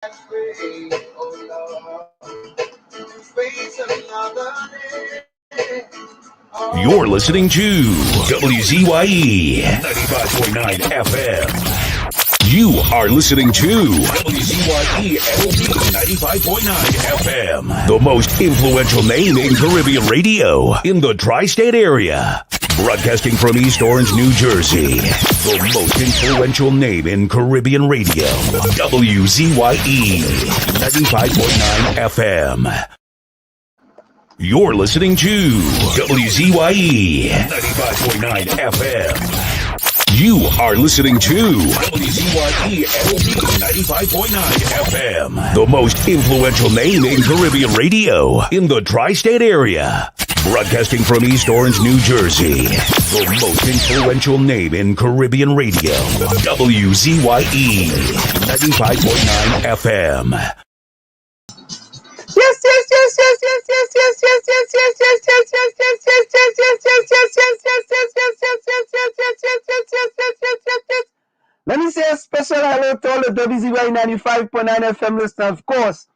You're listening to WZYE 95.9 FM. You are listening to WZYE 95.9 FM, the most influential name in Caribbean radio in the tri-state area. Broadcasting from East Orange, New Jersey, the most influential name in Caribbean radio, WZYE 95.9 FM. You're listening to WZYE 95.9 FM. You are listening to WZYE 95.9 FM, the most influential name in Caribbean radio in the tri-state area. Broadcasting from East Orange, New Jersey, the most influential name in Caribbean radio, WZYE 95.9 FM. Let me say a special hello to all the WZYE 95.9 FM listeners. Of course,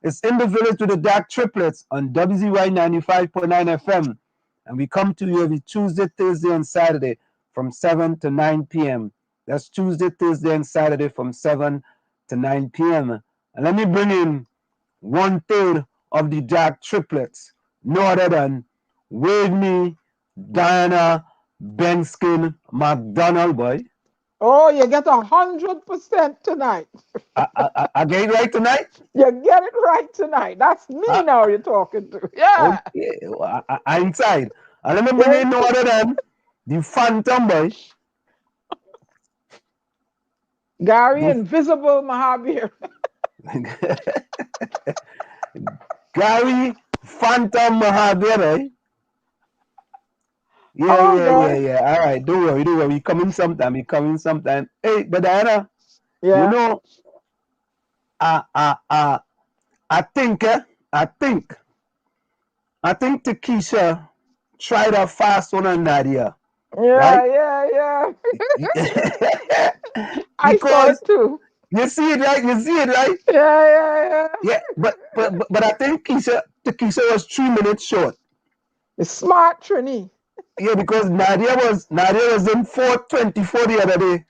it's in the village with the DAG Triplets on WZYE 95.9 FM. And we come to you every Tuesday, Thursday, and Saturday from 7 to 9 p.m. That's Tuesday, Thursday, and Saturday from 7 to 9 p.m. And let me bring in 1/3 of the DAG Triplets, no other than Wave Me, Diana, Benskin, McDonald, boy. Oh, you get 100% tonight. I get it right tonight? You get it right tonight. That's me now you're talking to. Yeah. Okay. I'm inside. And let me bring in no other than the Phantom, boy. Gary Invisible Mahabir. Gary Phantom Mahabir, eh? Yeah. All right, don't worry. We coming sometime. Hey, but Diana, yeah. You know, I think Takesha tried a fast one on Nadia. Yeah, right? Yeah. I saw it too. You see it, right? Yeah. But I think Takesha was 3 minutes short. It's smart, Trini. Yeah, because Nadia was in 4:24 the other day.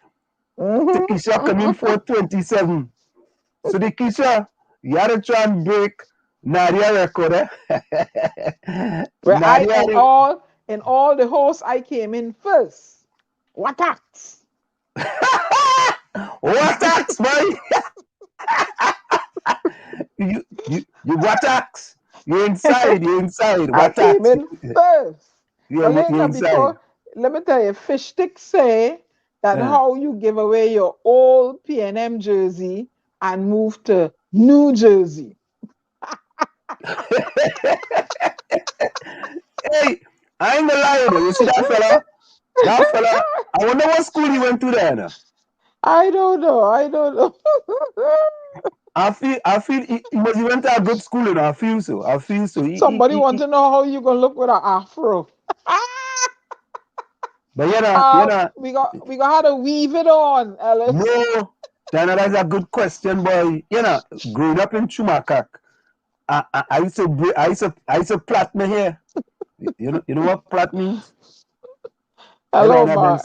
Takesha come in 4:27. So Takesha, you had to try and break Nadia record, eh? Well, in all the hosts, I came in first. What acts? What acts, boy? you what acts? You're inside. What I came in first. You're inside. Let me tell you, Fish Stick say that how you give away your old PNM jersey and move to New Jersey. Hey, I ain't gonna lie to you. You see that fella? I wonder what school he went to there now. I don't know. I feel he must have went to a good school, and I feel so. Somebody want to know how you gonna look with an afro. But you know, we got how to weave it on, Ellis. No, that's a good question, boy. You know, growing up in Chumakak, I used to plait my hair. You know what plait means? Hello, man. How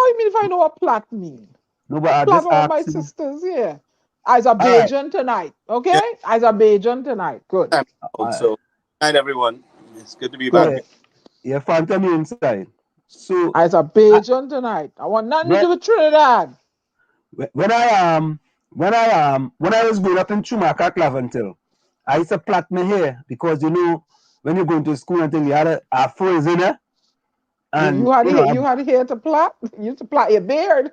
you mean if I know what plait means? No, but I plait just all my sisters here. Azerbaijan tonight, okay? Yeah. Azerbaijan tonight. Good. So, night everyone. It's good to be back. Yeah, Phantom inside. So Azerbaijan tonight. I want nothing to do with Trinidad. When I was growing up in Chumaka, Claventil, I used to plait my hair because you know when you go into school and things, you had a afro in there. And you had hair to plait? You used to plait your beard.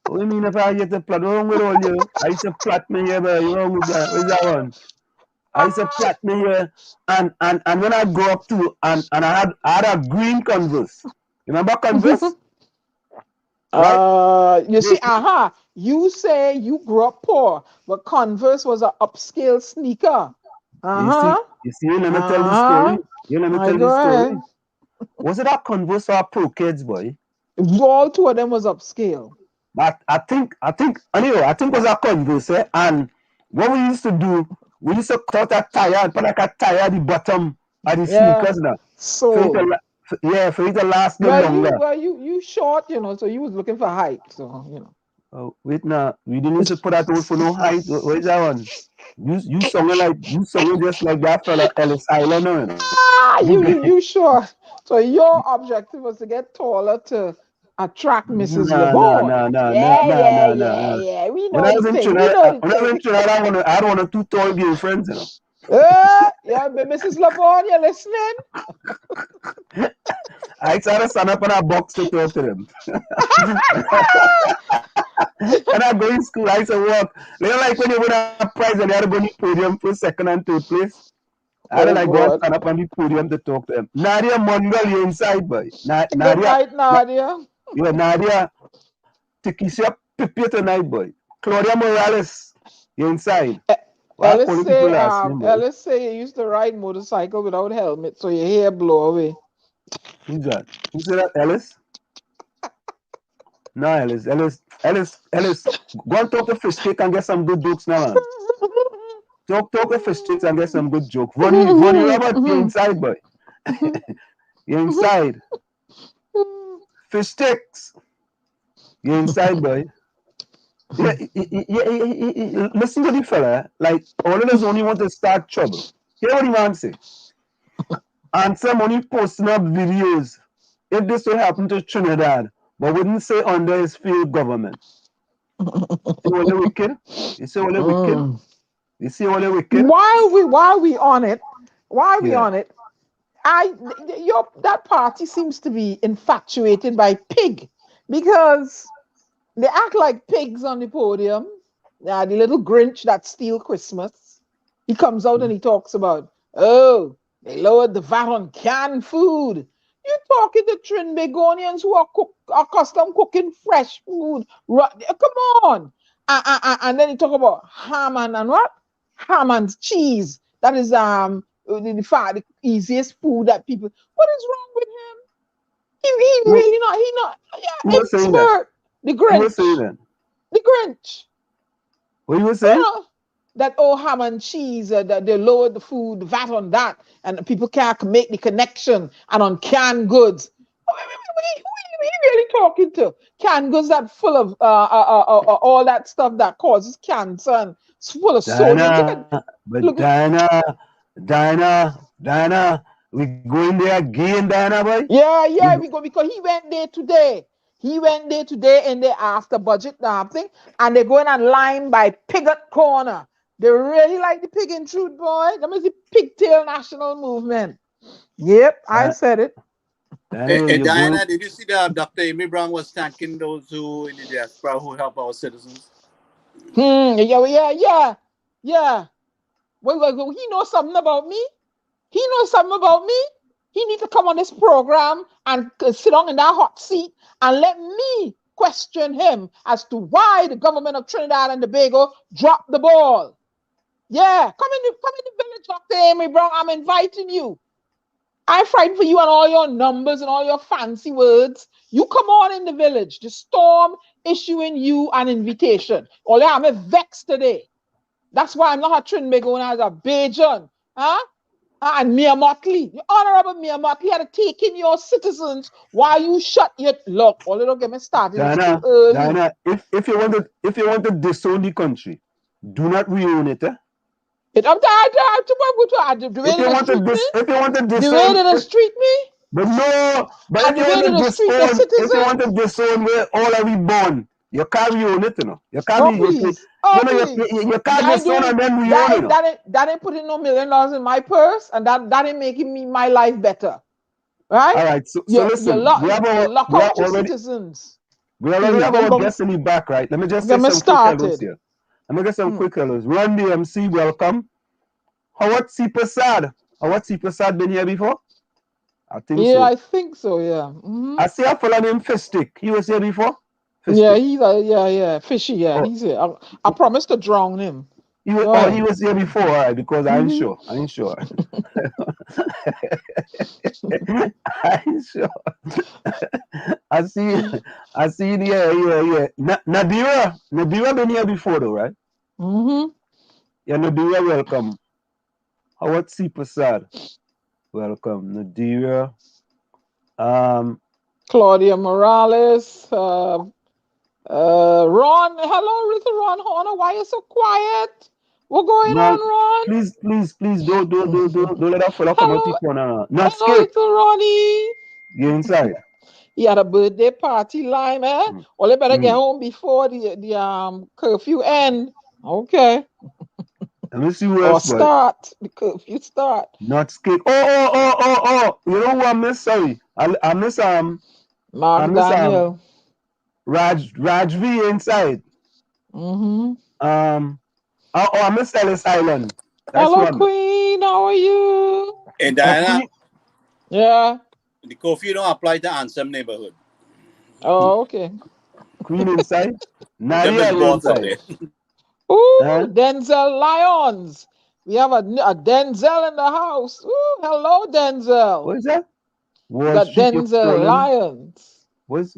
What do you mean if I get to plait? What's wrong with all you? I used to plait my hair, but what's wrong with that? Where's that one? I used to plait my hair, and when I grew up too, and I had a green Converse. Remember Converse? Right? You see, you say you grew up poor, but Converse was an upscale sneaker. You see, let me tell the story. Was it a Converse or a Pro Kids, boy? All two of them was upscale. But I think it was a Converse, and what we used to do, we used to cut out a tire and put like a tire at the bottom of the Yeah. sneakers now. So For it to last the well, longer. you short, so you was looking for height, so. Oh, wait now, we didn't used to put that out for no height. Where's that one? You sung just like that fella Ellis Island, you know. You short. So your objective was to get taller to attract Mrs. LeBoy. No. Yeah. We When know I the was in thing. We Trinidad, know the I had one or two tall girlfriends, you know. Yeah, but Mrs. LeBoy, you listening? I tried to stand up in a box to talk to them. When I go in school, I used to walk. You know, like when you win a prize and you had to go on the podium for second and third place. I had to like go and stand up on the podium to talk to them. Nadia Mongal, you inside, boy. Good night, Nadia. Yeah, Nadia. Tikisha Pipi tonight, boy. Claudia Morales, you inside. Ellis say you used to ride motorcycle without helmet, so your hair blow away. Who's that? Who said that? Ellis? No, Ellis. Go and talk to Fish Cake and get some good jokes now, man. Talk to Fish Cake and get some good jokes. Ronnie Robert, you're inside, boy. You're inside. Fish Sticks, you're inside, boy. Yeah, listen to the fella. Like, all of us only want to start trouble. Hear what he man say. And some only posting up videos. If this will happen to Trinidad, but wouldn't say under his field government. See all the wicked? You see all the wicked? You see all the wicked? Why are we on it? Why are we on it? That party seems to be infatuated by pig, because they act like pigs on the podium. The little Grinch that steals Christmas. He comes out and he talks about, oh, they lowered the VAT on canned food. You're talking to Trinbagonians who are accustomed cooking fresh food. Come on. And then you talk about ham and what? Ham and cheese. That is the easiest food that people. What is wrong with him? He really not. He not. Yeah, expert. The Grinch. Who was saying that? The Grinch. What you were saying? That ham and cheese, that they lowered the food VAT on that, and people can't make the connection, and on canned goods. Who are you really talking to? Canned goods that full of all that stuff that causes cancer and it's full of sodium. Diana, we going there again, Diana, boy? Yeah, we go, because he went there today. He went there today in the after budget thing, and they're going on line by Pigott Corner. They really like the pig in truth, boy. That means the pigtail national movement. Yep, I said it. Diana, did you see that Dr. Amy Brown was thanking those who in the diaspora who help our citizens? Yeah. Well, he knows something about me. He needs to come on this program and sit down in that hot seat and let me question him as to why the government of Trinidad and Tobago dropped the ball. Yeah, come in the village, Dr. Amy Brown. I'm inviting you. I fight for you and all your numbers and all your fancy words. You come on in the village. The Storm issuing you an invitation. Only I'm vexed today. That's why I'm not a Trinbago as a Bajan. And Mia Motley, the Honorable Mia Motley had to take in your citizens while you shut your look. Only don't get me started. Diana, if you want to disown the country, do not reown it. If you want to treat me. But no, but if you want to disown where all are we born, you can't reown it, you know. You can't you can't disown and then reown it. That ain't putting no $1 million in my purse, and that ain't making me my life better. Right? All right, so listen, citizens. We already have our guests in the back, right? Let me just say some quick hellos here. Let me get some quick hellos. Run DMC, welcome. Howard C. Prasad been here before? I think so. Yeah, I think so, yeah. I see a fellow named Fistic. He was here before? Yeah, he's Fishy, yeah. He's here. I promised to drown him. He was here before, all right, because I ain't sure. I ain't sure. I see yeah. Nadira been here before though, right? Yeah, Nadira, welcome. Howard C. Prasad, welcome. Nadira. Claudia Morales. Ron, hello, little Ron Horner. Why you so quiet? What going Man, on, Ron? please, don't let that fella come out Hello, your corner. Not hello, skate. little Ronnie. Get inside. He had a birthday party, Lime, eh? Mm. Well, they better get Mm. home before the curfew end. Okay. Let me see who Or else, boy. start. The curfew start. Not skate. Oh. You know who I miss? Sorry. I miss Mark Daniel. Raj V inside. Mm-hmm. I miss Ellis Island. That's who Hello, I miss. Queen. How are you? Hey, Oh, Diana, Queen. Yeah. the curfew don't apply to Ansem neighborhood. Oh, okay. Queen inside. Them is Nadia, you boss out inside. there. Ooh, Huh? Denzel Lyons. We have a Denzel in the house. Ooh, hello, Denzel. What is that? We Wall got Street, you're Denzel calling. Lyons. What's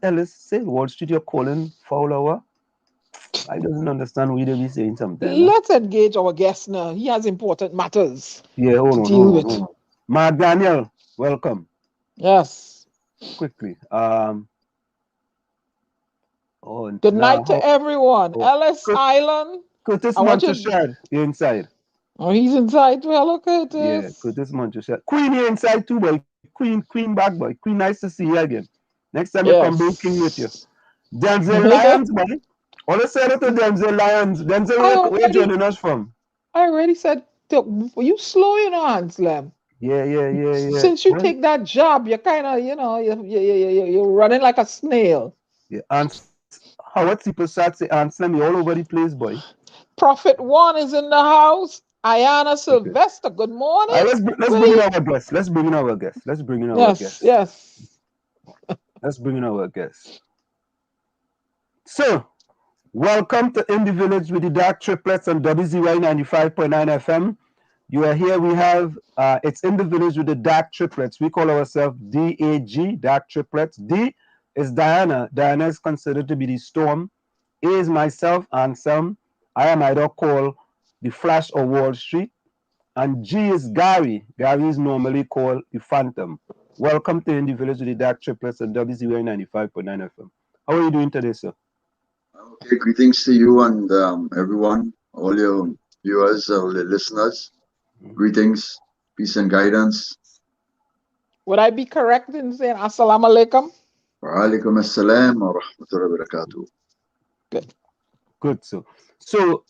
Ellis say? Wall Street, you're calling foul hour? I doesn't understand what they be saying sometimes. Huh? Let's engage our guest now. He has important matters Yeah, to deal with. Mark Daniel, welcome. Yes. Quickly. Good night to everyone. Oh, Ellis Island. Curtis I want you. Monteshad, you inside. Oh, he's inside too. Hello, Yeah, Curtis. Curtis Monteshad. Queen, you inside too, boy. Queen back, boy. Queen, nice to see you again. Next time you come, bring King with you. Yes. Denzel Lyons, boy. All the say to Denzel Lyons. Denzel, where you joining us from? I already said, you slow, Anselm. Yeah. Since you Well, take that job, you're kind of, you're running like a snail. yeah. And Howard people start say Anselm, you all over the place, boy. Prophet One is in the house. Ayana Okay. Sylvester, good morning. Let's bring in our guest. Let's bring in our guest. Yes. Let's bring in our guest. So, welcome to In the Village with the DAG Triplets on WZYE 95.9 FM. You are here. We have it's In the Village with the DAG Triplets. We call ourselves DAG Triplets. D is Diana. Diana is considered to be the storm. A is myself, Anselm. I am either called the Flash or Wall Street. And G is Gary. Gary is normally called the Phantom. Welcome to In the Village with the DAG Triplets on WZYE 95.9 FM. How are you doing today, sir? Okay, greetings to you and everyone, all your viewers, all the listeners. Greetings, peace and guidance. Would I be correct in saying Assalamu alaikum? Wa alaikum assalam wa rahmatullahi wa barakatuh. Good, sir. So,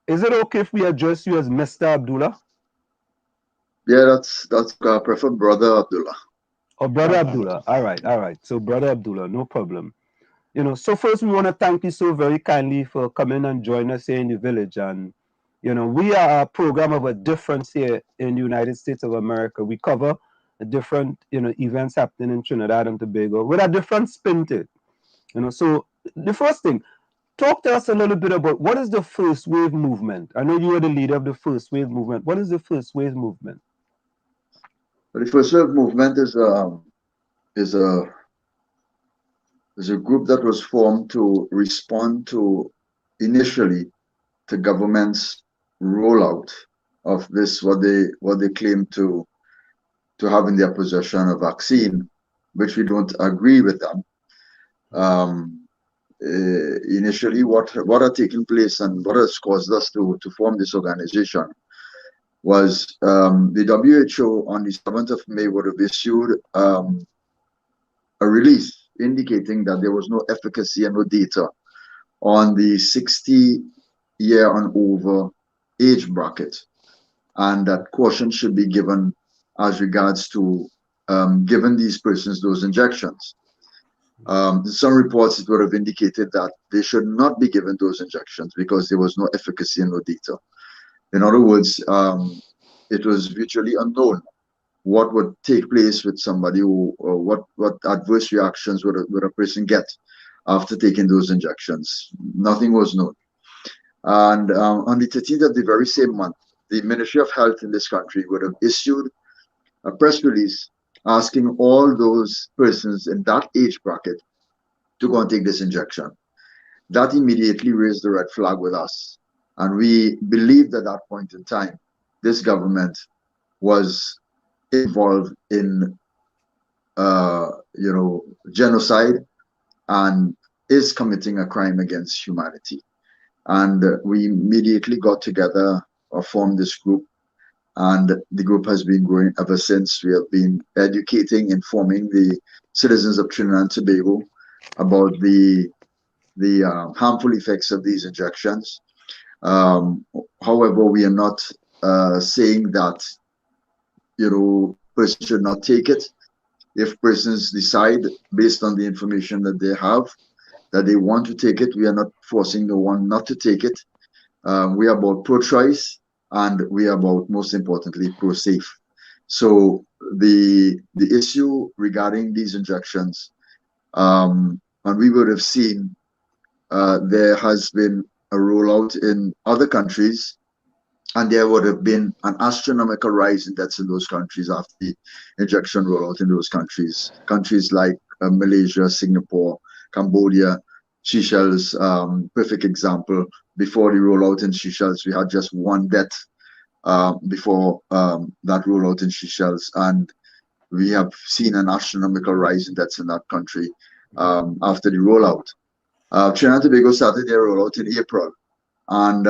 is it okay if we address you as Mr. Abdullah? Yeah, that's I prefer Brother Abdullah. Or Brother Abdullah. All right. So, Brother Abdullah, no problem. So first we want to thank you so very kindly for coming and joining us here in the village. And, we are a program of a difference here in the United States of America. We cover different, events happening in Trinidad and Tobago with a different spin to it. So the first thing, talk to us a little bit about what is the first wave movement? I know you are the leader of the first wave movement. What is the first wave movement? The first wave movement is a group that was formed to respond to initially the government's rollout of this what they claim to have in their possession a vaccine, which we don't agree with them. Initially, what had taken place and what has caused us to form this organization was the WHO on the 7th of May would have issued a release indicating that there was no efficacy and no data on the 60-year and over age bracket, and that caution should be given as regards to giving these persons those injections. Some reports it would have indicated that they should not be given those injections because there was no efficacy and no data. In other words, it was virtually unknown what would take place with somebody who, or what adverse reactions would a person get after taking those injections. Nothing was known. And on the 13th of the very same month, the Ministry of Health in this country would have issued a press release asking all those persons in that age bracket to go and take this injection. That immediately raised the red flag with us. And we believed at that point in time, this government was involved in, genocide and is committing a crime against humanity. And we immediately got together or formed this group, and the group has been growing ever since. We have been educating, informing the citizens of Trinidad and Tobago about the harmful effects of these injections. However, we are not saying that persons should not take it. If persons decide, based on the information that they have, that they want to take it, we are not forcing no one not to take it. We are about pro-choice, and we are about, most importantly, pro-safe. So the issue regarding these injections, and we would have seen there has been a rollout in other countries, and there would have been an astronomical rise in deaths in those countries after the injection rollout in those countries. Countries like Malaysia, Singapore, Cambodia, Seychelles, perfect example. Before the rollout in Seychelles, we had just one death before that rollout in Seychelles, and we have seen an astronomical rise in deaths in that country after the rollout. Trinidad and Tobago started their rollout in April, and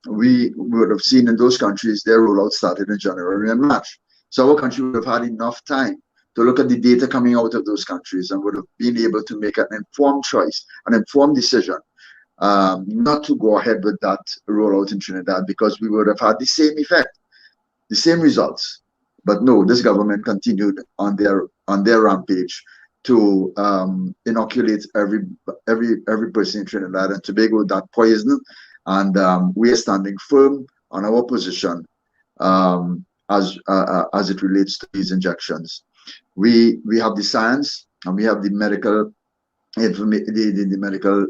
we would have seen in those countries their rollout started in January and March. So our country would have had enough time to look at the data coming out of those countries and would have been able to make an informed choice, an informed decision, not to go ahead with that rollout in Trinidad, because we would have had the same effect, the same results. But no, this government continued on their rampage to inoculate every person in Trinidad and Tobago with that poison. And we are standing firm on our position as it relates to these injections. We have the science, and we have the medical the medical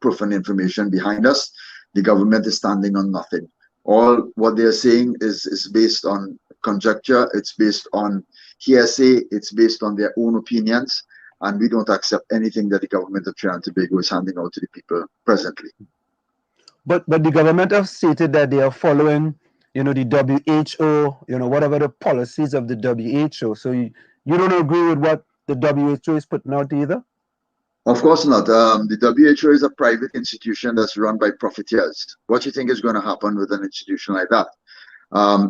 proof and information behind us. The government is standing on nothing. All what they are saying is based on conjecture. It's based on hearsay. It's based on their own opinions, and we don't accept anything that the government of Trinidad and Tobago is handing out to the people presently. But the government have stated that they are following, the WHO, whatever the policies of the WHO. So you don't agree with what the WHO is putting out either? Of course not. The WHO is a private institution that's run by profiteers. What do you think is going to happen with an institution like that?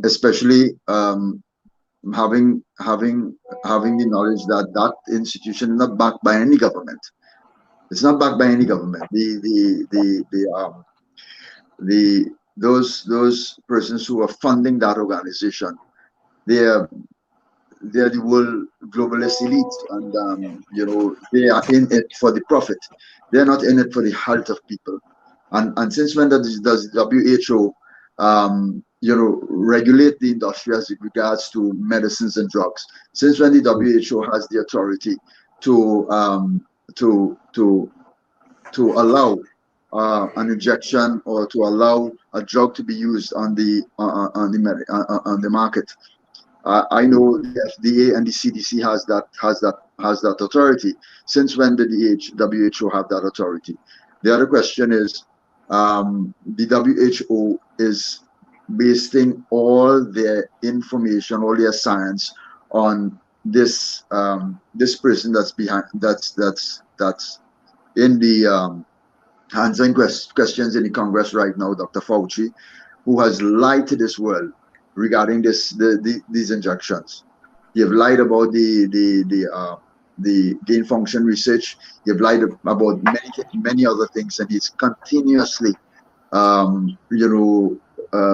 Especially having the knowledge that that institution is not backed by any government. It's not backed by any government. Those persons who are funding that organization, they're the world globalist elite, and they are in it for the profit. They're not in it for the health of people. And since when does WHO regulate the industry as regards to medicines and drugs? Since when the WHO has the authority to allow an injection or to allow a drug to be used on the market? I know the FDA and the CDC has that authority. Since when did the WHO have that authority? The other question is, the WHO is basing all their information, all their science on this person that's in the answering questions in the Congress right now, Dr. Fauci, who has lied to this world regarding these injections. You've lied about the gain function research. You've lied about many other things, and he's continuously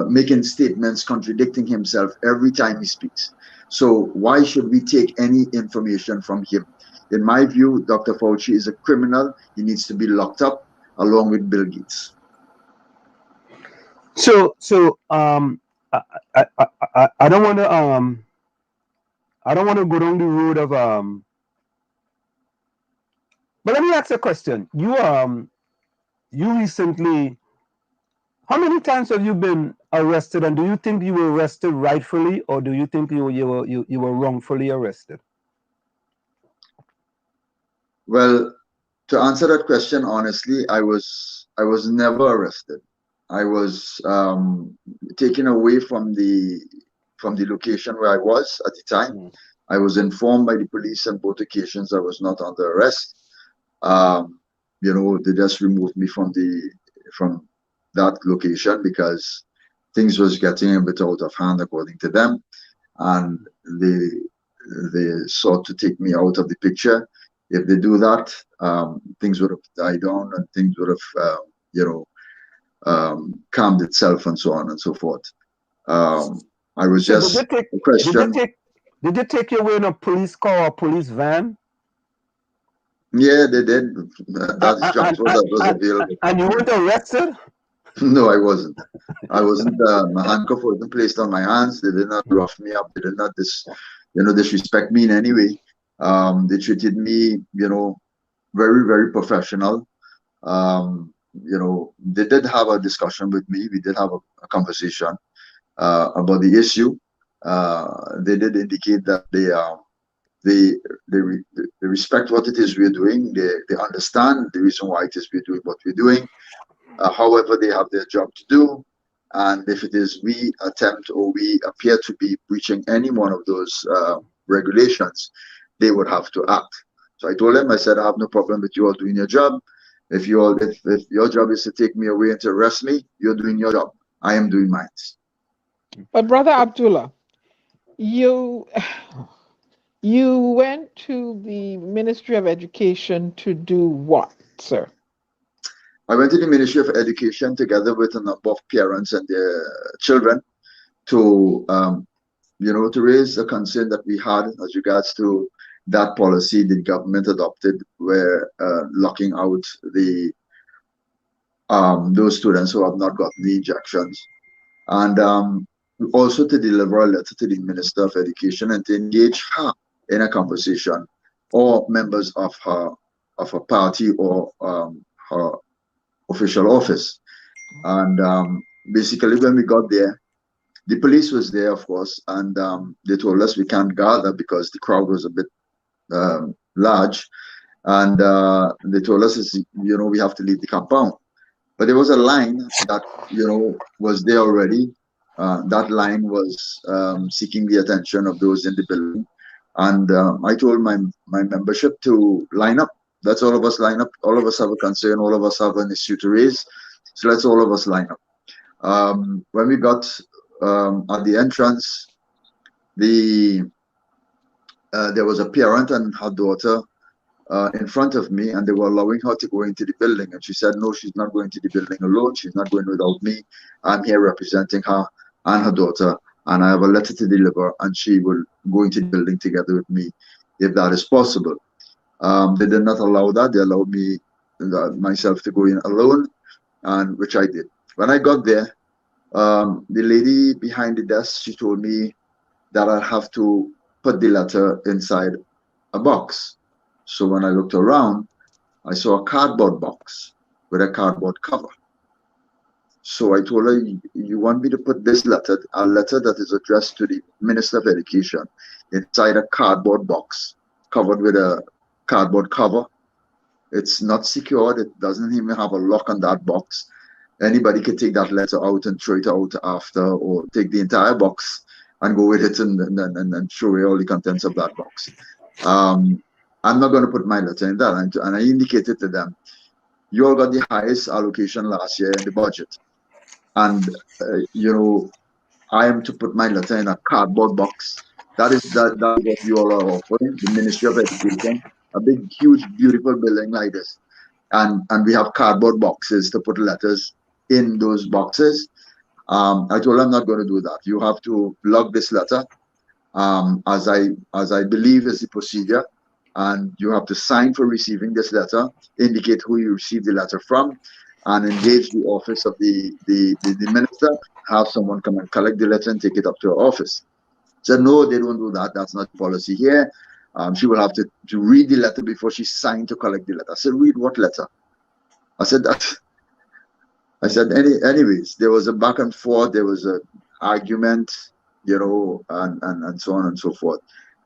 making statements contradicting himself every time he speaks. So why should we take any information from him? In my view, Dr. Fauci is a criminal. He needs to be locked up along with Bill Gates. So I don't want to go down the road of but let me ask a question. You recently, how many times have you been arrested, and do you think you were arrested rightfully, or do you think you were wrongfully arrested? Well, to answer that question honestly, I was never arrested. I was taken away from the location where I was at the time. I was informed by the police on both occasions I was not under arrest. You know, they just removed me from that location because things was getting a bit out of hand according to them, and they sought to take me out of the picture. If they do that, things would have died down and things would have you know, calmed itself and so on and so forth. I was So just a question. Did they take you away in a police car or police van? Yeah, they did. That is just what was available. And you weren't arrested? No, I wasn't. I wasn't. My handcuff wasn't placed on my hands. They did not rough me up. They did not disrespect me in any way. They treated me, you know, very, very professional. You know, they did have a discussion with me. We did have a conversation about the issue. They did indicate that they respect what it is we're doing. They understand the reason why it is we're doing what we're doing. However, they have their job to do, and if it is we attempt or we appear to be breaching any one of those regulations, they would have to act. So I told them, I said, I have no problem with you all doing your job. If your job is to take me away and to arrest me, you're doing your job. I am doing mine. But Brother Abdullah, you went to the Ministry of Education to do what, sir? I went to the Ministry of Education together with a number of parents and their children to, you know, to raise a concern that we had as regards to that policy the government adopted, where locking out those students who have not gotten the injections, and also to deliver a letter to the Minister of Education and to engage her in a conversation, or members of her party or her official office. And basically, when we got there, the police was there, of course, and they told us we can't gather because the crowd was a bit large, and they told us, you know, we have to leave the compound. But there was a line that, you know, was there already. That line was seeking the attention of those in the building, and I told my membership to line up. Let's all of us line up. All of us have a concern. All of us have an issue to raise. So let's all of us line up. When we got at the entrance, there was a parent and her daughter in front of me, and they were allowing her to go into the building. And she said, no, she's not going to the building alone. She's not going without me. I'm here representing her and her daughter, and I have a letter to deliver, and she will go into the building together with me if that is possible. They did not allow that. They allowed me myself to go in alone, and which I did. When I got there, the lady behind the desk, she told me that I have to put the letter inside a box. So when I looked around, I saw a cardboard box with a cardboard cover. So I told her, you want me to put this letter, a letter that is addressed to the Minister of Education, inside a cardboard box covered with a cardboard cover? It's not secured. It doesn't even have a lock on that box. Anybody can take that letter out and throw it out after, or take the entire box and go with it and throw away all the contents of that box. I'm not going to put my letter in that. And I indicated to them, you all got the highest allocation last year in the budget. And, you know, I am to put my letter in a cardboard box. That is what you all are offering, the Ministry of Education, a big, huge, beautiful building like this. And we have cardboard boxes to put letters in those boxes. I told them I'm not going to do that. You have to log this letter as I believe is the procedure, and you have to sign for receiving this letter, indicate who you received the letter from, and engage the office of the minister, have someone come and collect the letter and take it up to her office. Said, no, they don't do that. That's not the policy here. She will have to read the letter before she signed to collect the letter. I said, read what letter? I said, anyways, there was a back and forth. There was an argument, you know, and so on and so forth.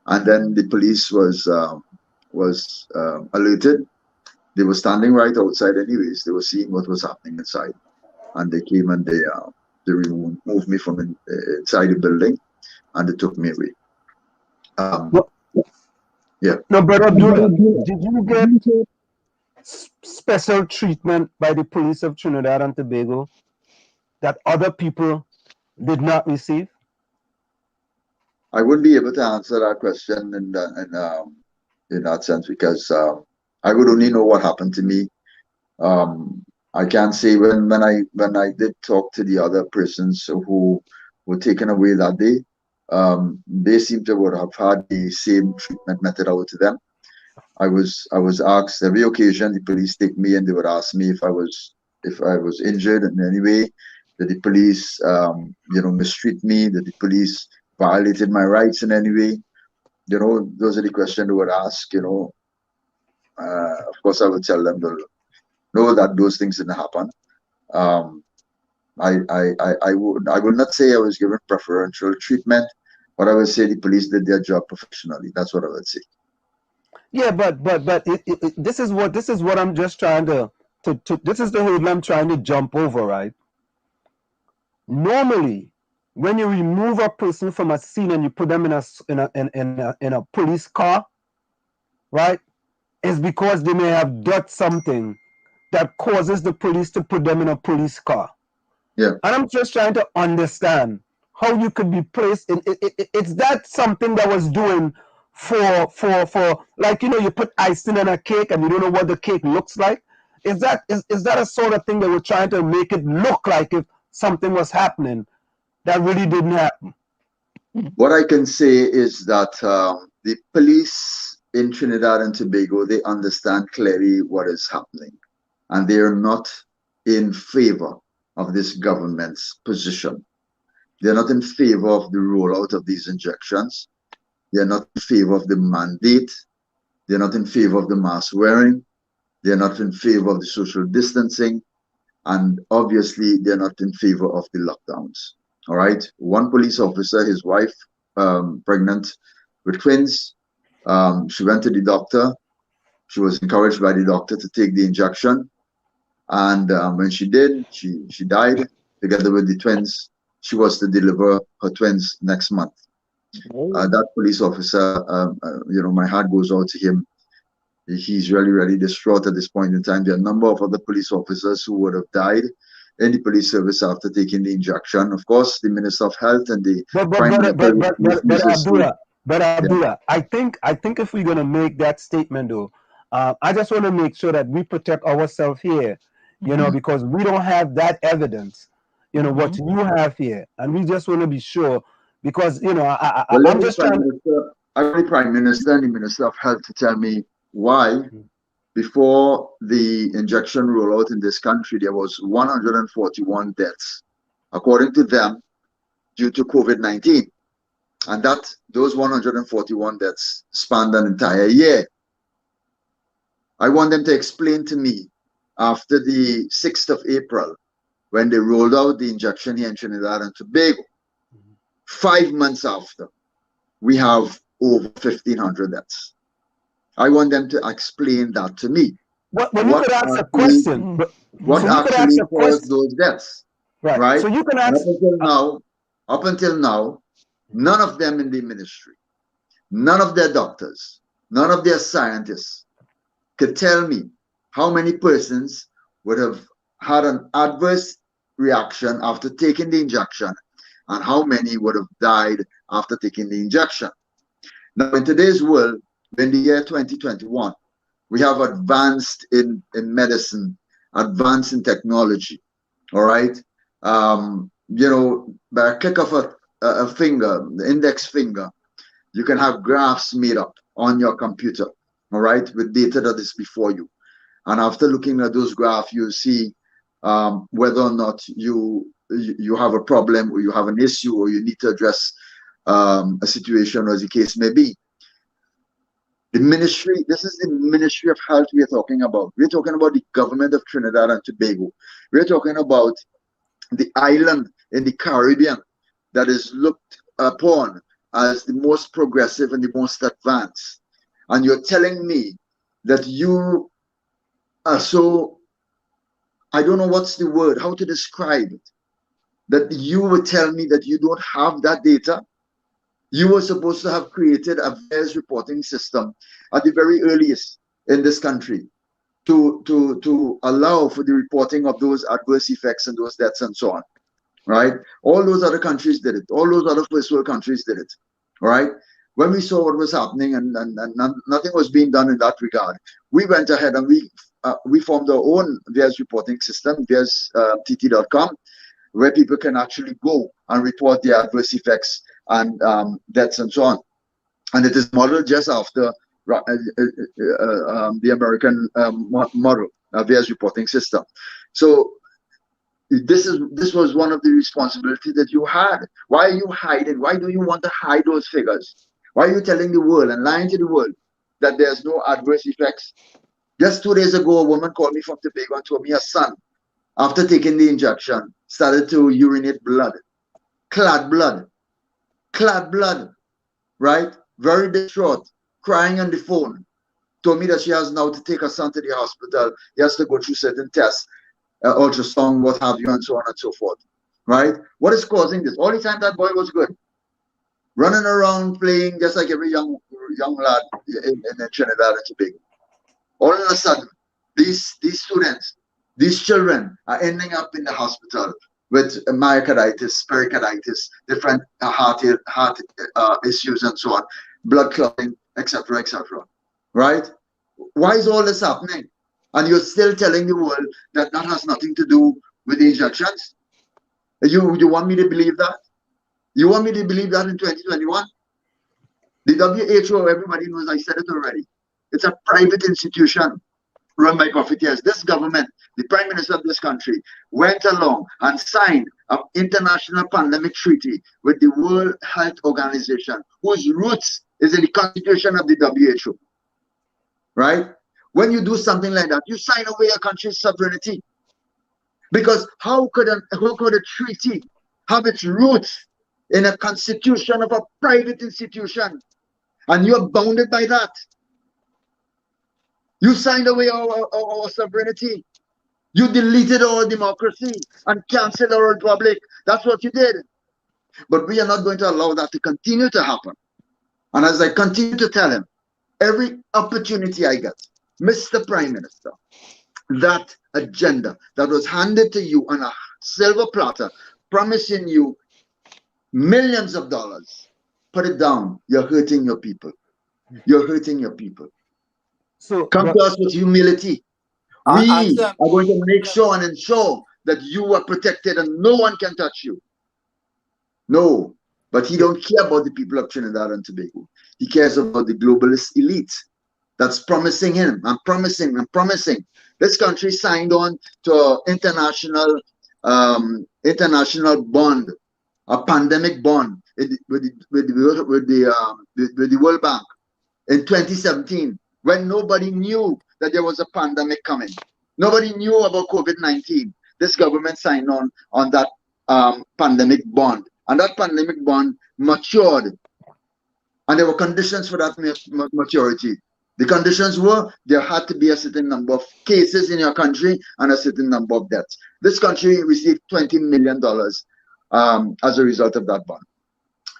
And then the police was alerted. They were standing right outside anyways. They were seeing what was happening inside. and they came and they removed me from inside the building, and they took me away. Yeah. No, Brother Abdulla, did you get special treatment by the police of Trinidad and Tobago that other people did not receive? I wouldn't be able to answer that question in that sense, because I would only know what happened to me. I can't say when I did talk to the other persons who were taken away that day. They seem to would have had the same treatment meted out to them. I was asked every occasion the police take me and they would ask me if I was injured in any way. Did the police mistreat me? Did the police violated my rights in any way? Those are the questions they would ask. Of course I would tell them to know that those things didn't happen. I would not say I was given preferential treatment, but I would say the police did their job professionally. That's what I would say. Yeah, but this is what I'm just trying to this is the hurdle I'm trying to jump over, right? Normally, when you remove a person from a scene and you put them in a police car, right, it's because they may have done something that causes the police to put them in a police car. Yeah. And I'm just trying to understand how you could be placed in it's that something that was doing for like, you put icing on a cake and you don't know what the cake looks like. Is that a sort of thing that we're trying to make it look like if something was happening that really didn't happen? What I can say is that the police in Trinidad and Tobago, they understand clearly what is happening, and they are not in favor of this government's position. They're not in favor of the rollout of these injections. They're not in favor of the mandate. They're not in favor of the mask wearing. They're not in favor of the social distancing. And obviously, they're not in favor of the lockdowns. All right. One police officer, his wife, pregnant with twins, she went to the doctor. She was encouraged by the doctor to take the injection. And when she did, she died together with the twins. She was to deliver her twins next month. That police officer, my heart goes out to him. He's really, really distraught at this point in time. There are a number of other police officers who would have died in the police service after taking the injection. Of course, the Minister of Health and the Prime Minister. But Abdulla, I think if we're going to make that statement, though, I just want to make sure that we protect ourselves here, because we don't have that evidence, what you have here, and we just want to be sure, because I'm just trying. I want the Prime Minister and the Minister of Health to tell me why, before the injection rollout in this country, there was 141 deaths, according to them, due to COVID-19. And those 141 deaths spanned an entire year. I want them to explain to me, after the 6th of April, when they rolled out the injection here in Trinidad and Tobago, 5 months after, we have over 1,500 deaths. I want them to explain that to me. What could ask a question? What actually caused those deaths? Right? So you can ask. Up until now, none of them in the ministry, none of their doctors, none of their scientists could tell me how many persons would have had an adverse reaction after taking the injection and how many would have died after taking the injection. Now, in today's world, in the year 2021, we have advanced in medicine, advanced in technology, all right? By a click of a finger, the index finger, you can have graphs made up on your computer, all right, with data that is before you. And after looking at those graphs, you see whether or not you have a problem, or you have an issue, or you need to address a situation, as the case may be. The ministry, this is the Ministry of Health we are talking about. We're talking about the government of Trinidad and Tobago. We're talking about the island in the Caribbean that is looked upon as the most progressive and the most advanced. And you're telling me that you are so I don't know what's the word, how to describe it, that you would tell me that you don't have that data. You were supposed to have created a VAERS reporting system at the very earliest in this country to allow for the reporting of those adverse effects and those deaths and so on, right? All those other countries did it. All those other first world countries did it, right? When we saw what was happening and nothing was being done in that regard, we went ahead and we formed our own VAERS reporting system, VAERSTT.com, where people can actually go and report the adverse effects and deaths and so on. And it is modeled just after the American model, VAERS reporting system. So this was one of the responsibilities that you had. Why are you hiding? Why do you want to hide those figures? Why are you telling the world and lying to the world that there's no adverse effects? Just 2 days ago, a woman called me from Tobago and told me her son, after taking the injection, started to urinate blood, clad blood, right? Very distraught, crying on the phone. Told me that she has now to take her son to the hospital. He has to go through certain tests, ultrasound, what have you, and so on and so forth, right? What is causing this? All the time that boy was good, running around playing just like every young lad in Trinidad and Tobago. All of a sudden, these students, these children are ending up in the hospital with myocarditis, pericarditis, different heart issues and so on, blood clotting, etc., right? Why is all this happening? And you're still telling the world that that has nothing to do with the injections? You want me to believe that? You want me to believe that in 2021? The WHO, everybody knows, I said it already. It's a private institution run by profiteers. This government, the Prime Minister of this country, went along and signed an international pandemic treaty with the World Health Organization, whose roots is in the constitution of the WHO. Right? When you do something like that, you sign away your country's sovereignty. Because how could a treaty have its roots in a constitution of a private institution? And you're bounded by that. You signed away our sovereignty. You deleted our democracy and canceled our republic. That's what you did. But we are not going to allow that to continue to happen. And as I continue to tell him, every opportunity I get, Mr. Prime Minister, that agenda that was handed to you on a silver platter, promising you millions of dollars, put it down. You're hurting your people. You're hurting your people. So come to us with humility. We are going to make sure and ensure that you are protected and no one can touch you. No, but he don't care about the people of Trinidad and Tobago. He cares about the globalist elite that's promising him. I'm promising. This country signed on to an international bond, a pandemic bond with the World Bank in 2017. When nobody knew that there was a pandemic coming. Nobody knew about COVID-19. This government signed on that pandemic bond. And that pandemic bond matured. And there were conditions for that maturity. The conditions were there had to be a certain number of cases in your country and a certain number of deaths. This country received $20 million as a result of that bond.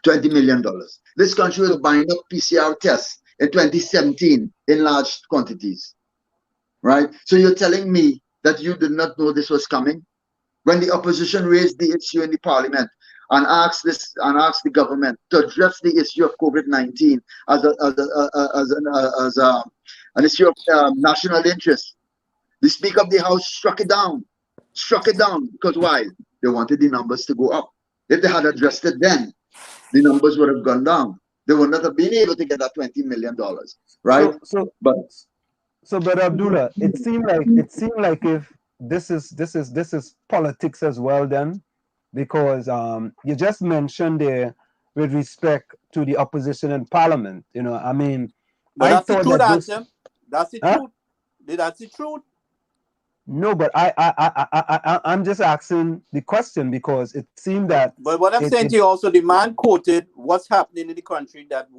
$20 million. This country was buying up PCR tests in 2017 in large quantities, right? So you're telling me that you did not know this was coming? When the opposition raised the issue in the parliament and asked the government to address the issue of COVID-19 as an issue of national interest, the Speaker of the House struck it down. Because why? They wanted the numbers to go up. If they had addressed it then, the numbers would have gone down. They would not have been able to get that $20 million, right? But Abdullah, it seemed like if this is politics as well, then, because you just mentioned there with respect to the opposition in Parliament. You know, I mean, but that's the truth, Ansem. That's the truth. That's the truth. No, but I'm just asking the question because it seemed that. But what I'm saying to you also, the man quoted what's happening in the country that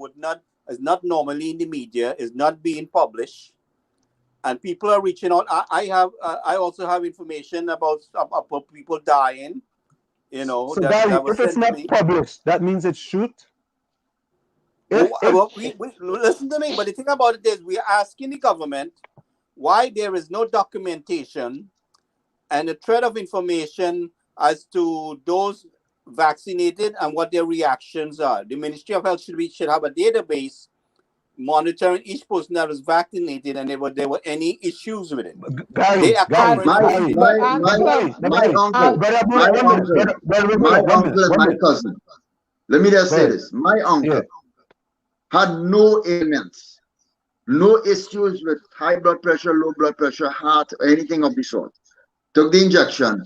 is not normally in the media, is not being published, and people are reaching out. I also have information about people dying. So that Barry, was if it's sent to not me. published, that means it's shoot. Well, we listen to me. But the thing about it is, we are asking the government why there is no documentation and a thread of information as to those vaccinated and what their reactions are. The Ministry of Health should have a database monitoring each person that was vaccinated and if there were any issues with it. Gary, They acknowledge my uncle, and my cousin. Let me just say this. My uncle had no ailments, no issues with high blood pressure, low blood pressure, heart, or anything of the sort. Took the injection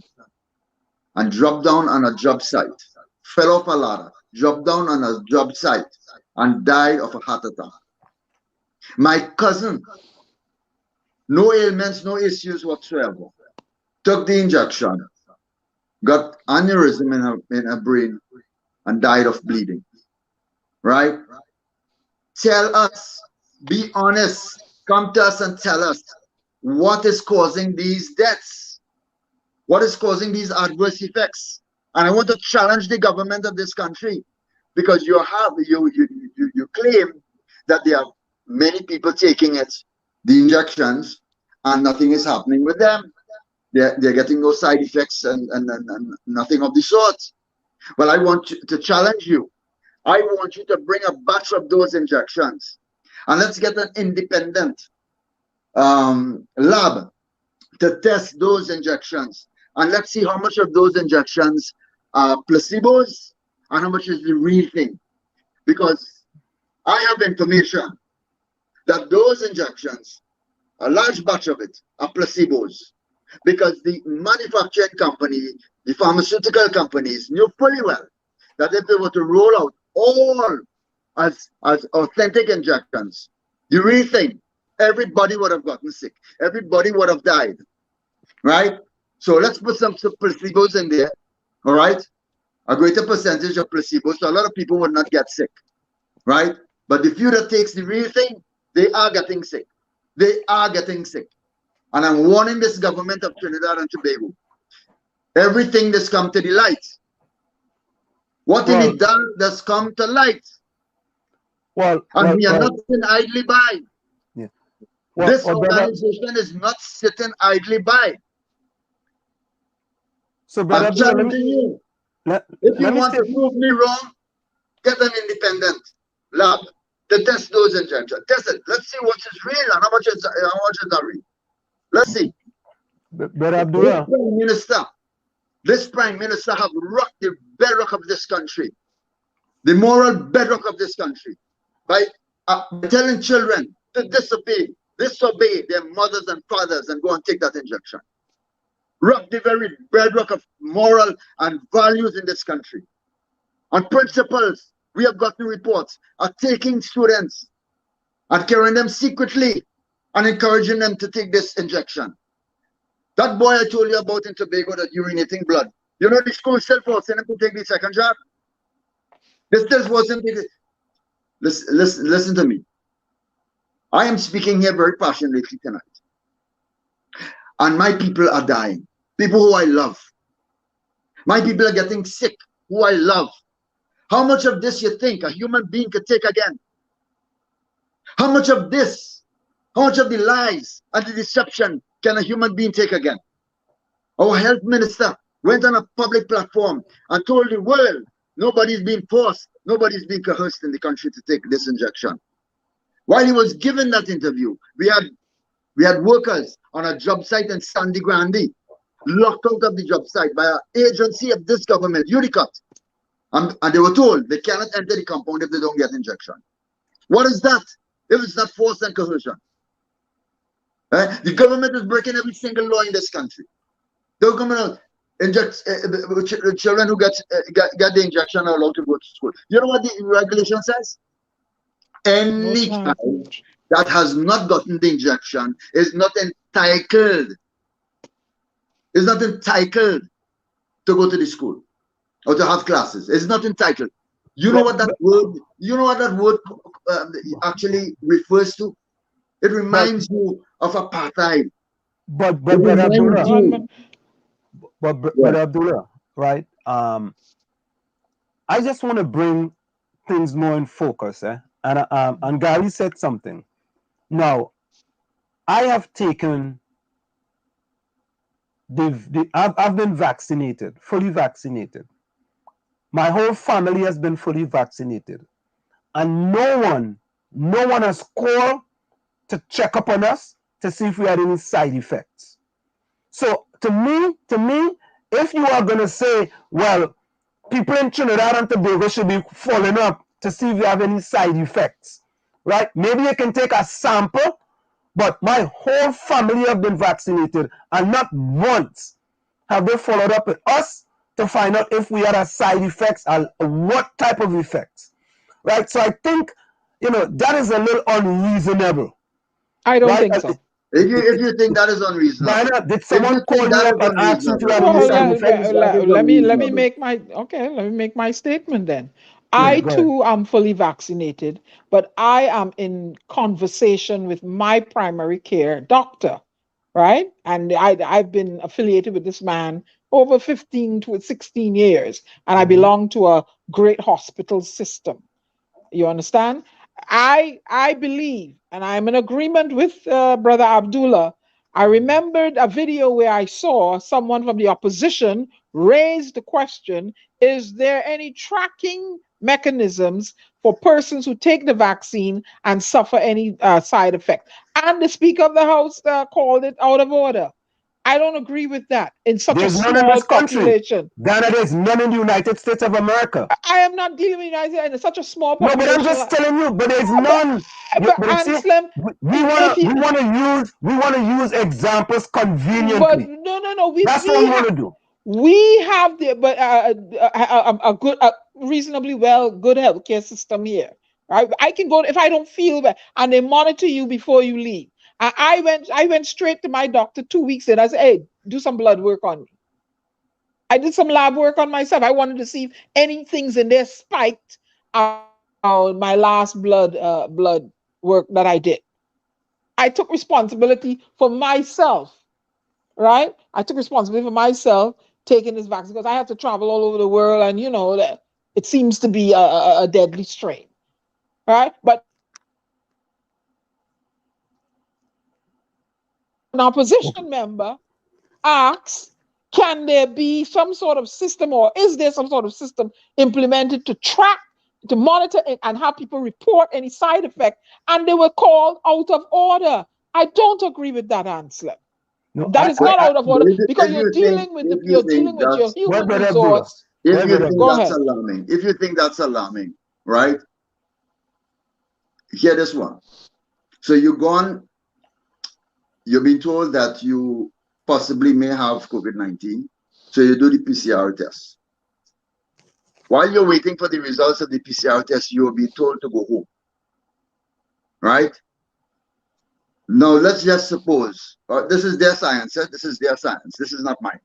and dropped down on a job site, fell off a ladder, dropped down on a job site, and died of a heart attack. My cousin, no ailments, no issues whatsoever. Took the injection, got aneurysm in her brain, and died of bleeding. Right? Tell us, be honest, come to us and tell us what is causing these deaths. What is causing these adverse effects? And I want to challenge the government of this country, because you claim that there are many people taking the injections, and nothing is happening with them. They're getting no side effects and nothing of the sort. Well, I want to challenge you. I want you to bring a batch of those injections, and let's get an independent lab to test those injections, and let's see how much of those injections are placebos and how much is the real thing. Because I have information that those injections, a large batch of it, are placebos, because the manufacturing company, the pharmaceutical companies knew fully well that if they were to roll out all as authentic injections, the real thing, everybody would have gotten sick. Everybody would have died, right? So let's put some placebos in there, all right? A greater percentage of placebos, so a lot of people would not get sick, right? But the few that takes the real thing, they are getting sick. They are getting sick. And I'm warning this government of Trinidad and Tobago. Everything that's come to the light. What in it done that's come to light. We are not sitting idly by. Yeah. This organization is not sitting idly by. So, brother, I'm challenging you. If you want to prove me wrong, get an independent lab to test those injections. Test it. Let's see what is real and how much is not real. Let's see. But Abdulla, this prime minister have rocked the bedrock of this country, the moral bedrock of this country, by telling children to disobey their mothers and fathers and go and take that injection. Rock the very bedrock of moral and values in this country. And principals, we have gotten reports, are taking students and carrying them secretly and encouraging them to take this injection. That boy I told you about in Tobago that urinating blood. You know the school still forcing him to take the second jab. They still forcing him. Listen to me. I am speaking here very passionately tonight. And my people are dying. People who I love. My people are getting sick, who I love. How much of this you think a human being could take again? How much of this, how much of the lies and the deception can a human being take again? Our health minister went on a public platform and told the world nobody's being forced, nobody's being coerced in the country to take this injection. While he was given that interview, we had workers on a job site in Sandy Grande locked out of the job site by an agency of this government, Unicut. And they were told they cannot enter the compound if they don't get injection. What is that if it's not force and coercion? The government is breaking every single law in this country. The government injects children who get the injection are allowed to go to school. You know what the regulation says? Any child that has not gotten the injection is not entitled. Is not entitled to go to the school or to have classes. It's not entitled. You know what that word? You know what that word actually refers to? It reminds you of apartheid. But It reminds Abdullah, you. but Abdullah, right? I just want to bring things more in focus, eh? And Gary said something. Now, I have taken I've been vaccinated, fully vaccinated. My whole family has been fully vaccinated, and no one has called to check up on us to see if we had any side effects. So to me, if you are gonna say, well, people in Trinidad and Tobago should be following up to see if you have any side effects, right? Maybe you can take a sample, but my whole family have been vaccinated, and not once have they followed up with us to find out if we had a side effects and what type of effects, right? So I think, that is a little unreasonable. I don't think so. If you think that is unreasonable, Diana, did someone call you up and ask you if you have any Well, side effects? let me make my statement then. I too am fully vaccinated, but I am in conversation with my primary care doctor, right? And I've been affiliated with this man over 15 to 16 years, and I belong to a great hospital system. You understand? I believe, and I'm in agreement with Brother Abdullah. I remembered a video where I saw someone from the opposition raise the question, is there any tracking mechanisms for persons who take the vaccine and suffer any side effect? And the Speaker of the House called it out of order. I don't agree with that in such There's a none in small this country. population. Ghana, there's none in the United States of America. I am not dealing with United States in such a small population. No, but I'm just telling you, but there's none. We want to use examples conveniently. But no. That's what we want to do. We have a good, reasonably good healthcare system here. Right? I can go if I don't feel bad, and they monitor you before you leave. I went straight to my doctor 2 weeks in. I said, "Hey, do some blood work on me." I did some lab work on myself. I wanted to see if anything's in there spiked on my last blood work that I did. I took responsibility for myself, right? I took responsibility for myself taking this vaccine because I have to travel all over the world, and that it seems to be a deadly strain, right? But an opposition member asks, can there be some sort of system, or is there some sort of system implemented to track, to monitor it, and have people report any side effect? And they were called out of order. I don't agree with that answer. No, that is not out of order because you're dealing with your human resource. If you think that's alarming, right? Hear this one. So you've been told that you possibly may have COVID-19, so you do the PCR test. While you're waiting for the results of the PCR test, you'll be told to go home, right? Now, let's just suppose, this is their science, this is their science, this is not mine.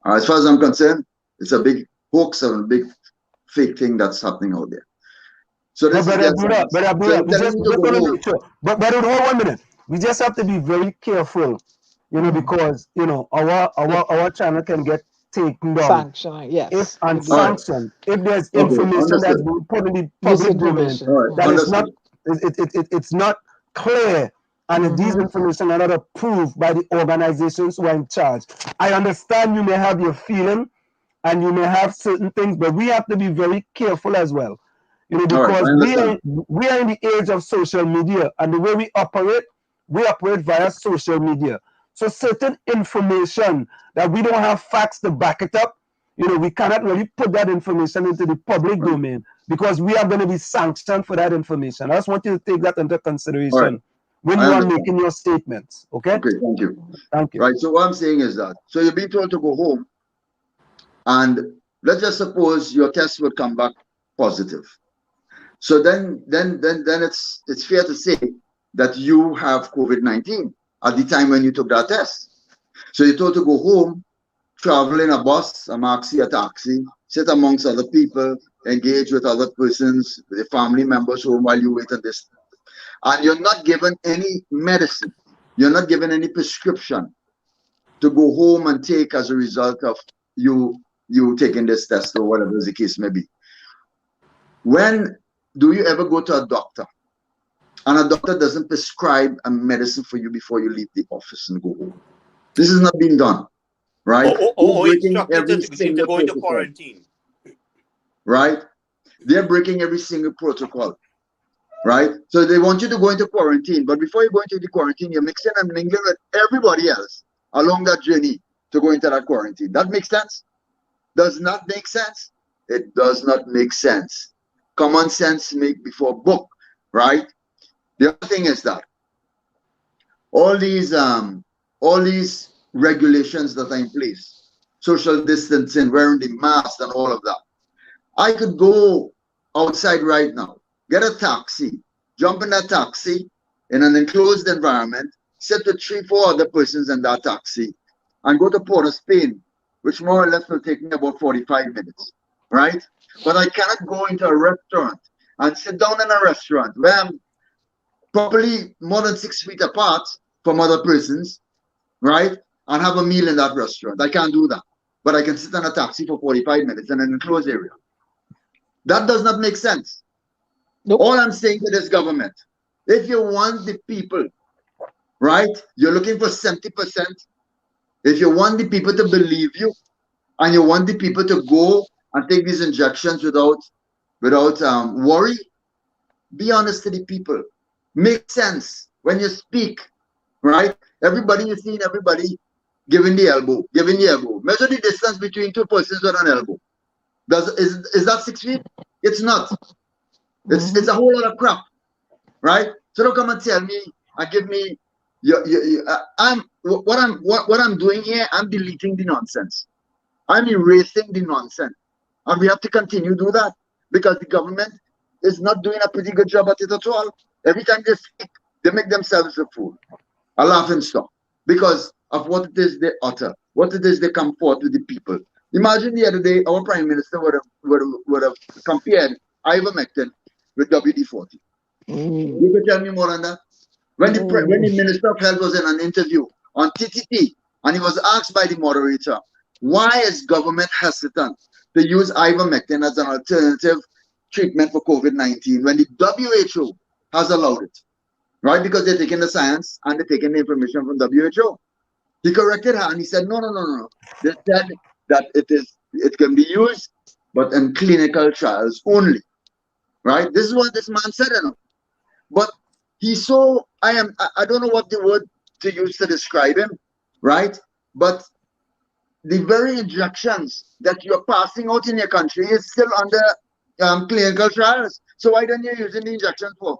As far as I'm concerned, it's a big hoax and a big fake thing that's happening out there. So this is their science. But hold 1 minute. We just have to be very careful, because our channel can get taken down. Sanction, yes. If sanctioned, if there's information that's been put in the public domain that is not, it's not clear, and these information are not approved by the organizations who are in charge. I understand you may have your feeling, and you may have certain things, but we have to be very careful as well, because we are in the age of social media, and the way we operate via social media. So certain information that we don't have facts to back it up, we cannot really put that information into the public domain because we are going to be sanctioned for that information. I just want you to take that into consideration when you are making your statements. Okay? Okay, thank you. Thank you. Right, so what I'm saying is that, so you're being told to go home, and let's just suppose your test would come back positive. So then it's fair to say that you have COVID-19 at the time when you took that test. So you're told to go home, travel in a bus, a maxi, a taxi, sit amongst other people, engage with other persons, the family members home while you wait on this. and you're not given any medicine, you're not given any prescription to go home and take as a result of you taking this test or whatever the case may be. When do you ever go to a doctor and a doctor doesn't prescribe a medicine for you before you leave the office and go home? This is not being done, right? Or instructed to go into quarantine. Right? They're breaking every single protocol, right? So they want you to go into quarantine, but before you go into the quarantine, you're mixing and mingling with everybody else along that journey to go into that quarantine. That makes sense? Does not make sense? It does not make sense. Common sense make before book, right? The other thing is that all these regulations that are in place, social distancing, wearing the mask and all of that. I could go outside right now, get a taxi, jump in that taxi in an enclosed environment, sit with 3-4 other persons in that taxi, and go to Port of Spain, which more or less will take me about 45 minutes, right? But I cannot go into a restaurant and sit down in a restaurant where I'm probably more than 6 feet apart from other persons, right? And have a meal in that restaurant. I can't do that. But I can sit in a taxi for 45 minutes in an enclosed area. That does not make sense. Nope. All I'm saying to this government, if you want the people, right, you're looking for 70%. If you want the people to believe you, and you want the people to go and take these injections without worry, be honest to the people. Make sense when you speak, right? Everybody, you're seeing everybody giving the elbow. Measure the distance between two persons with an elbow. Is that 6 feet? It's not. It's a whole lot of crap, right? So don't come and tell me and give me what I'm doing here. I'm deleting the nonsense. I'm erasing the nonsense, and we have to continue to do that because the government is not doing a pretty good job at it at all. Every time they speak, they make themselves a fool, a laughing stock, because of what it is they utter, what it is they come forth with the people. Imagine the other day, our Prime Minister would have compared ivermectin with WD-40. You could tell me more on that? When the Minister of Health was in an interview on TTT, and he was asked by the moderator, why is government hesitant to use ivermectin as an alternative treatment for COVID-19 when the WHO has allowed it? Right? Because they're taking the science and they're taking the information from WHO. He corrected her and he said, no. They said that it can be used, but in clinical trials only. Right? This is what this man said. But he's so, I don't know what the word to use to describe him, right? But the very injections that you're passing out in your country is still under clinical trials. So why don't you use the injections for?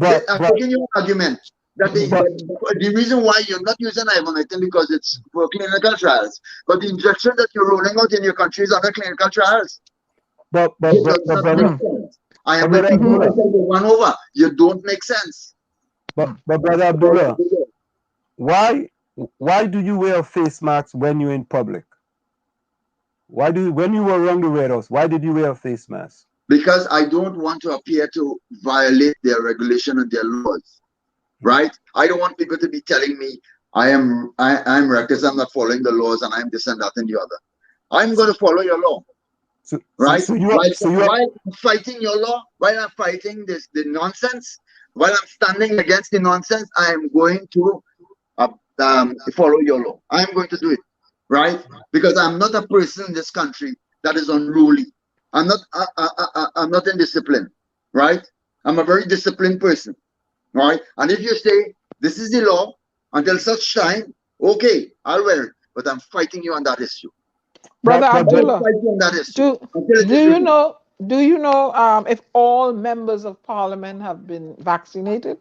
I'm giving you an argument that the reason why you're not using ivermectin because it's for clinical trials, but the injection that you're rolling out in your country is under clinical trials. I am making one over. You don't make sense. But Brother Abdullah, why do you wear a face mask when you're in public? When you were around the Red House, why did you wear a face mask? Because I don't want to appear to violate their regulation and their laws, right? I don't want people to be telling me I'm reckless, I'm not following the laws, and I'm this and that and the other. I'm going to follow your law, right? While I'm fighting your law, while I'm fighting the nonsense, while I'm standing against the nonsense, I am going to follow your law. I'm going to do it, right? Because I'm not a person in this country that is unruly. I'm not indisciplined, right? I'm a very disciplined person, right? And if you say this is the law until such time, okay, I'll wear it, but I'm fighting you on that issue. Brother Abdullah, do you know if all members of parliament have been vaccinated?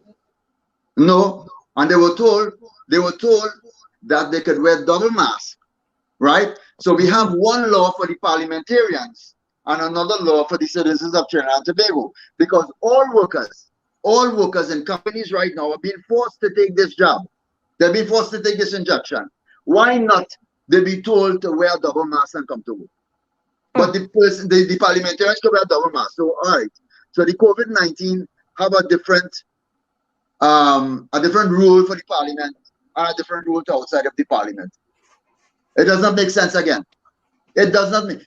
No, and they were told that they could wear double mask, right? So we have one law for the parliamentarians and another law for the citizens of Trinidad and Tobago, because all workers in companies right now are being forced to take this job. They're being forced to take this injection. Why not they be told to wear double mask and come to work? But the parliamentarians can wear double mask. So all right. So the COVID-19 have a different a different rule for the parliament and a different rule to outside of the parliament. It does not make sense again. It does not make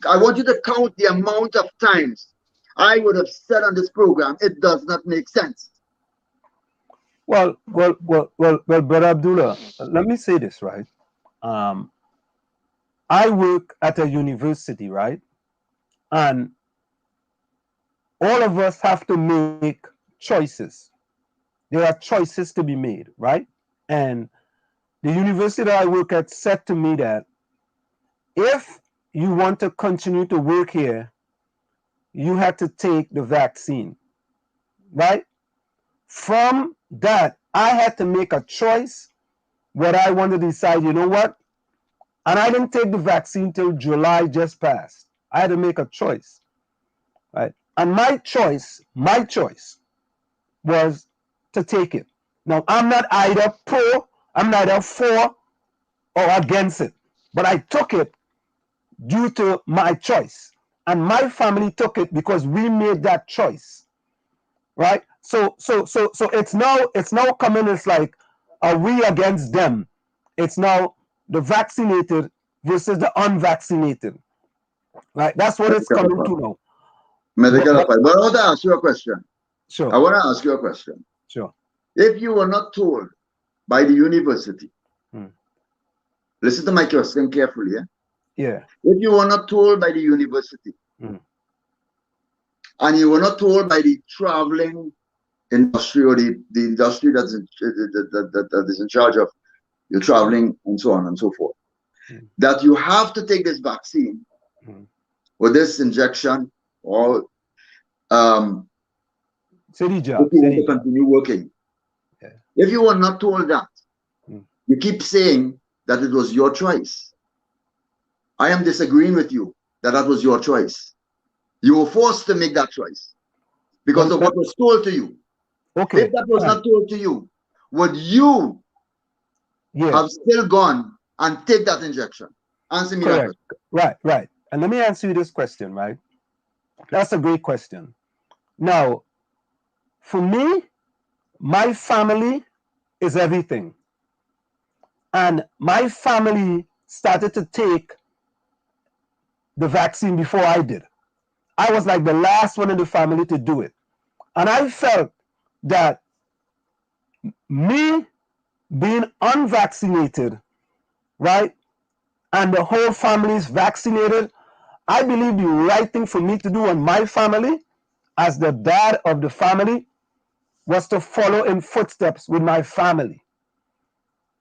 I want you to count the amount of times I would have said on this program, it does not make sense. Well, Brother Abdullah, let me say this, right? I work at a university, right? And all of us have to make choices. There are choices to be made, right? And the university that I work at said to me that if you want to continue to work here, you have to take the vaccine, right? From that, I had to make a choice where I want to decide, you know what? And I didn't take the vaccine till July just passed. I had to make a choice, right? And my choice was to take it. Now, I'm not either pro, I'm neither for or against it, but I took it due to my choice. And my family took it because we made that choice, right? So it's now coming as like, are we against them? It's now the vaccinated versus the unvaccinated, right? That's what it's coming to now. But I want to ask you a question. Sure. I want to ask you a question. Sure. If you were not told by the university, listen to my question carefully. Yeah. If you were not told by the university, and you were not told by the traveling industry or the industry that is in charge of your traveling and so on and so forth, that you have to take this vaccine or this injection or to continue working. Yeah. If you were not told that, you keep saying that it was your choice. I am disagreeing with you that was your choice. You were forced to make that choice because of what was told to you. Okay. If that was not told to you, would you have still gone and take that injection? Answer me that question. Right. And let me answer you this question, right? That's a great question. Now, for me, my family is everything. And my family started to take the vaccine before I did. I was like the last one in the family to do it. And I felt that me being unvaccinated, right, and the whole family is vaccinated, I believe the right thing for me to do and my family, as the dad of the family, was to follow in footsteps with my family.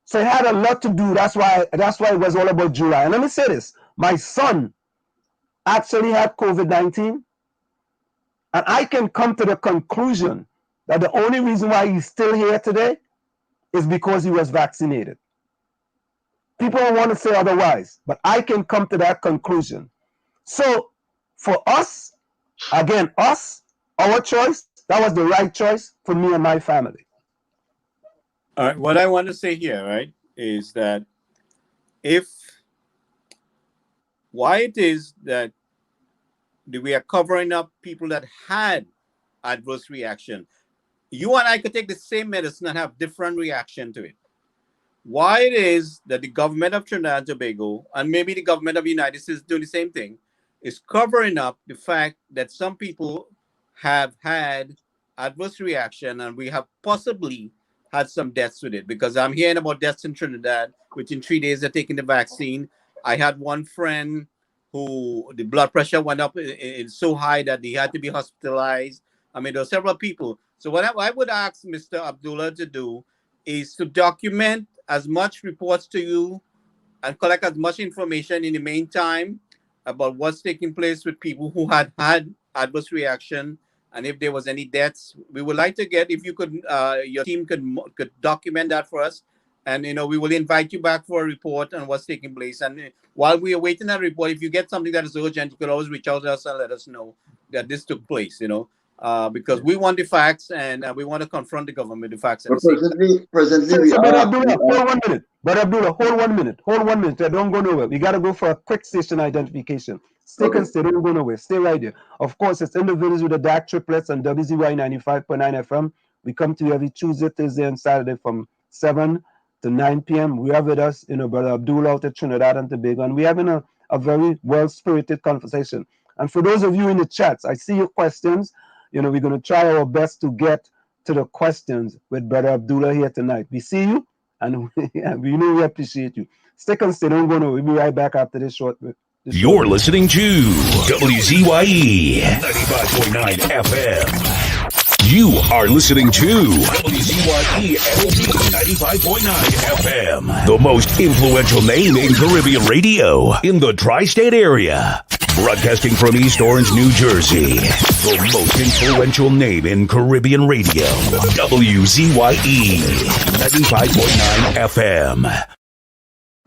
So it had a lot to do. That's why it was all about July. And let me say this: my son actually had COVID-19, and I can come to the conclusion that the only reason why he's still here today is because he was vaccinated. People want to say otherwise, but I can come to that conclusion. So for us, again, our choice, that was the right choice for me and my family. All right, what I want to say here, right, is that why it is that we are covering up people that had adverse reaction. You and I could take the same medicine and have different reaction to it. Why it is that the government of Trinidad and Tobago, and maybe the government of the United States doing the same thing, is covering up the fact that some people have had adverse reaction and we have possibly had some deaths with it. Because I'm hearing about deaths in Trinidad within 3 days of taking the vaccine. I had one friend who the blood pressure went up so high that he had to be hospitalized. I mean, there were several people. So what I would ask Mr. Abdullah to do is to document as much reports to you and collect as much information in the meantime about what's taking place with people who had adverse reaction, and if there was any deaths. We would like to get, if you could, your team could document that for us, and we will invite you back for a report on what's taking place. And while we are waiting that report, if you get something that is urgent, you could always reach out to us and let us know that this took place. Because we want the facts and we want to confront the government with the facts. Presently, Brother Abdullah, hold 1 minute. Brother Abdullah, hold 1 minute. Hold 1 minute. Don't go nowhere. We got to go for a quick station identification. Stick and stay. Don't go nowhere. Stay right there. Of course, it's individuals with the DAG Triplets on WZYE 95.9 FM. We come to you every Tuesday, Thursday, and Saturday from 7 to 9 p.m. We have with us, Brother Abdulla out of Trinidad and Tobago, and we're having a very well-spirited conversation. And for those of you in the chats, I see your questions. We're going to try our best to get to the questions with Brother Abdulla here tonight. We see you, and we know we appreciate you. Stick and stay. Don't go nowhere. We'll be right back after this short. You're listening to WZYE 95.9 FM. You are listening to WZYE 95.9 FM, the most influential name in Caribbean radio in the tri-state area. Broadcasting from East Orange, New Jersey, the most influential name in Caribbean radio, WZYE 95.9 FM.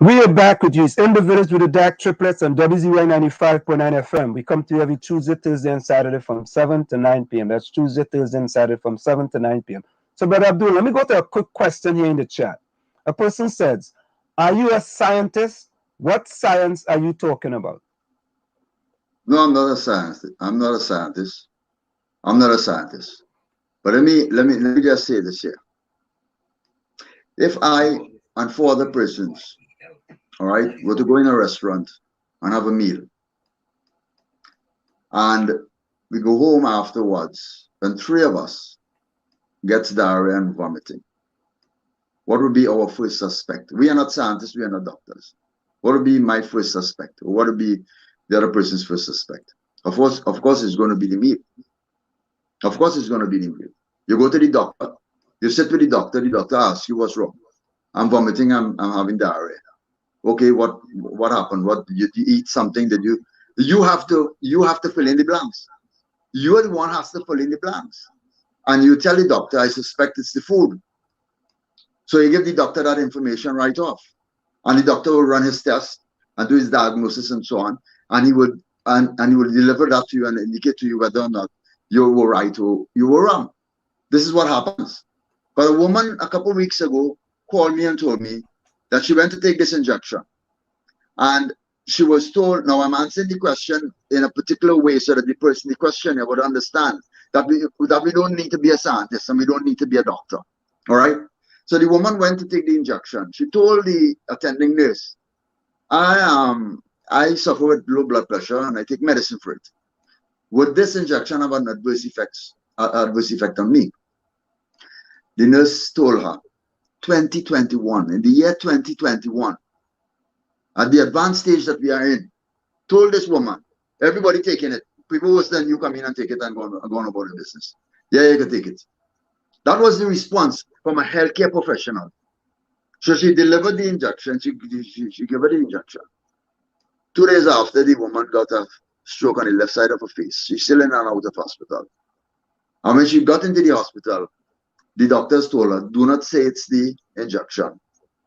We are back with you. It's In the Village with the DAG Triplets on WZYE 95.9 FM. We come to you every Tuesday, Thursday, and Saturday from 7 to 9 p.m. That's Tuesday, Thursday, and Saturday from 7 to 9 p.m. So, Brother Abdul, let me go to a quick question here in the chat. A person says, are you a scientist? What science are you talking about? No, I'm not a scientist. I'm not a scientist. I'm not a scientist. But let me just say this here. If I and 4 other persons, all right, were to go in a restaurant and have a meal, and we go home afterwards, and 3 of us gets diarrhea and vomiting, what would be our first suspect? We are not scientists, we are not doctors. What would be my first suspect? Or what would be the other person's first suspect? Of course, it's going to be the meal. Of course, it's going to be the meal. You go to the doctor, you sit with the doctor asks you what's wrong. I'm vomiting, I'm having diarrhea. Okay, what happened? What did you eat something that you have to fill in the blanks. You are the one who has to fill in the blanks. And you tell the doctor, I suspect it's the food. So you give the doctor that information right off. And the doctor will run his test and do his diagnosis and so on. And he would deliver that to you and indicate to you whether or not you were right or you were wrong. This is what happens. But a woman a couple of weeks ago called me and told me that she went to take this injection. And she was told, now I'm answering the question in a particular way so that the questioner would understand that we don't need to be a scientist and we don't need to be a doctor. All right? So the woman went to take the injection. She told the attending nurse, I suffer with low blood pressure and I take medicine for it. Would this injection have an adverse effect on me? The nurse told her, 2021, in the year 2021, at the advanced stage that we are in, told this woman, everybody taking it. People was then you come in and take it and go on about the business. Yeah, you can take it. That was the response from a healthcare professional. So she delivered the injection. She gave her the injection. 2 days after, the woman got a stroke on the left side of her face. She's still in and out of hospital. And when she got into the hospital, the doctors told her, do not say it's the injection.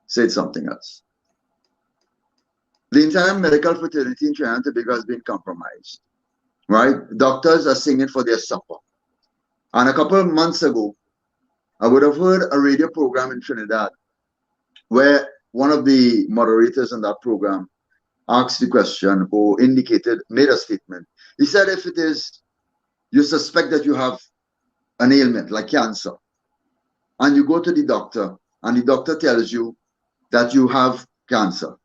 Say it's something else. The entire medical fraternity in Trinidad and Tobago has been compromised. Right? Doctors are singing for their supper. And a couple of months ago, I would have heard a radio program in Trinidad where one of the moderators in that program asked the question or made a statement. He said, if it is, you suspect that you have an ailment like cancer, and you go to the doctor, and the doctor tells you that you have cancer,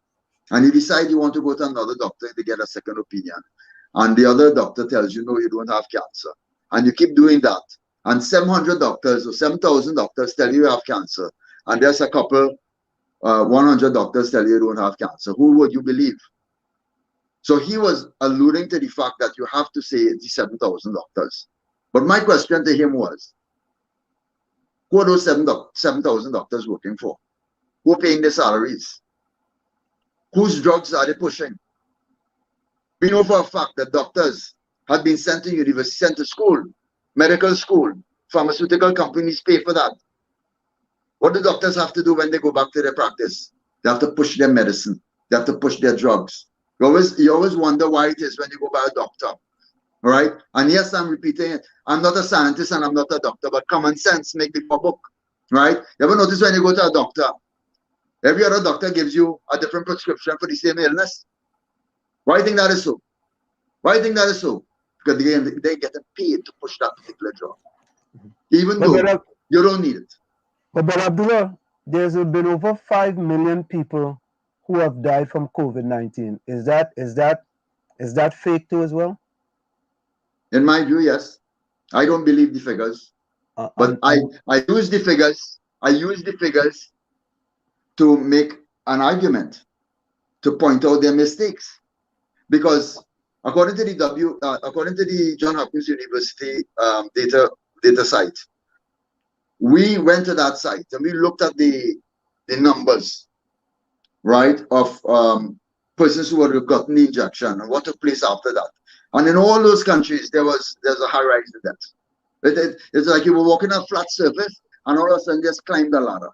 and you decide you want to go to another doctor to get a second opinion, and the other doctor tells you, no, you don't have cancer, and you keep doing that, and 700 doctors or 7,000 doctors tell you have cancer, and there's a couple, 100 doctors tell you don't have cancer, who would you believe? So he was alluding to the fact that you have to say the 7,000 doctors. But my question to him was, who are those 7,000 doctors working for? Who are paying their salaries? Whose drugs are they pushing? We know for a fact that doctors have been sent to university, sent to school, medical school. Pharmaceutical companies pay for that. What do doctors have to do when they go back to their practice? They have to push their medicine. They have to push their drugs. You always wonder why it is when you go by a doctor. All right? And yes, I'm repeating it. I'm not a scientist and I'm not a doctor, but common sense make the book. Right? You ever notice when you go to a doctor, every other doctor gives you a different prescription for the same illness? Why do you think that is so? Why do you think that is so? Because they get paid to push that particular drug. Even though you don't need it. But Abdullah, there's been over 5 million people who have died from COVID-19. Is that fake too as well? In my view, yes. I don't believe the figures, but I use the figures. I use the figures to make an argument, to point out their mistakes, because according to the Johns Hopkins University data site, we went to that site and we looked at the numbers, right, of persons who had gotten the injection and what took place after that. And in all those countries, there's a high rise in death. It's like you were walking on a flat surface and all of a sudden just climbed the ladder.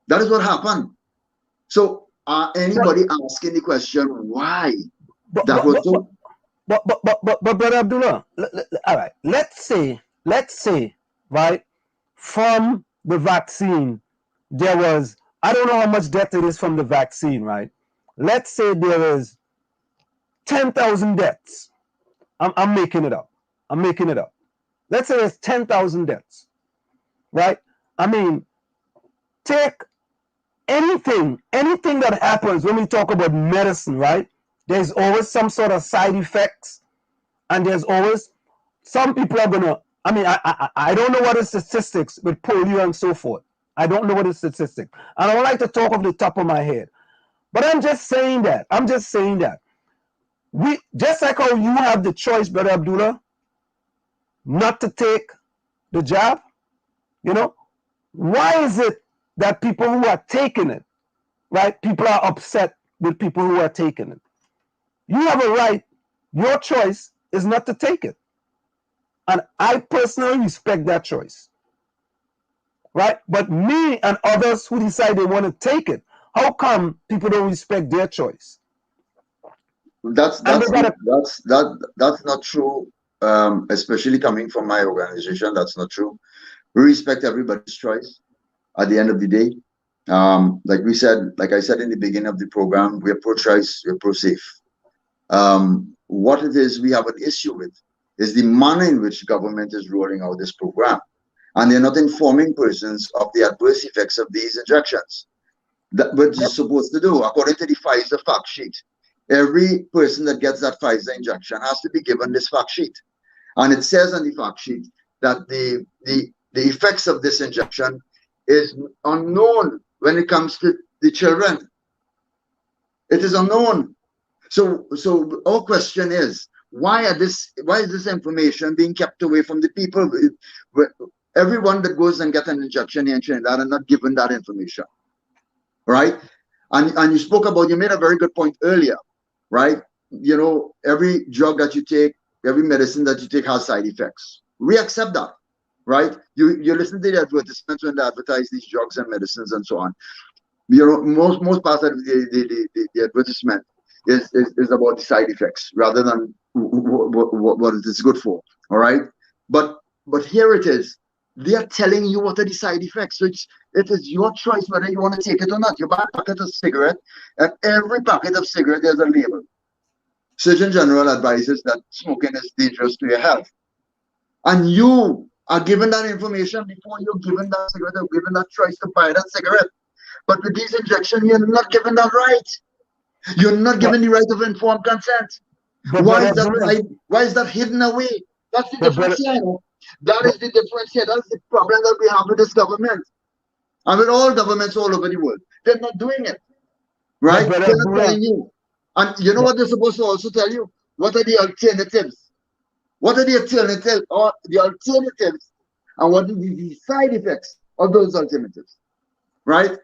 That is what happened. So anybody asking the question why? But Brother Abdullah, all right, let's say, right, from the vaccine, there was, I don't know how much death it is from the vaccine, right? Let's say there is 10,000 deaths. I'm making it up. Let's say it's 10,000 deaths, right? I mean, take anything that happens when we talk about medicine, right? There's always some sort of side effects, and there's always some people are gonna. I mean, I don't know what the statistics with polio and so forth. I don't know what the statistics, and I don't like to talk off the top of my head, but I'm just saying that. We just like how you have the choice, Brother Abdullah, not to take the jab. You know, why is it that people who are taking it, right? People are upset with people who are taking it. You have a right. Your choice is not to take it. And I personally respect that choice. Right? But me and others who decide they want to take it, how come people don't respect their choice? That's not true. Especially coming from my organization, that's not true. We respect everybody's choice. At the end of the day, like I said in the beginning of the program, we're pro-choice, we're pro-safe. What it is we have an issue with is the manner in which government is rolling out this program, and they're not informing persons of the adverse effects of these injections. That what you're supposed to do, according to the Pfizer fact sheet. Every person that gets that Pfizer injection has to be given this fact sheet, and it says on the fact sheet that the effects of this injection is unknown when it comes to the children. It is unknown. So our question is, why is this information being kept away from the people? Everyone that goes and gets an injection in Trinidad are not given that information, right? And you made a very good point earlier, right? You know, every drug that you take, every medicine that you take has side effects. We accept that, right? You listen to the advertisements when they advertise these drugs and medicines and so on. You know, most parts of the advertisement is about the side effects rather than what it is good for. All right, but here it is. They are telling you what are the side effects. So it is your choice whether you want to take it or not. You buy a packet of cigarette, and every packet of cigarette there's a label. Surgeon General advises that smoking is dangerous to your health, and you are given that information before you're given that cigarette or given that choice to buy that cigarette. But with these injections, you're not given that right. You're not given the right of informed consent. Why is that hidden away? That's the difference here. That is the difference here. That's the problem that we have with this government. And with all governments all over the world. They're not doing it. Right? They're not telling you. And you know what they're supposed to also tell you? What are the alternatives? What are the alternatives and what are the side effects of those alternatives? Right?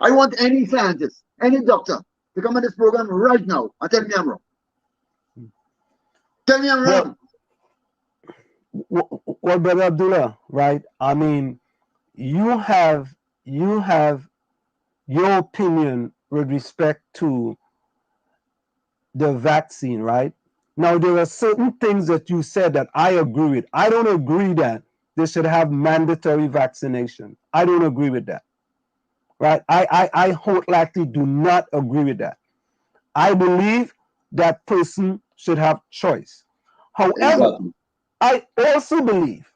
I want any scientist, any doctor to come on this program right now and tell me I'm wrong. Tell me I'm wrong. Well, Brother Abdullah, right? I mean, you have your opinion with respect to the vaccine, right? Now, there are certain things that you said that I agree with. I don't agree that they should have mandatory vaccination. I don't agree with that. Right? I wholeheartedly do not agree with that. I believe that person should have choice. However, I also believe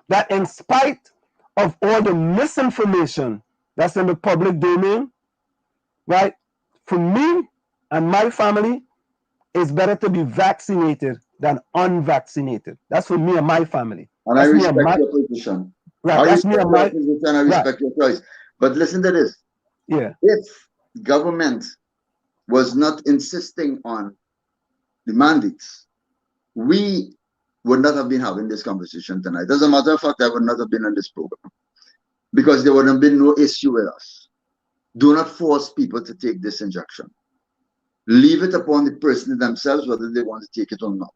that in spite of all the misinformation that's in the public domain, right? For me and my family, it's better to be vaccinated than unvaccinated. That's for me and my family. And that's I me and respect my, your position. right. I That's me respect and your my, position. I right. respect your choice. But listen to this. Yeah. If government was not insisting on the mandates, we would not have been having this conversation tonight. As a matter of fact, I would not have been on this program because there would have been no issue with us. Do not force people to take this injection. Leave it upon the person themselves whether they want to take it or not.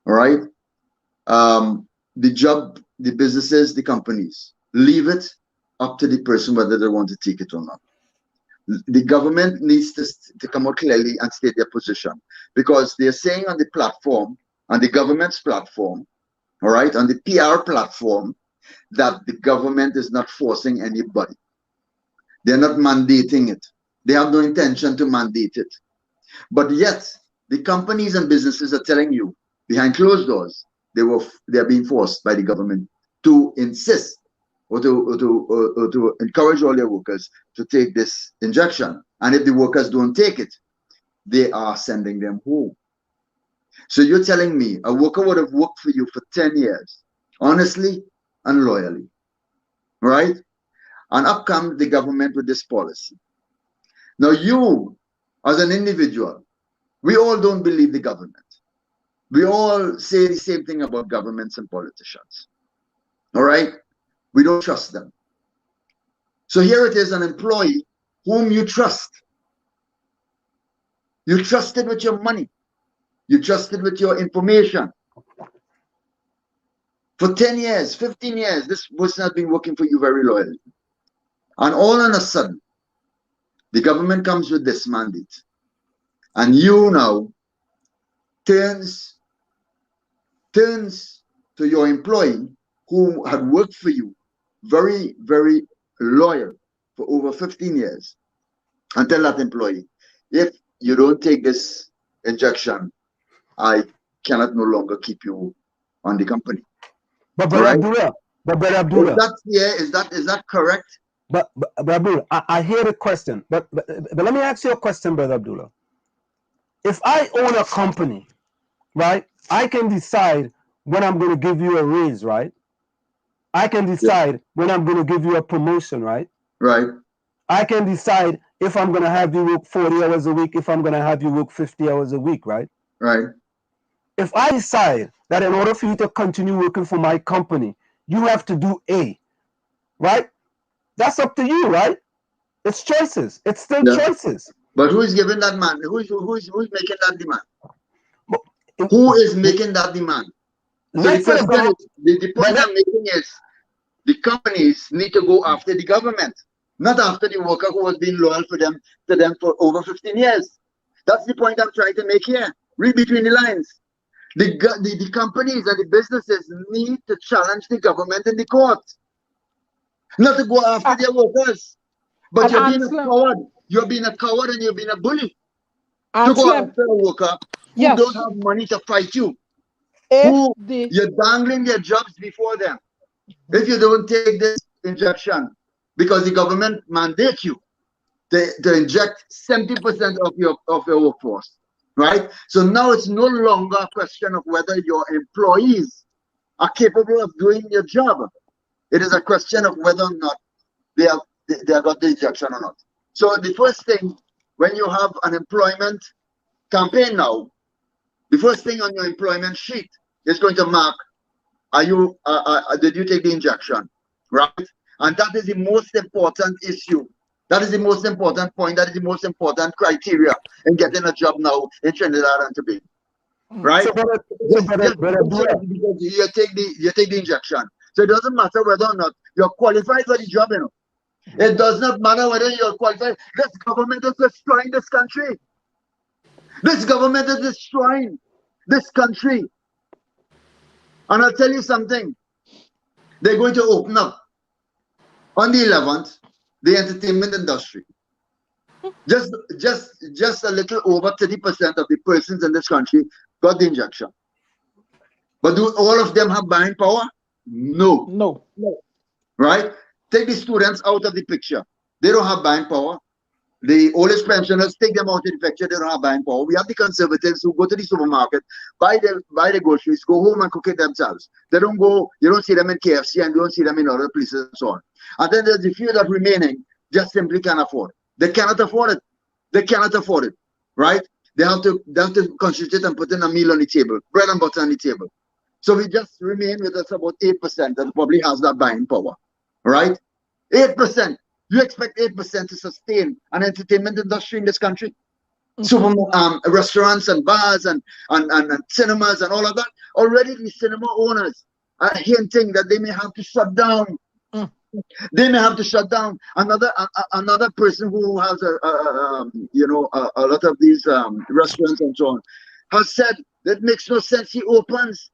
All right? The job, the businesses, the companies, leave it up to the person whether they want to take it or not. The government needs to come out clearly and state their position, because they're saying on the platform, on the government's platform, all right, on the PR platform, that the government is not forcing anybody. They're not mandating it. They have no intention to mandate it. But yet, the companies and businesses are telling you behind closed doors they're being forced by the government to insist or to encourage all their workers to take this injection. And if the workers don't take it, they are sending them home. So you're telling me a worker would have worked for you for 10 years, honestly and loyally, right? And up comes the government with this policy. Now you, as an individual, we all don't believe the government. We all say the same thing about governments and politicians. All right? We don't trust them. So here it is, an employee whom you trust. You trusted with your money. You trusted with your information. For 10 years, 15 years, this person has been working for you very loyally. And all of a sudden, the government comes with this mandate. And you now turns to your employee who had worked for you very, very loyal for over 15 years, and tell that employee, if you don't take this injection, I cannot no longer keep you on the company. But Brother Abdulla, Is that correct? But Abdulla, I hear the question, but let me ask you a question, Brother Abdulla. If I own a company, right, I can decide when I'm going to give you a raise, right? I can decide when I'm going to give you a promotion, right? Right. I can decide if I'm going to have you work 40 hours a week, if I'm going to have you work 50 hours a week, right? Right. If I decide that in order for you to continue working for my company, you have to do A, right? That's up to you, right? It's choices. It's still choices. But who is giving that man? Who's making that demand? Who is making that demand? So the question is, the point I'm making is, the companies need to go after the government, not after the worker who has been loyal to them for over 15 years. That's the point I'm trying to make here. Read between the lines. The companies and the businesses need to challenge the government in the court, not to go after their workers. But you're being a coward. You're being a coward and you're being a bully to go after a worker who don't have money to fight you. You're dangling their jobs before them. If you don't take this injection, because the government mandates you to inject 70% of your workforce, right? So now it's no longer a question of whether your employees are capable of doing your job. It is a question of whether or not they have got the injection or not. So the first thing, when you have an employment campaign now, the first thing on your employment sheet is going to mark, did you take the injection, right? And that is the most important issue. That is the most important point. That is the most important criteria in getting a job now in Trinidad and Tobago, right? You take the injection. So it doesn't matter whether or not you're qualified for the job, you know. It does not matter whether you're qualified. This government is destroying this country. This government is destroying this country. And I'll tell you something. They're going to open up on the 11th the entertainment industry. Just a little over 30% of the persons in this country got the injection. But do all of them have buying power? No. right? Take the students out of the picture. They don't have buying power. The oldest pensioners, take them out of the picture. They don't have buying power. We have the conservatives who go to the supermarket, buy the groceries, go home and cook it themselves. They don't go. You don't see them in KFC and you don't see them in other places and so on. And then there's the few that remaining just simply can't afford. They cannot afford it. They cannot afford it, right? They have to concentrate and put in a meal on the table, bread and butter on the table. So we just remain with us about 8% that probably has that buying power, right? 8%. You expect 8% to sustain an entertainment industry in this country? Restaurants and bars and cinemas and all of that. Already the cinema owners are hinting that they may have to shut down. They may have to shut down. Another person who has a lot of these restaurants and so on has said that makes no sense. He opens,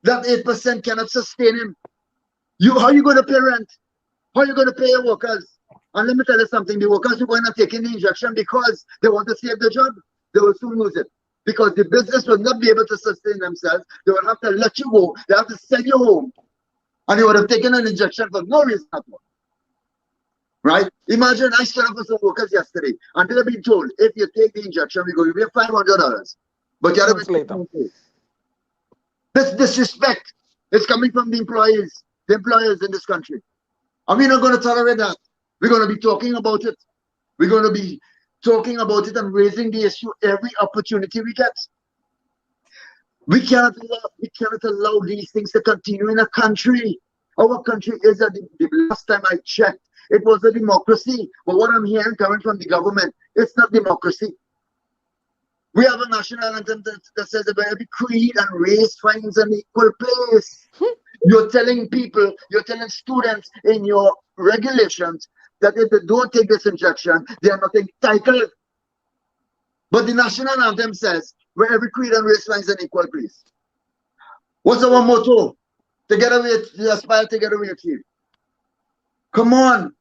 that 8% cannot sustain him. How are you going to pay rent? How are you going to pay your workers? And let me tell you something, the workers who are going to take in the injection because they want to save their job, they will soon lose it. Because the business will not be able to sustain themselves. They will have to let you go. They have to send you home. And you would have taken an injection for no reason at all. Right? Imagine I stood up for some workers yesterday and they've been told, if you take the injection, we're going to give you $500. But you have to pay. This disrespect is coming from the employees in this country. And we're not going to tolerate that. We're going to be talking about it. We're going to be talking about it and raising the issue every opportunity we get. We cannot allow these things to continue in a country. Our country is, the last time I checked, it was a democracy. But what I'm hearing coming from the government, it's not democracy. We have a national anthem that says that every creed and race finds an equal place. You're telling people, you're telling students in your regulations that if they don't take this injection, they are not entitled. But the national anthem says, where every creed and race finds an equal place. What's our motto? Together we aspire, together we achieve. Come on.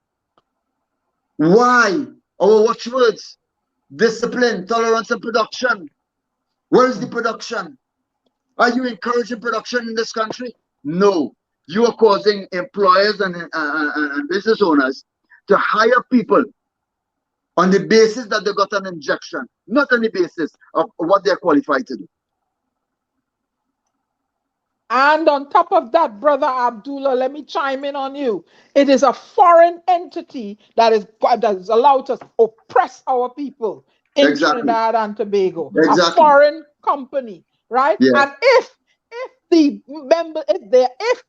Why? Our watchwords, discipline, tolerance, and production. Where is the production? Are you encouraging production in this country? No. You are causing employers and business owners to hire people on the basis that they got an injection, not on the basis of what they're qualified to do. And on top of that, Brother Abdullah, let me chime in on you. It is a foreign entity that is allowed to oppress our people in Trinidad and Tobago. A foreign company, right? Yeah. And if the member,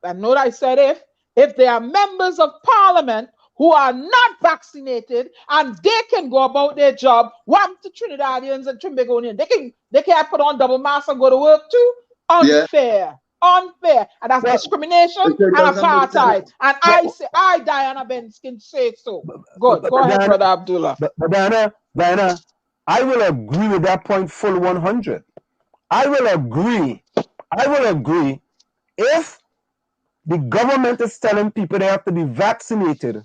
and note I said if they are members of parliament who are not vaccinated and they can go about their job, what to Trinidadians and Tobagonians? They can put on double mask and go to work too? Unfair. Yeah. Unfair, and that's discrimination and apartheid. And I, Diana Benz, can say so. Go ahead, Brother Abdullah. But Diana, I will agree with that point full 100. I will agree if the government is telling people they have to be vaccinated,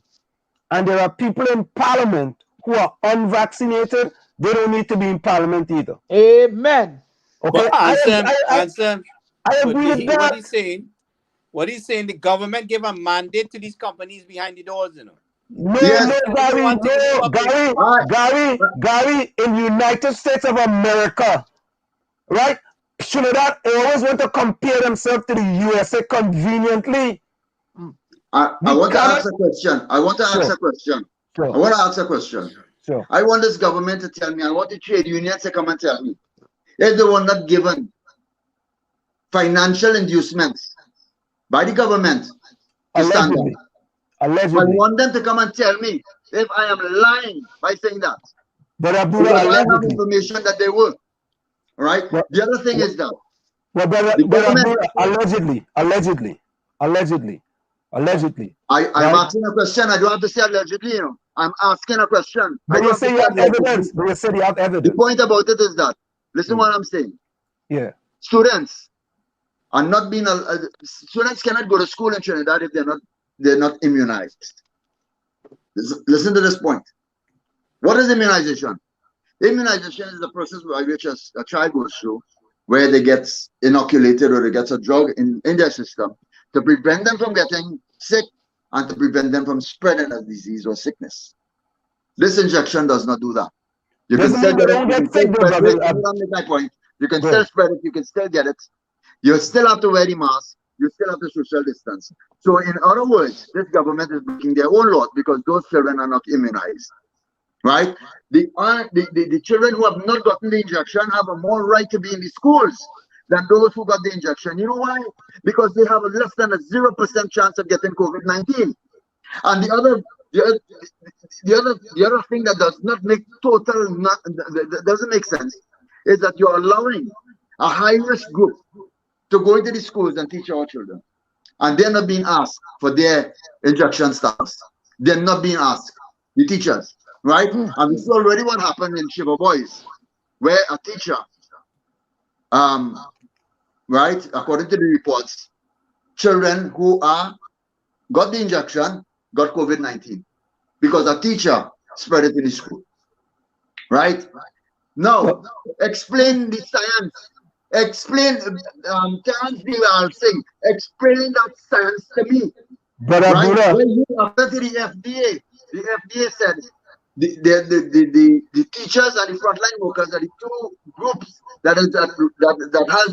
and there are people in parliament who are unvaccinated, they don't need to be in parliament either. Amen. Okay, answer. I agree with that. What he's saying, the government gave a mandate to these companies behind the doors, you know. Gary, in the United States of America, right? Trinidad always want to compare themselves to the USA conveniently. I want to ask a question. I want to ask a question. Sure. I want this government to tell me, I want the trade unions to come and tell me, if they were not given financial inducements by the government to stand up. Allegedly. I want them to come and tell me if I am lying by saying that. But I have information that they will. Right? The other thing is that. Allegedly. I'm asking a question. I don't have to say allegedly, you know. I'm asking a question. But you say you have evidence. The point about it is that, listen what I'm saying. Yeah. Students are not being students cannot go to school in Trinidad if they're not immunized. Listen to this point. What is immunization? Immunization is the process by which a child goes through where they get inoculated or they get a drug in their system to prevent them from getting sick and to prevent them from spreading a disease or sickness. This injection does not do that. You can still get it. You can still spread it. Hold on, make my point. You can still spread it. You can still get it. You still have to wear the mask. You still have to social distance. So, in other words, this government is breaking their own laws because those children are not immunized. Right? The children who have not gotten the injection have a more right to be in the schools than those who got the injection. You know why? Because they have a less than a 0% chance of getting COVID-19. And the other thing that does not make doesn't make sense is that you're allowing a high-risk group to go into the schools and teach our children. And they're not being asked for their injection status. They're not being asked. The teachers, right? And we saw already what happened in Shiva Boys, where a teacher, right, according to the reports, children who got the injection got COVID-19 because a teacher spread it in the school. Right? Now, explain the science. Explain, Terence Singh, explain that science to me. But right? When you after the FDA said the teachers and the frontline workers are the two groups that has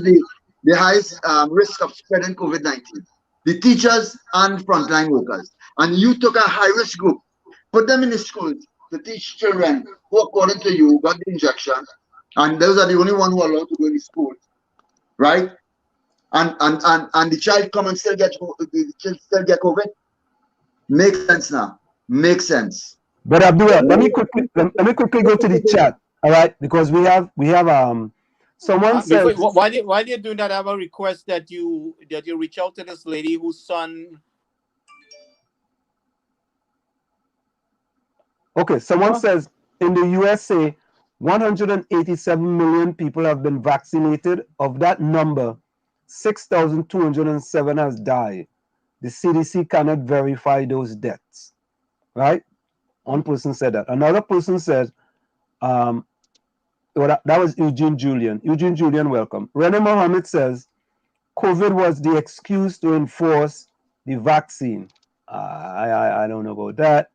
the highest risk of spreading COVID-19. The teachers and frontline workers. And you took a high-risk group, put them in the schools to teach children who, according to you, got the injection, and those are the only ones who are allowed to go in the school, right? And the child come and still get COVID. Makes sense now. Makes sense. But Abdullah, let me quickly go to the chat, all right? Because we have someone says while you're doing that, I have a request that you reach out to this lady whose son. Okay, someone says in the USA, 187 million people have been vaccinated. Of that number, 6,207 has died. The CDC cannot verify those deaths, right? One person said that. Another person said, that was Eugene Julian. Eugene Julian, welcome. Rene Mohammed says, COVID was the excuse to enforce the vaccine. I don't know about that.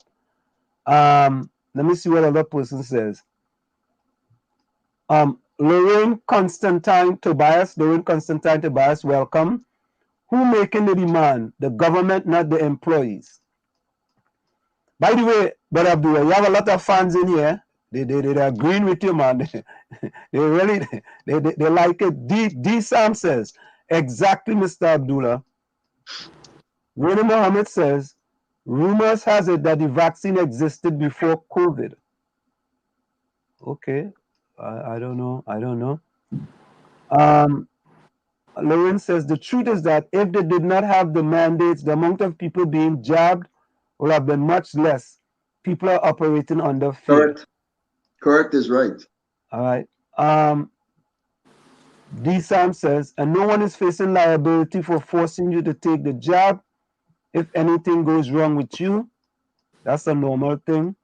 Let me see what other person says. Lorraine Constantine Tobias, welcome. Who making the demand? The government, not the employees. By the way, Brother Abdullah, you have a lot of fans in here. They're agreeing with you, man. they like it. D Sam says, exactly, Mr. Abdullah. Rene Mohammed says, rumors has it that the vaccine existed before COVID. Okay, I don't know. Lauren says, the truth is that if they did not have the mandates, the amount of people being jabbed would have been much less. People are operating under fear. Correct is right. All right. D. Sam says, and no one is facing liability for forcing you to take the jab. If anything goes wrong with you, that's a normal thing.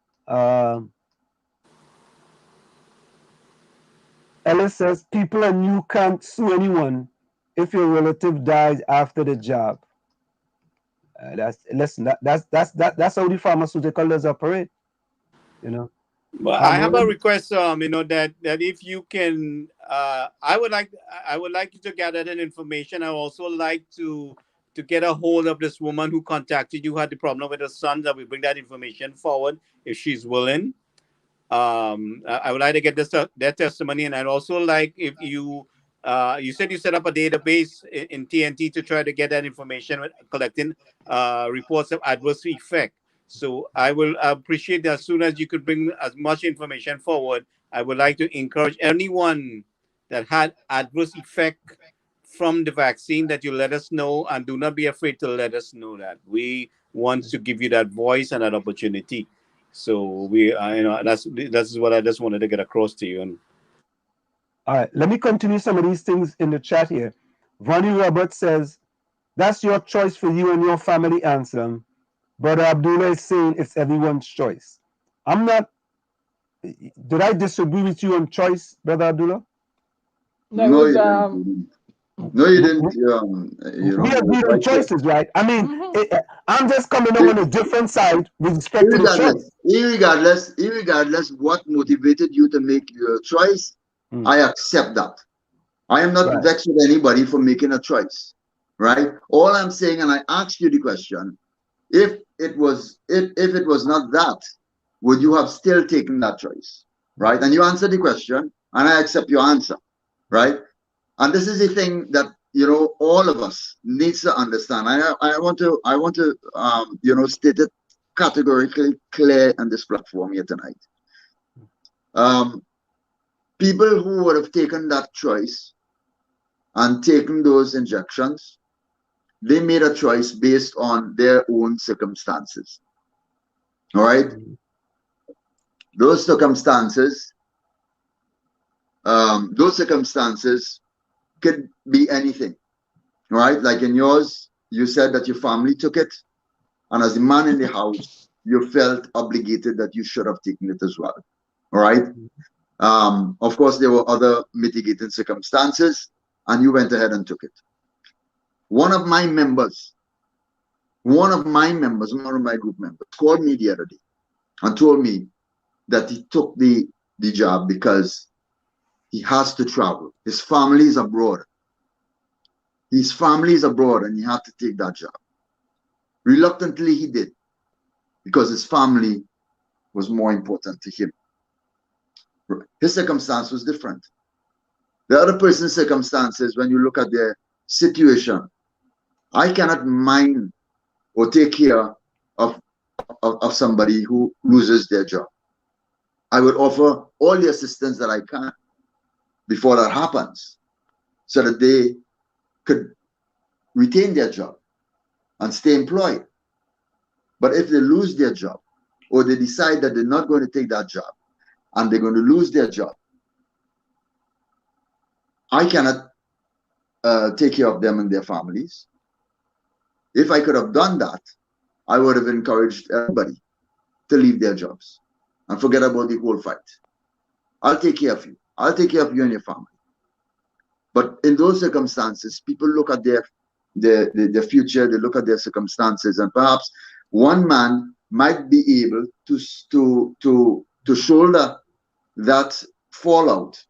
Ellis says, people and you can't sue anyone if your relative dies after the jab. That's how the pharmaceuticals operate, you know. But I have a request, that if you can, I would like you to gather that information. I would also like to get a hold of this woman who contacted you, who had the problem with her son, that we bring that information forward if she's willing. I would like to get their testimony, and I'd also like if you said you set up a database in TNT to try to get that information, collecting reports of adverse effect. So I will appreciate that as soon as you could bring as much information forward. I would like to encourage anyone that had adverse effect from the vaccine that you let us know, and do not be afraid to let us know that. We want to give you that voice and that opportunity. So we, that's what I just wanted to get across to you. And all right, let me continue some of these things in the chat here. Vonnie Roberts says, that's your choice for you and your family, Anselm. Brother Abdullah is saying it's everyone's choice. I'm not. Did I disagree with you on choice, Brother Abdullah? No, it was No, you didn't. We agreed on choices, right? I mean, I'm just coming on a different side with respect to the choice. Irregardless what motivated you to make your choice, I accept that. I am not vexed with anybody for making a choice, right? All I'm saying, and I asked you the question, if it was not that, would you have still taken that choice, right? And you answered the question, and I accept your answer, right? And this is the thing that all of us needs to understand. I want to state it categorically clear on this platform here tonight. People who would have taken that choice and taken those injections, they made a choice based on their own circumstances. All right? Those circumstances could be anything. All right? Like in yours, you said that your family took it, and as a man in the house, you felt obligated that you should have taken it as well. All right? Of course, there were other mitigating circumstances, and you went ahead and took it. One of my group members, called me the other day and told me that he took the job because he has to travel. His family is abroad. His family is abroad, and he had to take that job. Reluctantly, he did, because his family was more important to him. His circumstance was different. The other person's circumstances, when you look at their situation, I cannot mind or take care of somebody who loses their job. I would offer all the assistance that I can before that happens, so that they could retain their job and stay employed. But if they lose their job, or they decide that they're not going to take that job and they're going to lose their job, I cannot take care of them and their families. If I could have done that, I would have encouraged everybody to leave their jobs and forget about the whole fight. I'll take care of you. I'll take care of you and your family. But in those circumstances, people look at their future, they look at their circumstances, and perhaps one man might be able to shoulder that fallout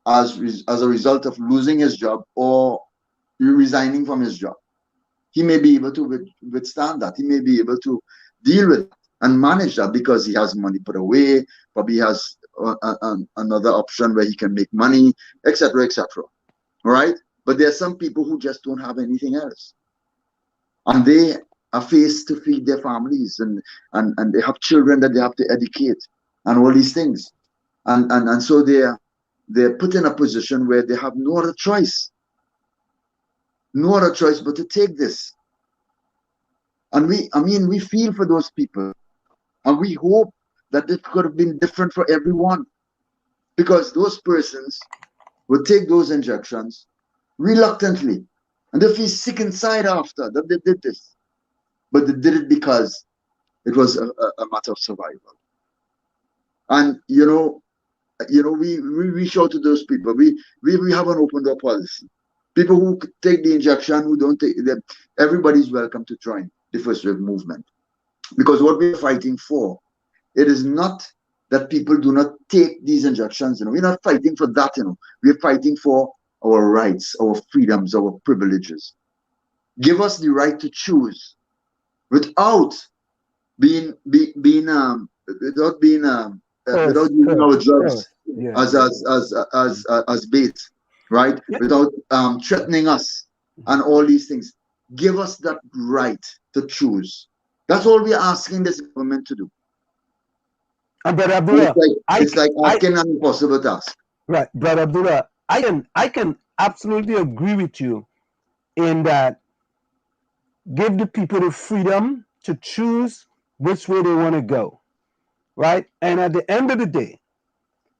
as a result of losing his job or resigning from his job. He may be able to withstand that. He may be able to deal with it and manage that because he has money put away, probably has another option where he can make money, etc., etc. Right? But there are some people who just don't have anything else, and they are faced to feed their families, and they have children that they have to educate, and all these things, and so they're put in a position where they have no other choice but to take this. And we feel for those people, and we hope that it could have been different for everyone, because those persons would take those injections reluctantly, and they feel sick inside after that they did this, but they did it because it was a matter of survival. And we reach out to those people. We have an open door policy. People who take the injection, who don't take them, everybody's welcome to join the first wave movement, because what we're fighting for, it is not that people do not take these injections. We're not fighting for that. We're fighting for our rights, our freedoms, our privileges. Give us the right to choose without without using our drugs as bait, right? Without threatening us and all these things. Give us that right to choose. That's all we're asking this government to do. Brother Abdullah, it's like asking an impossible task. Right, Brother Abdullah, I can absolutely agree with you in that. Give the people the freedom to choose which way they want to go, right? And at the end of the day,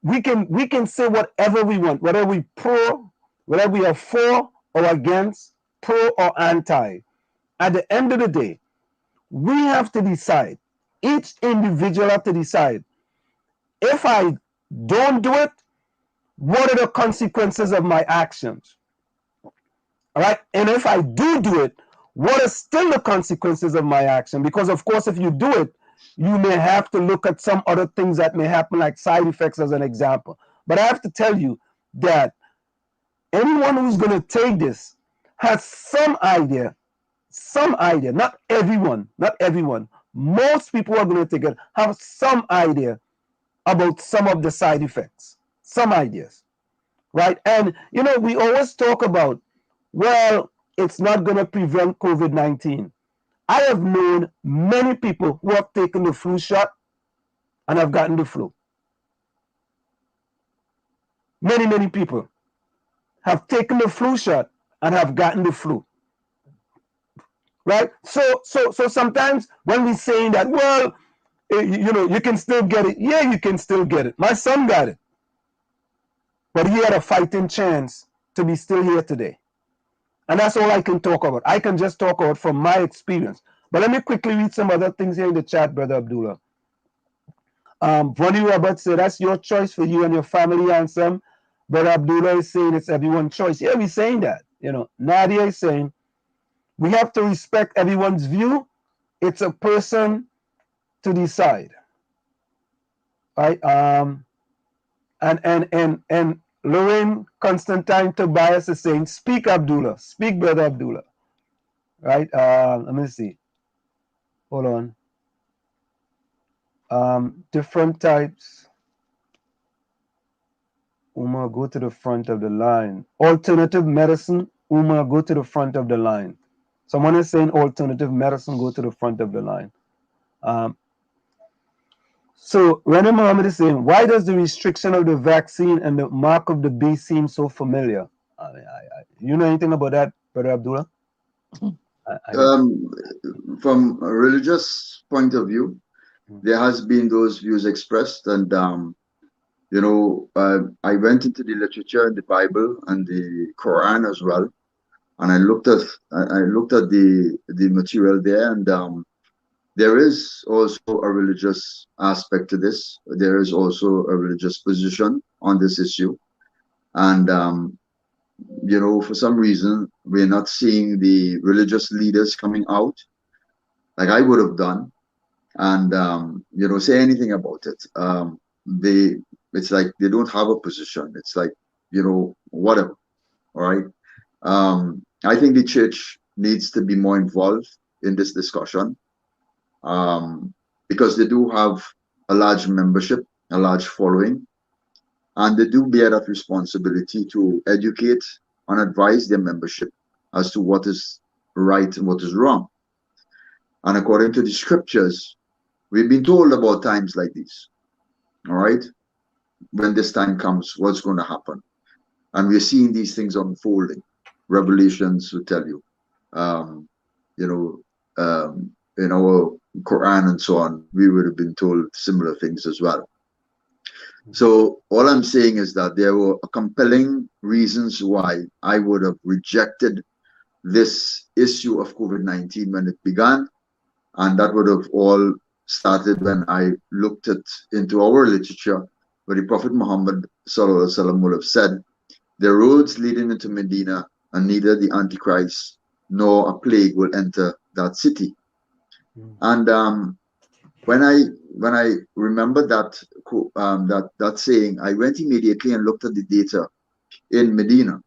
we can say whatever we want, whether we are for or against, pro or anti. At the end of the day, we have to decide. Each individual have to decide. If I don't do it, what are the consequences of my actions? All right. And if I do it, what are still the consequences of my action? Because, of course, if you do it, you may have to look at some other things that may happen, like side effects, as an example. But I have to tell you that anyone who's going to take this has some idea, not everyone, most people who are going to take it have some idea about some of the side effects, some ideas, right? And, we always talk about, well, it's not going to prevent COVID-19. I have known many people who have taken the flu shot and have gotten the flu. Many people have taken the flu shot and have gotten the flu. Right? So sometimes when we're saying that, well, you can still get it. Yeah, you can still get it. My son got it. But he had a fighting chance to be still here today. And that's all I can talk about. I can just talk about from my experience. But let me quickly read some other things here in the chat, Brother Abdullah. Bonnie Roberts said, that's your choice for you and your family, and some. Brother Abdullah is saying it's everyone's choice. Yeah, we're saying that. Nadia is saying, we have to respect everyone's view. It's a person to decide. Right? And Lorraine Constantine Tobias is saying, speak, Abdullah. Speak, Brother Abdullah. Right? Let me see. Hold on. Different types. Umar, go to the front of the line. Alternative medicine. Umar, go to the front of the line. Someone is saying alternative medicine, go to the front of the line. So René Mohammed is saying, why does the restriction of the vaccine and the mark of the beast seem so familiar? You know anything about that, Brother Abdullah? From a religious point of view, there has been those views expressed, and I went into the literature in the Bible and the Quran as well, and I looked at the material there, and there is also a religious aspect to this. There is also a religious position on this issue, and for some reason we're not seeing the religious leaders coming out like I would have done, and say anything about it. It's like they don't have a position. It's like, whatever. All right. I think the church needs to be more involved in this discussion, because they do have a large membership, a large following, and they do bear that responsibility to educate and advise their membership as to what is right and what is wrong. And according to the scriptures, we've been told about times like these. All right. When this time comes, what's going to happen? And we're seeing these things unfolding. Revelations will tell you, in our Quran and so on, we would have been told similar things as well. So all I'm saying is that there were compelling reasons why I would have rejected this issue of COVID-19 when it began. And that would have all started when I looked into our literature, where the Prophet Muhammad ﷺ would have said, the roads leading into Medina, and neither the Antichrist nor a plague will enter that city. And when I remember that saying, I went immediately and looked at the data in Medina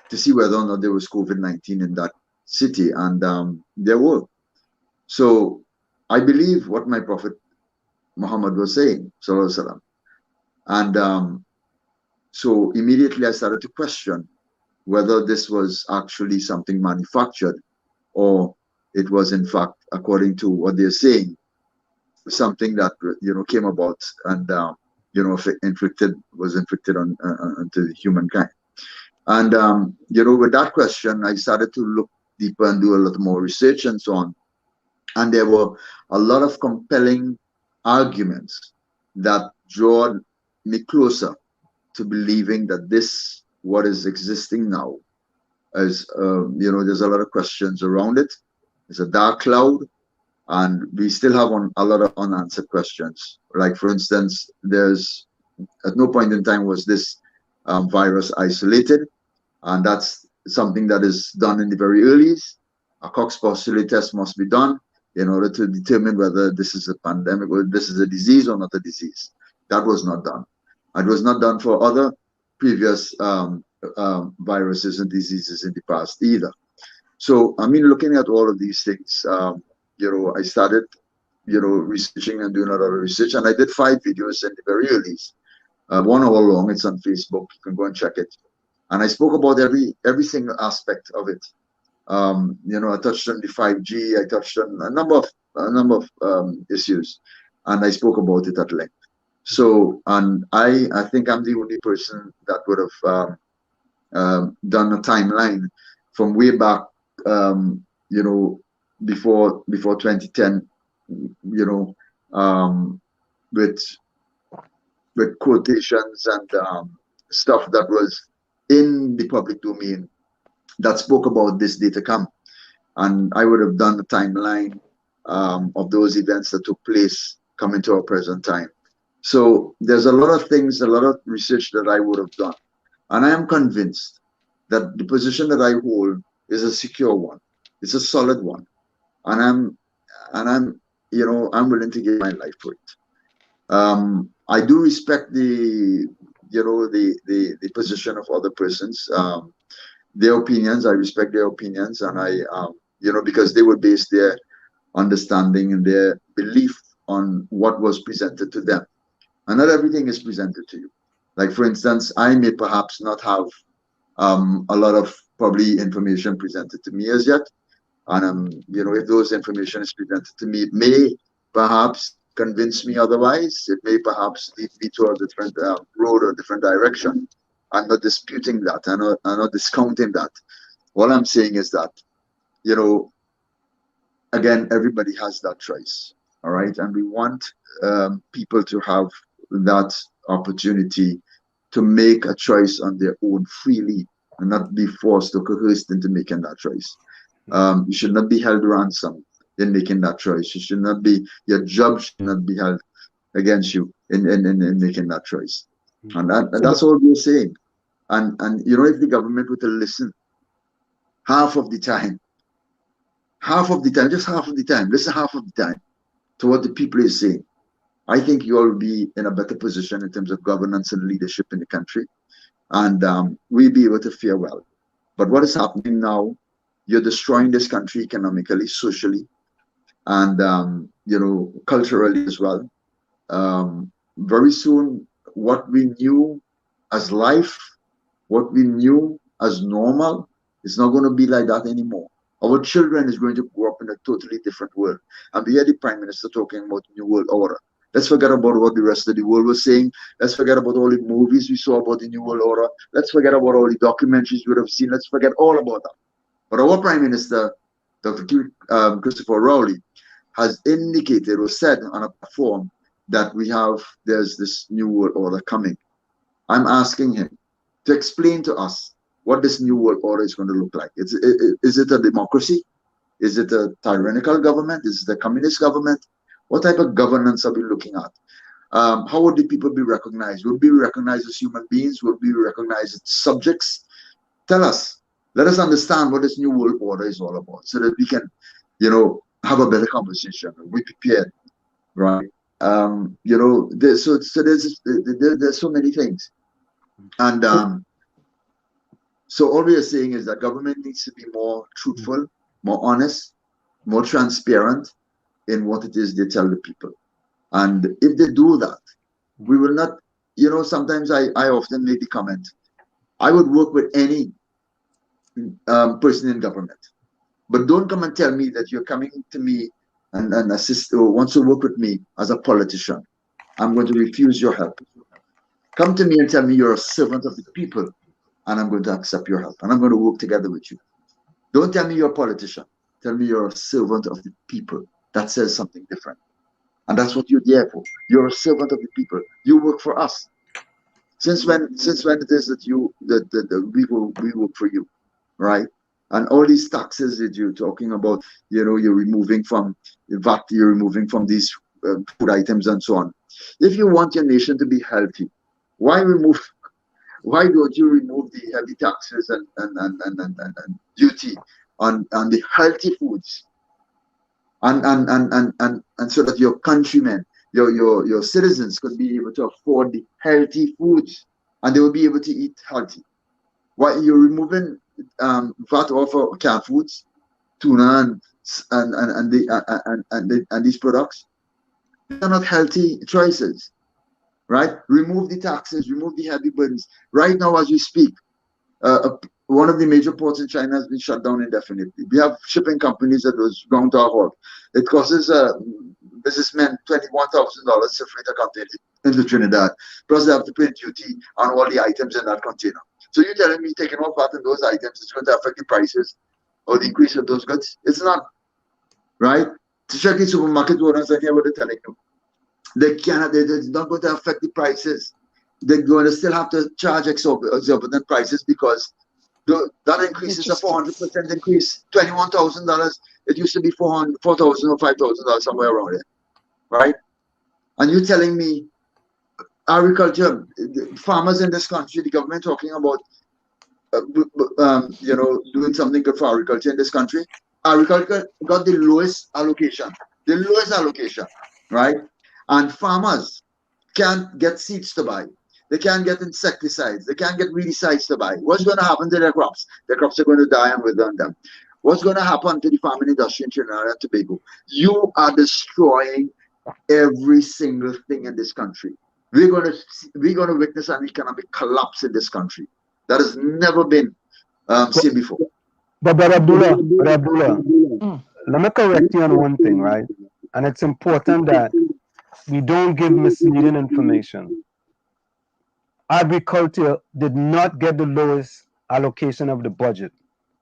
to see whether or not there was COVID-19 in that city, and there were. So I believe what my Prophet Muhammad was saying, sallallahu alaihi wasallam. And so immediately I started to question whether this was actually something manufactured, or it was in fact, according to what they're saying, something that came about and was inflicted onto humankind. And with that question, I started to look deeper and do a lot more research and so on. And there were a lot of compelling arguments that draw me closer to believing that this, what is existing now, is there's a lot of questions around it. It's a dark cloud, and we still have a lot of unanswered questions. Like, for instance, at no point in time was this virus isolated, and that's something that is done in the very earlies. A Cox postulate test must be done in order to determine whether this is a pandemic or this is a disease or not a disease. That was not done. It was not done for other previous viruses and diseases in the past either. So, I mean, looking at all of these things, I started, researching and doing a lot of research, and I did 5 videos in the very earlies. 1 hour long. It's on Facebook. You can go and check it. And I spoke about every single aspect of it. I touched on the 5G. I touched on a number of issues, and I spoke about it at length. So, and I think I'm the only person that would have done a timeline from way back, before 2010, with quotations and stuff that was in the public domain that spoke about this day to come. And I would have done a timeline of those events that took place coming to our present time. So there's a lot of things, a lot of research that I would have done. And I am convinced that the position that I hold is a secure one. It's a solid one. And I'm willing to give my life for it. I do respect the position of other persons, their opinions. I respect their opinions, and I, because they would base their understanding and their belief on what was presented to them. And not everything is presented to you. Like, for instance, I may perhaps not have a lot of probably information presented to me as yet. And, if those information is presented to me, it may perhaps convince me otherwise. It may perhaps lead me to a different road or different direction. I'm not disputing that. I'm not discounting that. All I'm saying is that, again, everybody has that choice. All right. And we want people to have that opportunity to make a choice on their own freely and not be forced or coerced into making that choice. You should not be held ransom in making that choice. You should not be, your job should not be held against you in making that choice. And that's all we're saying. And if the government were to listen half of the time, just half of the time, listen half of the time to what the people is saying, I think you will be in a better position in terms of governance and leadership in the country. And we'll be able to fare well. But what is happening now, you're destroying this country economically, socially, and culturally as well. Very soon, what we knew as life, what we knew as normal, is not going to be like that anymore. Our children is going to grow up in a totally different world. And we hear the Prime Minister talking about New World Order. Let's forget about what the rest of the world was saying. Let's forget about all the movies we saw about the New World Order. Let's forget about all the documentaries we would have seen. Let's forget all about that. But our Prime Minister, Dr. Christopher Rowley, has indicated or said on a platform that there's this New World Order coming. I'm asking him to explain to us what this New World Order is going to look like. Is it a democracy? Is it a tyrannical government? Is it a communist government? What type of governance are we looking at? How would the people be recognized? Will we be recognized as human beings? Will we be recognized as subjects? Tell us. Let us understand what this New World Order is all about, so that we can, have a better conversation. We prepared, right? There's so many things, and so all we are saying is that government needs to be more truthful, more honest, more transparent in what it is they tell the people. And if they do that, we will not, sometimes I often make the comment, I would work with any person in government, but don't come and tell me that you're coming to me and assist or wants to work with me as a politician. I'm going to refuse your help. Come to me and tell me you're a servant of the people, and I'm going to accept your help, and I'm going to work together with you. Don't tell me you're a politician. Tell me you're a servant of the people. That says something different. And that's what you're there for. You're a servant of the people. You work for us. Since when it is that we work for you, right? And all these taxes that you're talking about, you're removing from VAT, you're removing from these food items and so on. If you want your nation to be healthy, why remove Why don't you remove the heavy taxes and duty on the healthy foods, and so that your countrymen, your citizens could be able to afford the healthy foods and they will be able to eat healthy? Why you're removing VAT off of canned foods, tuna and these products? They're not healthy choices, right? Remove the taxes, remove the heavy burdens. Right now, as we speak, one of the major ports in China has been shut down indefinitely. We have shipping companies that was ground to a halt. It costs businessmen $21,000 to freight a container into Trinidad. Plus, they have to pay duty on all the items in that container. So you're telling me taking off VAT on those items is going to affect the prices or the increase of those goods? It's not, right? To check the supermarket owners, I hear what they're telling you. It's not going to affect the prices. They're going to still have to charge exorbitant prices because that increase is a 400% increase. $21,000. It used to be $4,000 or $5,000 somewhere around there, right? And you're telling me agriculture, farmers in this country, the government talking about doing something good for agriculture in this country. Agriculture got the lowest allocation, right? And farmers can't get seeds to buy. They can't get insecticides. They can't get weedicides to buy. What's going to happen to their crops? Their crops are going to die and wither on them. What's going to happen to the farming industry in Trinidad and Tobago? You are destroying every single thing in this country. We're going to witness an economic collapse in this country that has never been seen before. But Abdulla, let me correct you on one thing, right? And it's important that we don't give misleading information. Agriculture did not get the lowest allocation of the budget.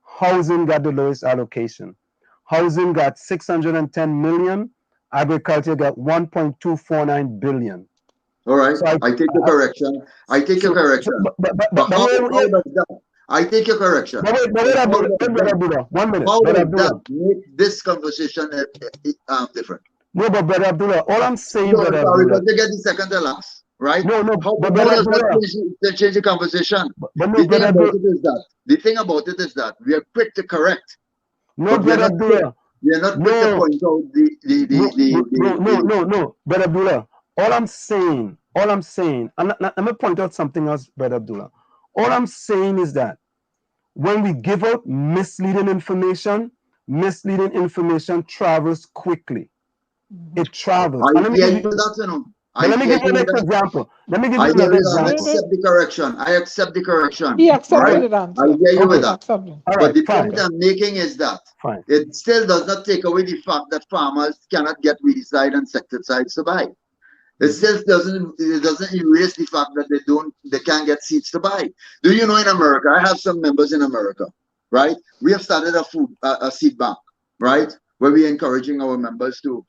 Housing got the lowest allocation. Housing got 610 million. Agriculture got 1.249 billion. All right, so I take your correction. I take your correction. But how does that? I take your correction. But wait, 1 minute. How does that make this conversation different? No, but Brother Abdullah, all I'm saying, Brother Abdullah, they get the second to last, right? No, how does that change the conversation? The thing about it is that we are quick to correct. No, Brother Abdullah. We are not quick to point out No, Brother Abdullah. All I'm saying, and let me point out something else, Brother Abdullah. All I'm saying is that when we give out misleading information travels quickly. It travels. Let me give you an example. I accept the correction. I accept the correction. He accepted it. I hear you with that. But the point I'm making is that it still does not take away the fact that farmers cannot get weedicide and insecticides to buy. It still doesn't erase the fact that they can't get seeds to buy. Do you know in America, I have some members in America, right? We have started a seed bank, right? Where we're encouraging our members to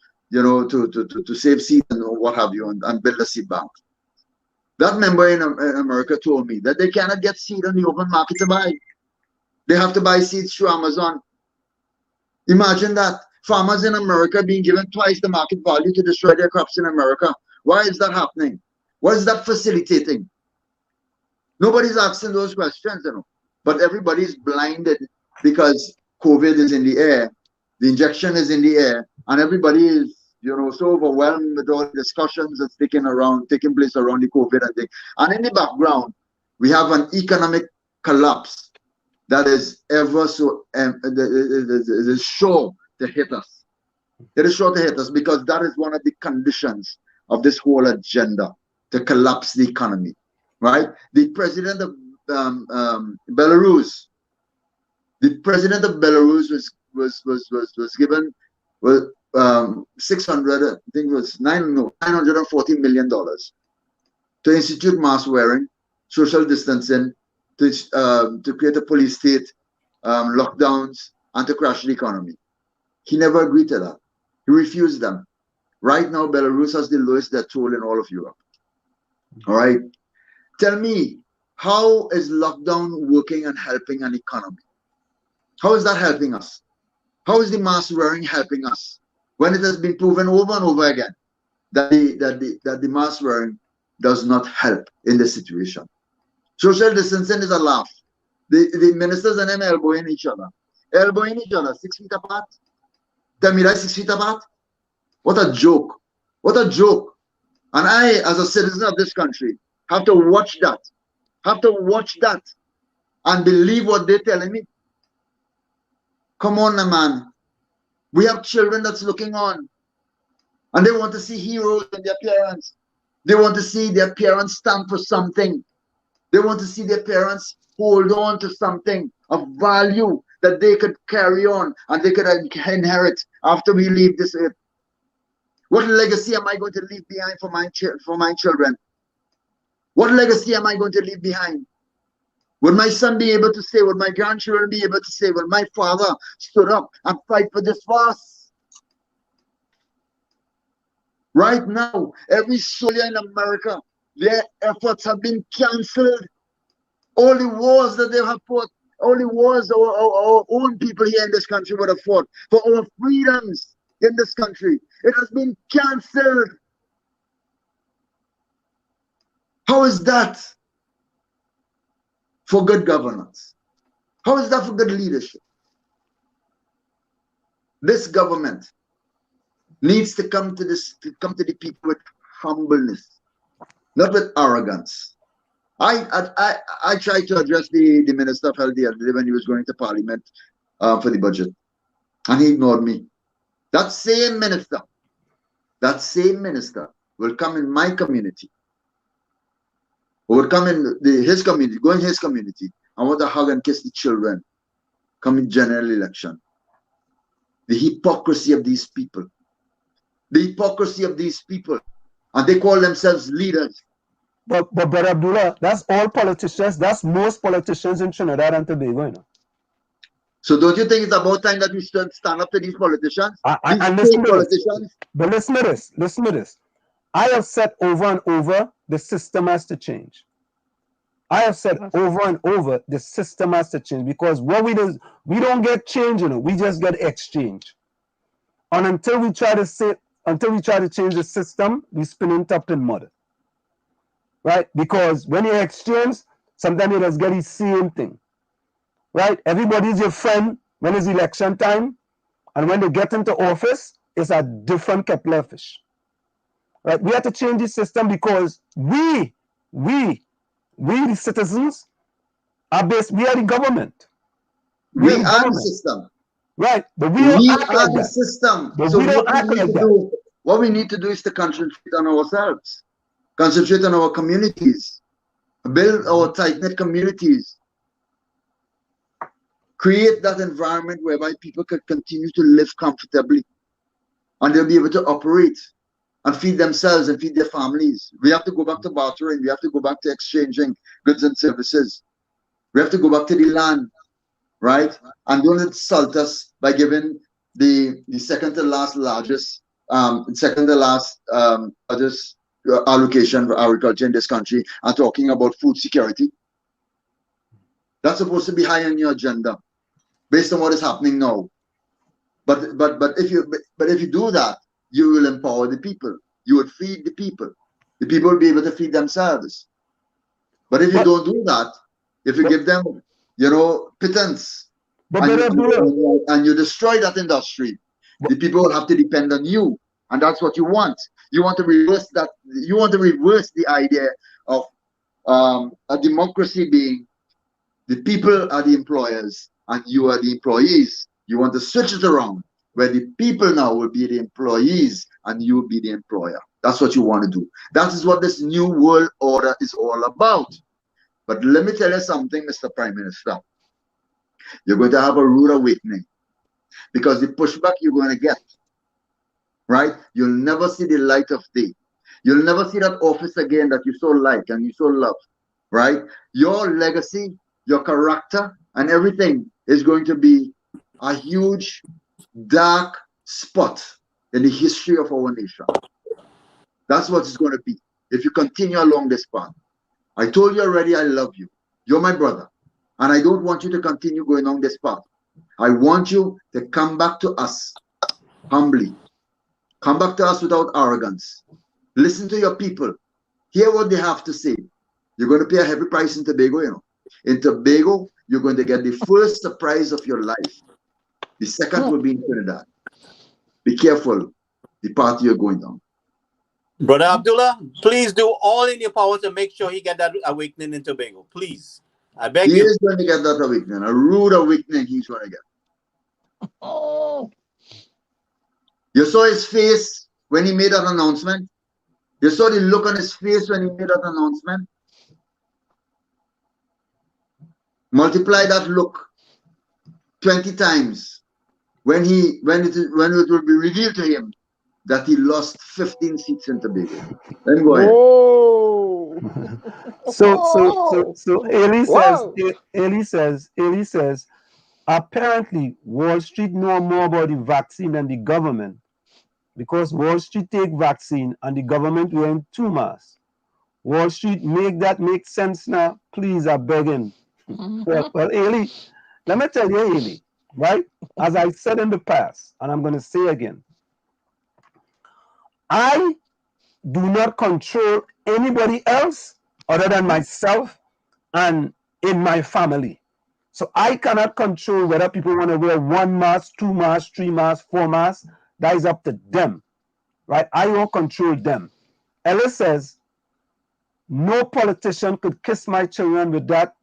save seeds and what have you and build a seed bank. That member in America told me that they cannot get seed on the open market to buy. They have to buy seeds through Amazon. Imagine that. Farmers in America being given twice the market value to destroy their crops in America. Why is that happening? What is that facilitating? Nobody's asking those questions, but everybody's blinded because COVID is in the air, the injection is in the air, and everybody is, so overwhelmed with all the discussions that's taking place around the COVID and thing. And in the background, we have an economic collapse that is ever so is sure to hit us. It is sure to hit us because that is one of the conditions of this whole agenda, to collapse the economy, right? The president of Belarus was given 940 million dollars to institute mask wearing, social distancing, to create a police state, lockdowns, and to crash the economy. He never agreed to that. He refused them. Right now, Belarus has the lowest death toll in all of Europe. All right. Tell me, how is lockdown working and helping an economy? How is that helping us? How is the mask wearing helping us? When it has been proven over and over again that the mask wearing does not help in this situation. Social distancing is a laugh. The ministers and them elbowing each other. Elbowing each other 6 feet apart. Tell me that 6 feet apart? What a joke. What a joke. And I, as a citizen of this country, have to watch that. Have to watch that and believe what they're telling me. Come on, man. We have children that's looking on. And they want to see heroes in their parents. They want to see their parents stand for something. They want to see their parents hold on to something of value that they could carry on and they could inherit after we leave this earth. What legacy am I going to leave behind for my children? What legacy am I going to leave behind? Would my son be able to say, would my grandchildren be able to say, well, my father stood up and fight for this for us? Right now, every soldier in America, their efforts have been cancelled. All the wars that they have fought, all the wars our own people here in this country would have fought for our freedoms in this country, it has been cancelled. How is that for good governance? How is that for good leadership? This government needs to come to the people with humbleness, not with arrogance. I tried to address the Minister of Health the other day when he was going to Parliament for the budget, and he ignored me. That same minister will come in my community, or will come in his community, go in his community, and want to hug and kiss the children come in general election. The hypocrisy of these people. The hypocrisy of these people. And they call themselves leaders. But Abdullah, that's all politicians. That's most politicians in Trinidad and Tobago, you know. So don't you think it's about time that we should stand up to these politicians? And listen to this. But listen to this. I have said over and over, the system has to change. I have said over and over, the system has to change, because what we do, we don't get change, you know, we just get exchange. And until we try to change the system, we spinning top in mud. Right? Because when you exchange, sometimes you just get the same thing. Right? Everybody's your friend when it's election time, and when they get into office, it's a different kettle of fish. Right? We have to change the system, because we the citizens are we are the government. We are the system. Right, but we don't act like that. System. But so we don't act like that. What we need to do is to concentrate on ourselves, concentrate on our communities, build our tight-knit communities, create that environment whereby people can continue to live comfortably, and they'll be able to operate and feed themselves and feed their families. We have to go back to bartering. We have to go back to exchanging goods and services. We have to go back to the land. Right? And don't insult us by giving the second to last largest allocation for agriculture in this country and talking about food security. That's supposed to be high on your agenda based on what is happening now. But if you do that, you will empower the people. You would feed the people. The people will be able to feed themselves. But if you don't do that, if you give them, you know, pittance, and you destroy that industry, the people will have to depend on you, and that's what you want. You want to reverse that. You want to reverse the idea of a democracy being the people are the employers and you are the employees. You want to switch it around, where the people now will be the employees and you will be the employer. That's what you want to do. That is what this new world order is all about. But let me tell you something, Mr. Prime Minister. You're going to have a rude awakening, because the pushback you're going to get, right? You'll never see the light of day. You'll never see that office again that you so like and you so love, right? Your legacy, your character, and everything is going to be a huge, dark spot in the history of our nation. That's what it's going to be if you continue along this path. I told you already, I love you. You're my brother. And I don't want you to continue going on this path. I want you to come back to us humbly. Come back to us without arrogance. Listen to your people. Hear what they have to say. You're going to pay a heavy price in Tobago, you know. In Tobago, you're going to get the first surprise of your life. The second will be in Trinidad. Be careful the party you're going down. Brother Abdullah, please do all in your power to make sure he get that awakening in Tobago. Please. I beg you. He is going to get that awakening. A rude awakening he's going to get. Oh. You saw his face when he made that announcement? You saw the look on his face when he made that announcement? Multiply that look 20 times when it will be revealed to him that he lost 15 seats in Tobago. Then go ahead. So Ailey says, apparently Wall Street know more about the vaccine than the government, because Wall Street take vaccine and the government wearing 2 masks. Wall Street make sense now, please, I'm begging. Well, Ailey, let me tell you, Ailey, right? As I said in the past, and I'm going to say again, I do not control anybody else other than myself and in my family. So I cannot control whether people want to wear 1 mask, 2 masks, 3 masks, 4 masks. That is up to them, right? I won't control them. Ellis says, no politician could kiss my children with that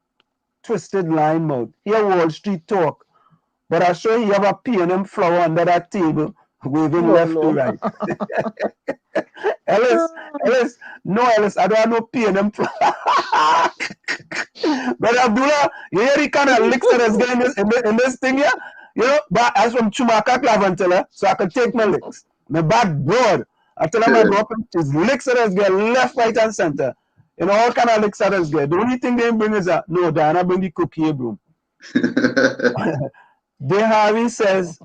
twisted line mouth. Here Wall Street talk, but I sure he have a P&M flower under that table waving left to right. Ellis, no, Ellis, I don't have no P&M flower. But Abdullah, you hear the kind of licks that is getting in this thing here? You know, but as from Chumaka Clavantella, so I can take my licks. My back broad. I tell him I go up and his licks that is get left, right, and center. You know, all kind of licks that is get. The only thing they bring is that, no, Diana bring the cookie broom. Harvey says,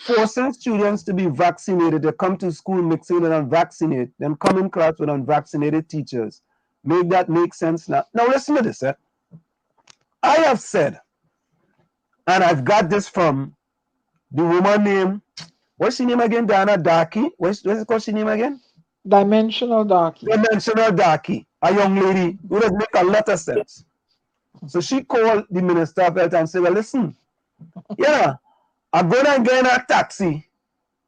forcing students to be vaccinated, they come to school mixing with unvaccinated, then come in class with unvaccinated teachers. Make that make sense now. Now listen to this. I have said, and I've got this from the woman named, what's she name again? Diana Darky. What's she name again? Dimensional Darky. Dimensional Darky. A young lady who does make a lot of sense. So she called the Minister of Health and said, well, listen, yeah, I'm going to get in a taxi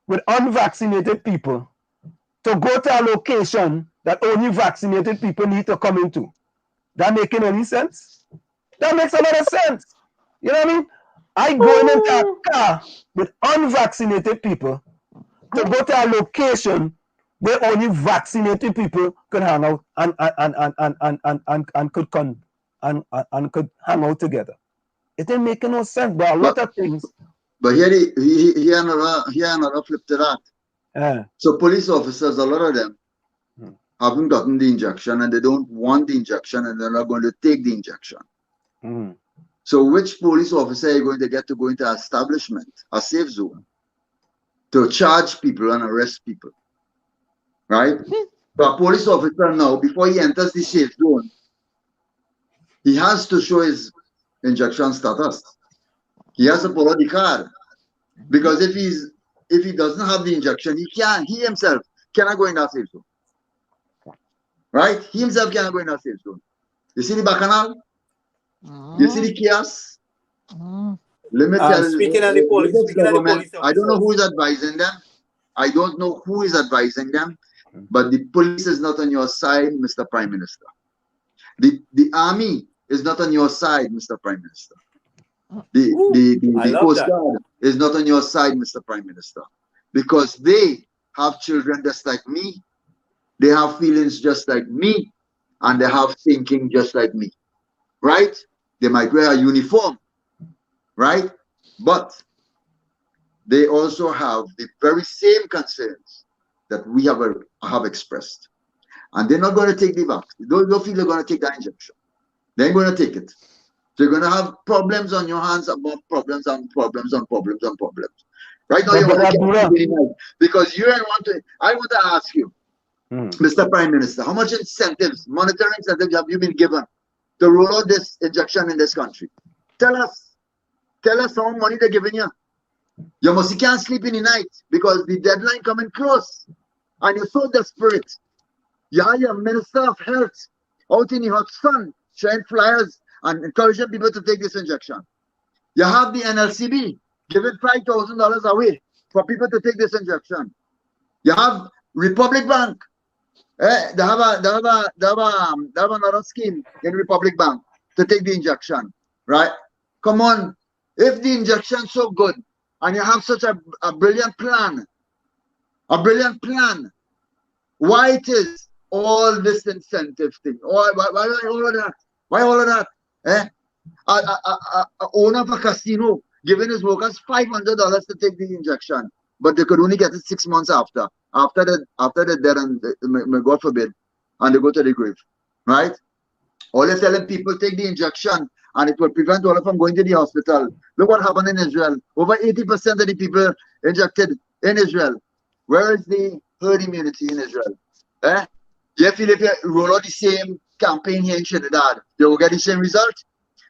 with unvaccinated people to go to a location that only vaccinated people need to come into. That making any sense? That makes a lot of sense. You know what I mean? I go into a car with unvaccinated people to go to a location where only vaccinated people could hang out and could hang out together. It didn't make no sense, but a lot of things. But here another flip to that. So police officers, a lot of them haven't gotten the injection and they don't want the injection and they're not going to take the injection. So which police officer are you going to get to go into an establishment, a safe zone, to charge people and arrest people? Right? So a police officer now, before he enters the safe zone, he has to show his injection status. He has to pull out the card. Because if he doesn't have the injection, he himself cannot go in that safe zone. Right? He himself cannot go in that safe zone. You see the bacchanal? You see the chaos? Speaking of the police, I don't know who is advising them. I don't know who is advising them, but the police is not on your side, Mr. Prime Minister. The army is not on your side, Mr. Prime Minister. The Coast Guard is not on your side, Mr. Prime Minister, because they have children just like me, they have feelings just like me, and they have thinking just like me, right? They might wear a uniform, right? But they also have the very same concerns that we have expressed, and they're not going to take the vaccine. Don't feel they're going to take the injection. They're going to take it. So you're going to have problems on your hands about problems on problems on problems on problems. Right now, you want to get because I want to ask you, Mr. Prime Minister, how much incentives, monetary incentives have you been given to roll out this injection in this country? Tell us how much money they're giving you. You can't sleep in the night because the deadline coming close and you're so desperate. You are your Minister of Health out in the hot sun, sharing flyers and encouraging people to take this injection. You have the NLCB giving $5,000 away for people to take this injection. You have Republic Bank. They have another scheme in Republic Bank to take the injection, right? Come on, if the injection's so good and you have such a brilliant plan, why it is all this incentive thing? Why all of that? Why all of that? Owner of a casino giving his workers $500 to take the injection, but they could only get it 6 months after they're dead and God forbid, and they go to the grave, right? All they're telling people take the injection and it will prevent all of them going to the hospital. Look what happened in Israel. Over 80% of the people injected in Israel. Where is the herd immunity in Israel? You feel if you roll out the same campaign here in Trinidad, you will get the same result?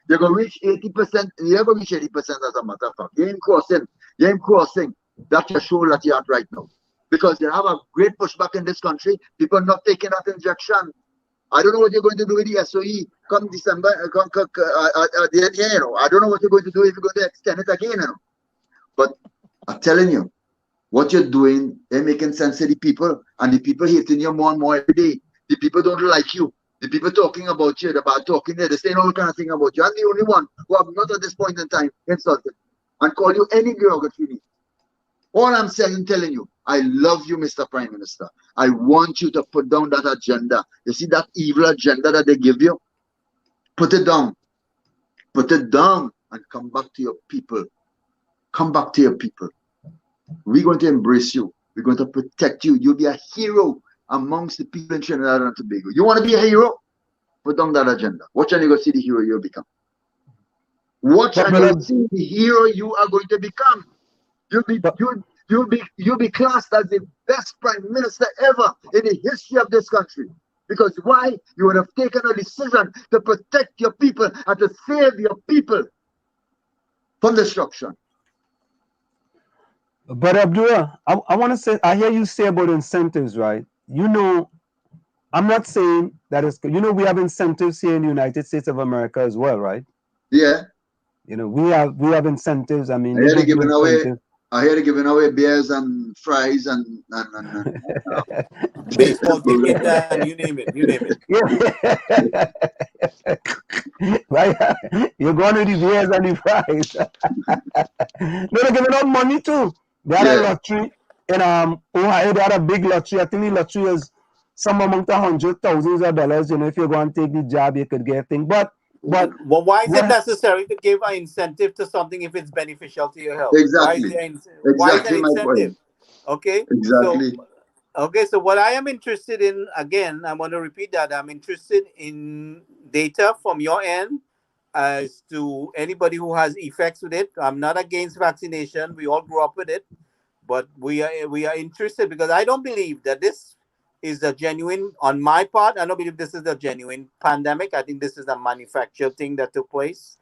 You're going to reach 80%. You're going to reach 80% as a matter of fact. You ain't crossing that threshold that you're at right now. Because you have a great pushback in this country. People not taking that injection. I don't know what you're going to do with the SOE come December, at the end here, you know. I don't know what you're going to do if you're going to extend it again, you know. But I'm telling you, what you're doing, they're making sense to the people, and the people hating you more and more every day. The people don't like you. The people talking about you, the bad talking there, they're saying all kind of thing about you. I'm the only one who have not at this point in time insulted and call you any derogatory. All I'm saying, telling you, I love you, Mr. Prime Minister. I want you to put down that agenda. You see that evil agenda that they give you? Put it down. Put it down and come back to your people. Come back to your people. We're going to embrace you. We're going to protect you. You'll be a hero amongst the people in Trinidad and Tobago. You want to be a hero? Put down that agenda. Watch and you go see the hero you'll become. Watch and you'll see the hero you are going to become. You'll be classed as the best prime minister ever in the history of this country. Because why? You would have taken a decision to protect your people and to save your people from destruction. But Abdullah, I want to say, I hear you say about incentives, right? You know, I'm not saying that it's, you know, we have incentives here in the United States of America as well, right? Yeah. You know, we have incentives. I mean, I hear they're giving away beers and fries and baseball ticket and you name it. Right? You're going to the beers and the fries. They're giving out money too. They had a lottery in Ohio. They had a big lottery. I think the lottery is some among the $100,000s. You know, if you go and take the job, you could get a thing. But well, why is it necessary to give an incentive to something if it's beneficial to your health? Exactly. Why is that incentive? Okay. Exactly. So what I am interested in, again, I want to repeat that. I'm interested in data from your end as to anybody who has effects with it. I'm not against vaccination. We all grew up with it. But we are interested because I don't believe that this is a genuine, on my part, I don't believe this is a genuine pandemic. I think this is a manufactured thing that took place.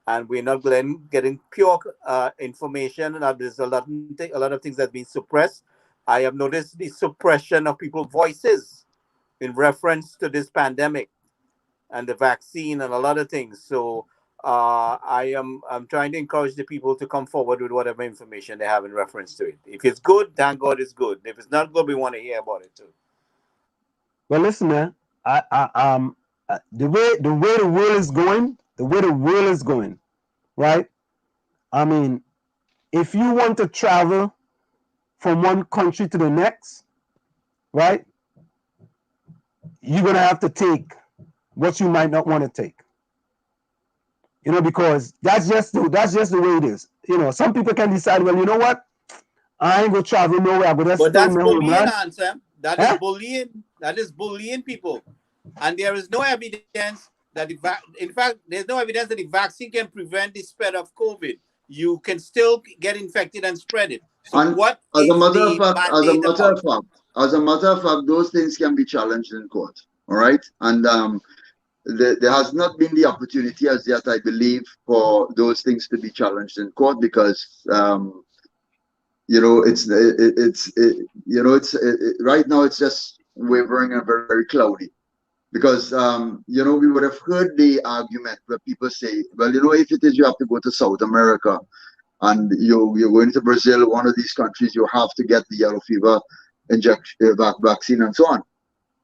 And we're not getting pure information. And there's a lot of things that have been suppressed. I have noticed the suppression of people's voices in reference to this pandemic and the vaccine and a lot of things. So I'm trying to encourage the people to come forward with whatever information they have in reference to it. If it's good, thank God it's good. If it's not good, we want to hear about it too. Well, listen, man. The way the world is going, right? I mean, if you want to travel from one country to the next, right? You're gonna have to take what you might not want to take. You know, because that's just the way it is. You know, some people can decide, well, you know what? I ain't gonna travel nowhere. But that's bullying, answer. That is bullying. That is bullying people. And there is no evidence that in fact, there's no evidence that the vaccine can prevent the spread of COVID. You can still get infected and spread it. So and what as is a matter the of fact, as a matter of fact, those things can be challenged in court. All right, and there has not been the opportunity as yet, I believe, for those things to be challenged in court because you know right now it's just wavering and very, very cloudy. Because you know, we would have heard the argument where people say, well, you know, if it is you have to go to South America and you're going to Brazil, one of these countries, you have to get the yellow fever vaccine and so on.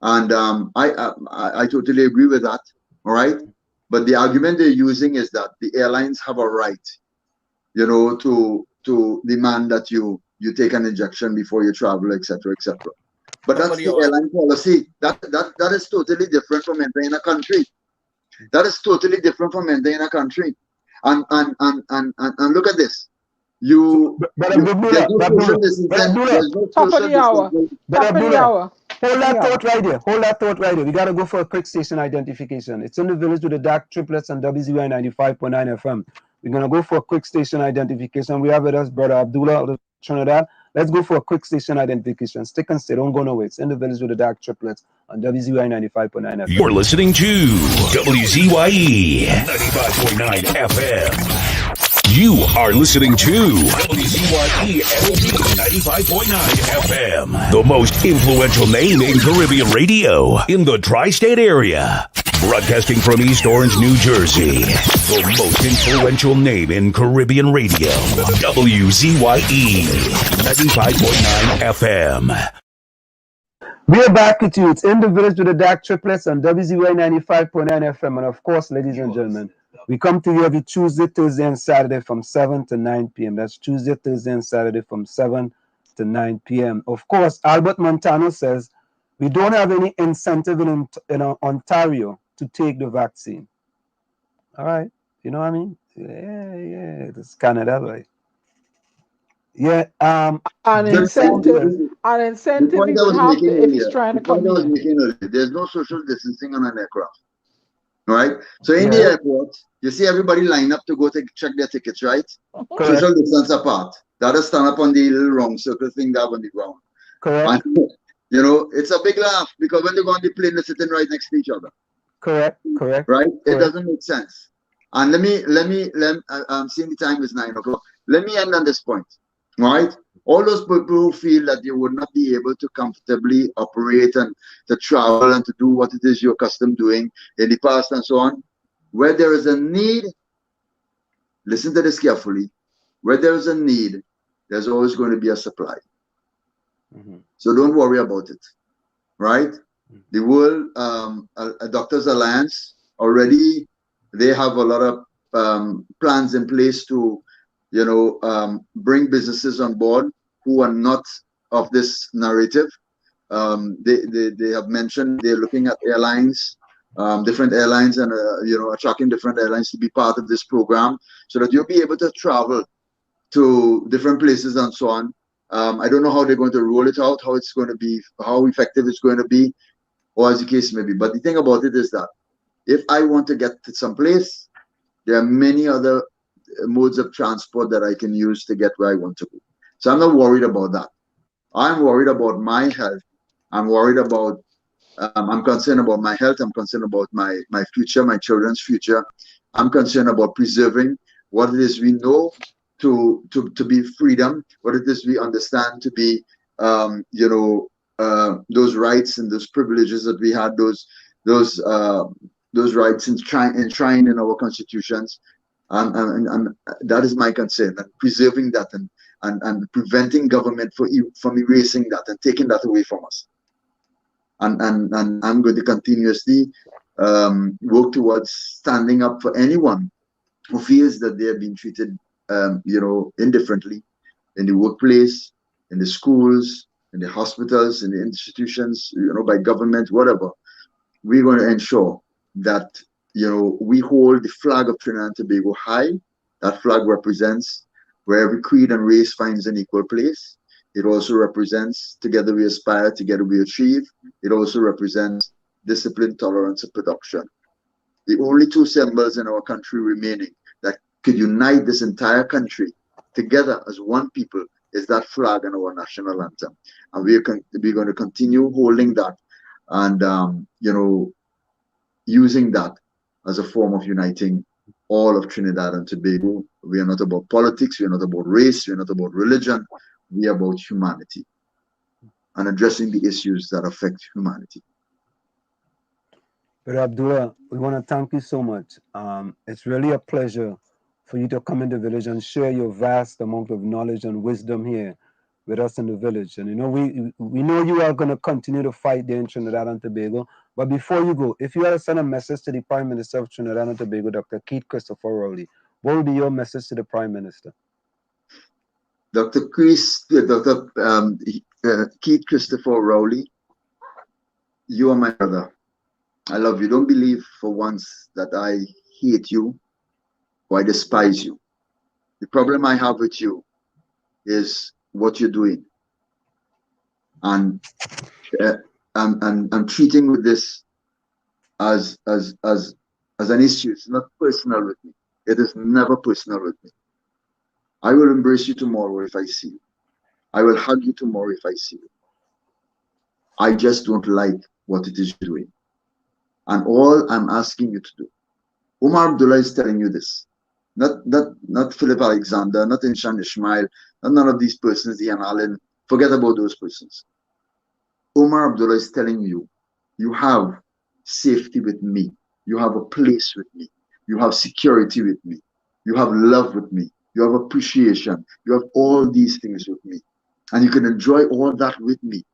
And I totally agree with that. All right. But the argument they're using is that the airlines have a right, you know, to demand that you take an injection before you travel, etc., etc. But that's the airline policy. That is totally different from entering a country. That is totally different from entering a country. And look at this. There's no social distancing. Hold that thought right there. Hold that thought right there. We got to go for a quick station identification. It's in the village with the DAG Triplets and WZYE 95.9 FM. We're going to go for a quick station identification. We have with us Brother Abdulla of Trinidad. Let's go for a quick station identification. Stick and stay. Don't go nowhere. It's in the village with the DAG Triplets on WZYE 95.9 FM. You're listening to WZYE 95.9 FM. You are listening to WZYE 95.9 FM, the most influential name in Caribbean radio in the tri-state area. Broadcasting from East Orange, New Jersey, the most influential name in Caribbean radio, WZYE 95.9 FM. We are back with you. It's in the village with the DAG Triplets on WZYE 95.9 FM. And of course, ladies and gentlemen, we come to you every Tuesday, Thursday, and Saturday from 7 to 9 p.m. That's Tuesday, Thursday, and Saturday from 7 to 9 p.m. Of course, Albert Montano says we don't have any incentive in Ontario to take the vaccine. All right. You know what I mean? Yeah. It's Canada, right? Yeah. An incentive he would have to if he's trying to come here. There's no social distancing on an aircraft. Right? So in the airport, you see everybody line up to go check their tickets, right? Correct. Social distance apart. That is stand up on the little round circle thing there on the ground. Correct. And, you know, it's a big laugh because when they go on the plane, they're sitting right next to each other. Correct. Right? Correct. It doesn't make sense. And I'm seeing the time is 9 o'clock. Let me end on this point. Right? All those people who feel that you would not be able to comfortably operate and to travel and to do what it is you're accustomed doing in the past and so on, where there is a need, listen to this carefully, where there is a need, there's always going to be a supply. Mm-hmm. So don't worry about it, right? Mm-hmm. The World Doctors Alliance, already they have a lot of plans in place to bring businesses on board who are not of this narrative. They have mentioned they're looking at airlines, different airlines, and attracting different airlines to be part of this program so that you'll be able to travel to different places and so on. I don't know how they're going to roll it out, how it's going to be, how effective it's going to be, or as the case may be. But the thing about it is that if I want to get to some place, there are many other modes of transport that I can use to get where I want to go. So I'm not worried about that. I'm worried about my health. I'm worried about, I'm concerned about my health. I'm concerned about my future, my children's future. I'm concerned about preserving what it is we know to be freedom, what it is we understand to be, those rights and those privileges that we had, those rights enshrined in our constitutions. And that is my concern, and preserving that and preventing government from erasing that and taking that away from us. And I'm going to continuously work towards standing up for anyone who feels that they have been treated, indifferently in the workplace, in the schools, in the hospitals, in the institutions, by government, whatever. We're going to ensure that we hold the flag of Trinidad and Tobago high. That flag represents where every creed and race finds an equal place. It also represents together we aspire, together we achieve. It also represents discipline, tolerance, and production. The only two symbols in our country remaining that could unite this entire country together as one people is that flag and our national anthem. And we're going to continue holding that and, using that as a form of uniting all of Trinidad and Tobago. We are not about politics, we are not about race, we are not about religion, we are about humanity and addressing the issues that affect humanity. But Abdullah, we want to thank you so much. It's really a pleasure for you to come in the village and share your vast amount of knowledge and wisdom here with us in the village. And we know you are going to continue to fight there in Trinidad and Tobago. But before you go, if you had to send a message to the Prime Minister of Trinidad and Tobago, Dr. Keith Christopher Rowley, what would be your message to the Prime Minister? Dr. Keith Christopher Rowley, you are my brother. I love you. Don't believe for once that I hate you or I despise you. The problem I have with you is what you're doing. And I'm treating with this as an issue. It's not personal with me. It is never personal with me. I will embrace you tomorrow if I see you. I will hug you tomorrow if I see you. I just don't like what it is you're doing. And all I'm asking you to do, Umar Abdullah is telling you this. Not Philip Alexander, not Inshan Ishmael, not none of these persons, Ian Allen. Forget about those persons. Umar Abdullah is telling you, you have safety with me. You have a place with me. You have security with me. You have love with me. You have appreciation. You have all these things with me. And you can enjoy all that with me.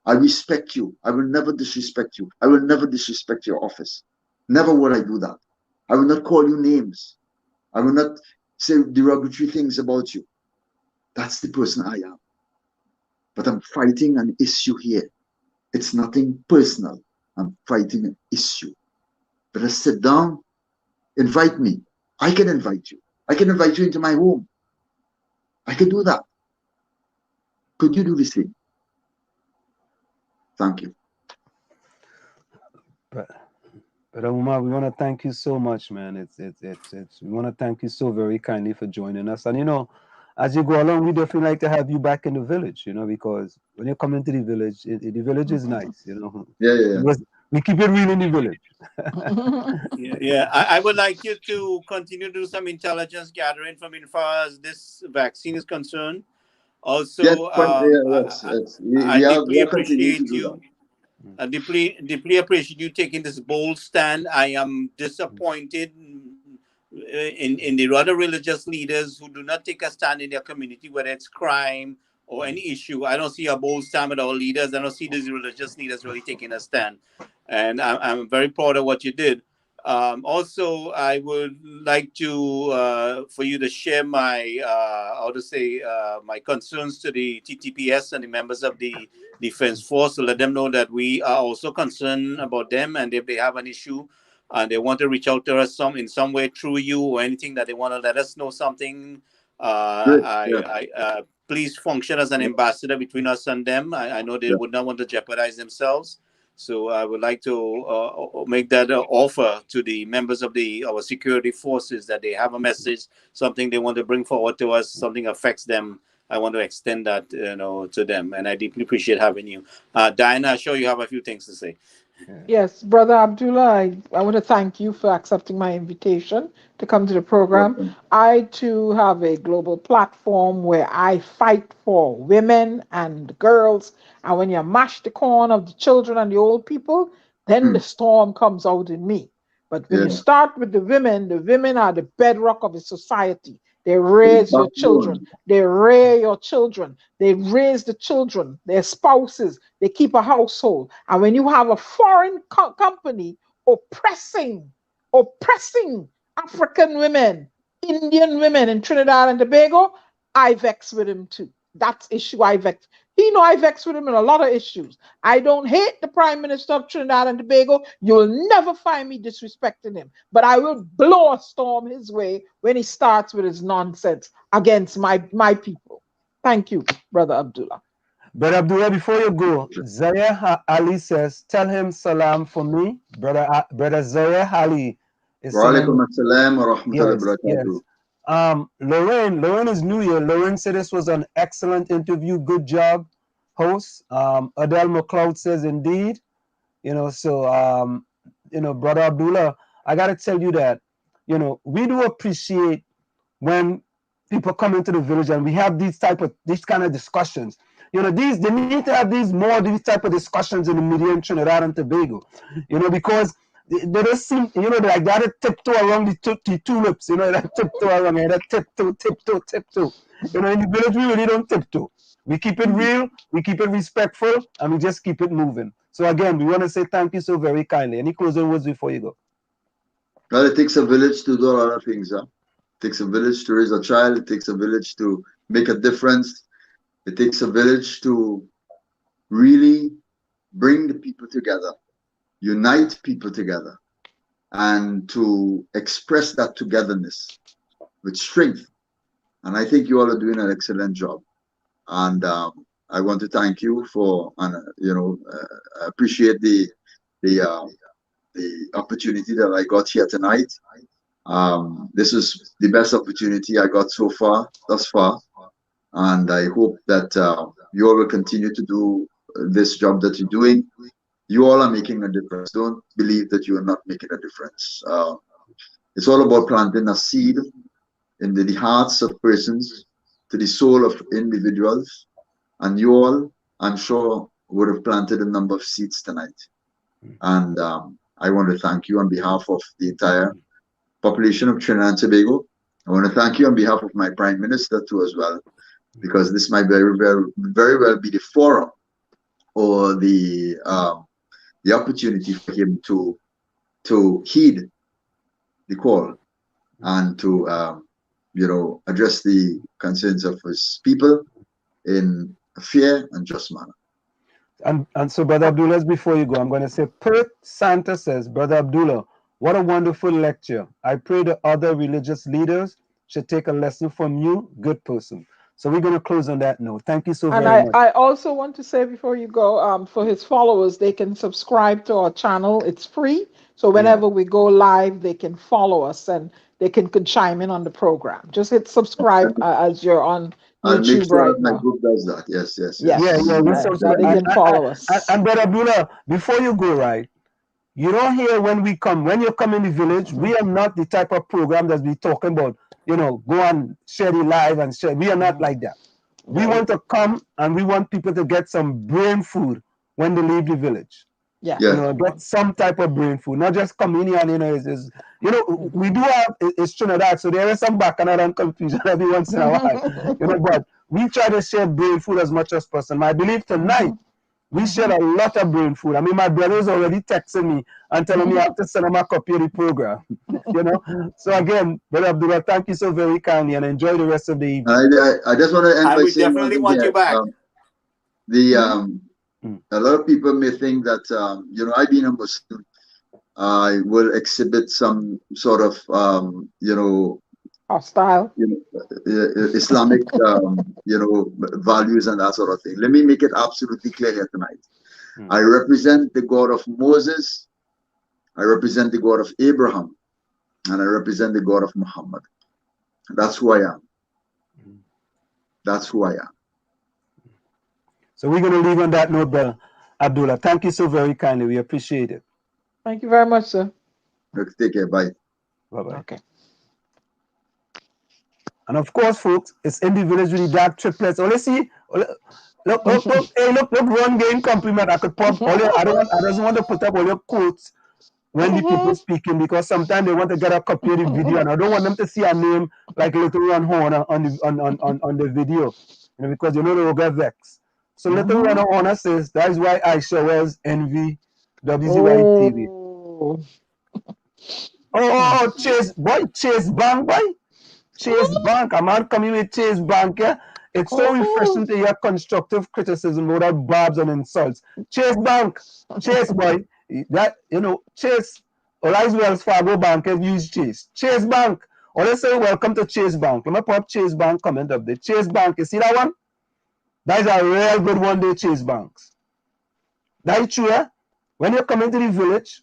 I respect you. I will never disrespect you. I will never disrespect your office. Never would I do that. I will not call you names. I will not say derogatory things about you. That's the person I am. But I'm fighting an issue here. It's nothing personal. I'm fighting an issue. Better sit down, invite me. I can invite you. I can invite you into my home. I can do that. Could you do the same? Thank you. But Umar, we want to thank you so much, man. We want to thank you so very kindly for joining us. And as you go along, we definitely like to have you back in the village, because when you come into the village is nice, Yeah. We keep it real in the village. Yeah. I would like you to continue to do some intelligence gathering from as far as this vaccine is concerned. Also, we I are deeply continuing to appreciate do you. that. I deeply appreciate you taking this bold stand. I am disappointed in the other religious leaders who do not take a stand in their community, whether it's crime or any issue. I don't see a bold stand with our leaders. I don't see these religious leaders really taking a stand. And I'm very proud of what you did. Also, I would like to for you to share my my concerns to the TTPS and the members of the Defense Force to let them know that we are also concerned about them, and if they have an issue and they want to reach out to us in some way through you or anything that they want to let us know something, please function as an ambassador between us and them. I know they would not want to jeopardize themselves. So I would like to make that offer to the members of our security forces that they have a message, something they want to bring forward to us, something affects them. I want to extend that, to them, and I deeply appreciate having you. Diana, I'm sure you have a few things to say. Yes, Brother Abdullah, I want to thank you for accepting my invitation to come to the program. I too have a global platform where I fight for women and girls. And when you mash the corn of the children and the old people, then the storm comes out in me. But when you start with the women are the bedrock of the society. They raise your children. They rear your children. They raise the children, their spouses. They keep a household. And when you have a foreign company oppressing African women, Indian women in Trinidad and Tobago, I vex with him too. That's issue I vex. I vex with him in a lot of issues. I don't hate the Prime Minister of Trinidad and Tobago. You'll never find me disrespecting him. But I will blow a storm his way when he starts with his nonsense against my people. Thank you, Brother Abdullah. Brother Abdullah, before you go, Zaya Ali says, tell him salam for me. Brother Zaya Ali is saying, yes. Lorraine is new here. Lorraine said this was an excellent interview. Good job, host. Adele McLeod says, indeed. Brother Abdullah, I got to tell you that, we do appreciate when people come into the village and we have these kind of discussions. They need to have these type of discussions in the media in Trinidad and Tobago, because they just seem, like that tiptoe around the tulips, that tiptoe around it, that tiptoe. In the village, we really don't tiptoe. We keep it real, we keep it respectful, and we just keep it moving. So again, we want to say thank you so very kindly. Any closing words before you go? Well, it takes a village to do a lot of things. Huh? It takes a village to raise a child. It takes a village to make a difference. It takes a village to really bring the people together, unite people together, and to express that togetherness with strength. And I think you all are doing an excellent job. And I want to thank you for, I appreciate the opportunity that I got here tonight. This is the best opportunity I got thus far. And I hope that you all will continue to do this job that you're doing. You all are making a difference. Don't believe that you are not making a difference. It's all about planting a seed in the hearts of persons, to the soul of individuals. And you all, I'm sure, would have planted a number of seeds tonight. And I want to thank you on behalf of the entire population of Trinidad and Tobago. I want to thank you on behalf of my Prime Minister too as well, because this might very well be the forum or the opportunity for him to heed the call and to address the concerns of his people in a fair and just manner. And so, Brother Abdullah, before you go, I'm going to say, Perth Santa says, Brother Abdullah, what a wonderful lecture. I pray the other religious leaders should take a lesson from you, good person. So we're going to close on that note. Thank you so very much. And I also want to say before you go, for his followers, they can subscribe to our channel. It's free. So whenever we go live, they can follow us and they can chime in on the program. Just hit subscribe as you're on YouTube make sure right that my now. group does that. Yes. Yeah, they can follow us. And Brother Abdullah, before you go, right, you don't hear when you come in the village, we are not the type of program that we talking about, go and share the live and share. We are not like that. We want to come and we want people to get some brain food when they leave the village. Yeah. Get some type of brain food, not just communion. We do have it's Trinidad, so there is some bacchanal and confusion every once in a while. But we try to share brain food as much as possible. I believe tonight we shared a lot of brain food. I mean, my brother's already texting me and telling me I have to send him a copy of the program. So again, Brother Abdullah, thank you so very kindly and enjoy the rest of the evening. I just want to end by saying definitely want you back. A lot of people may think that I being a Muslim, I will exhibit some sort of hostile, Islamic values and that sort of thing. Let me make it absolutely clear here tonight. I represent the God of Moses, I represent the God of Abraham, and I represent the God of Muhammad. That's who I am. That's who I am. So we're going to leave on that note, Brother Abdullah. Thank you so very kindly. We appreciate it. Thank you very much, sir. Take care. Bye. Bye-bye. Okay. And of course, folks, it's in the village with the DAG Triplets. Oh, let's see. Look, one game compliment. I could pop. I don't want to put up all your quotes when the people speaking, because sometimes they want to get a copy of the video, and I don't want them to see a name like Little Ron Horner on the video, because they will get vexed. So Little Ron Horner says that is why Aisha wears envy WZYE TV. Oh, Chase Bank, boy. Chase Bank, a man coming with Chase Bank, yeah? It's so refreshing to hear constructive criticism without barbs and insults. Chase Bank, Chase boy, that Chase, or as Wells Fargo Bank have used Chase. Chase Bank, or let's say welcome to Chase Bank. Let me pop Chase Bank comment up there. Chase Bank, you see that one? That is a real good one day Chase Banks. That is true, eh? When you come into the village,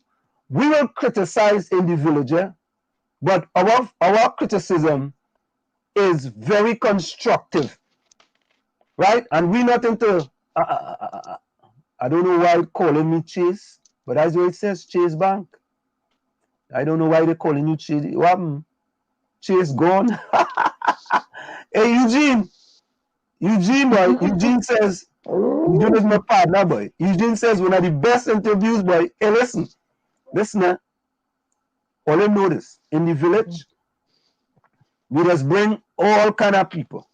we will criticize in the village, eh? But our criticism is very constructive, right? And we're not into, I don't know why calling me Chase, but that's what it says, Chase Bank. I don't know why they're calling you Chase. What happened? Chase gone. Hey, Eugene, boy. Eugene says, Eugene is my partner, boy. Eugene says one of the best interviews, boy. Hey, listen, all you notice in the village, we just bring all kind of people.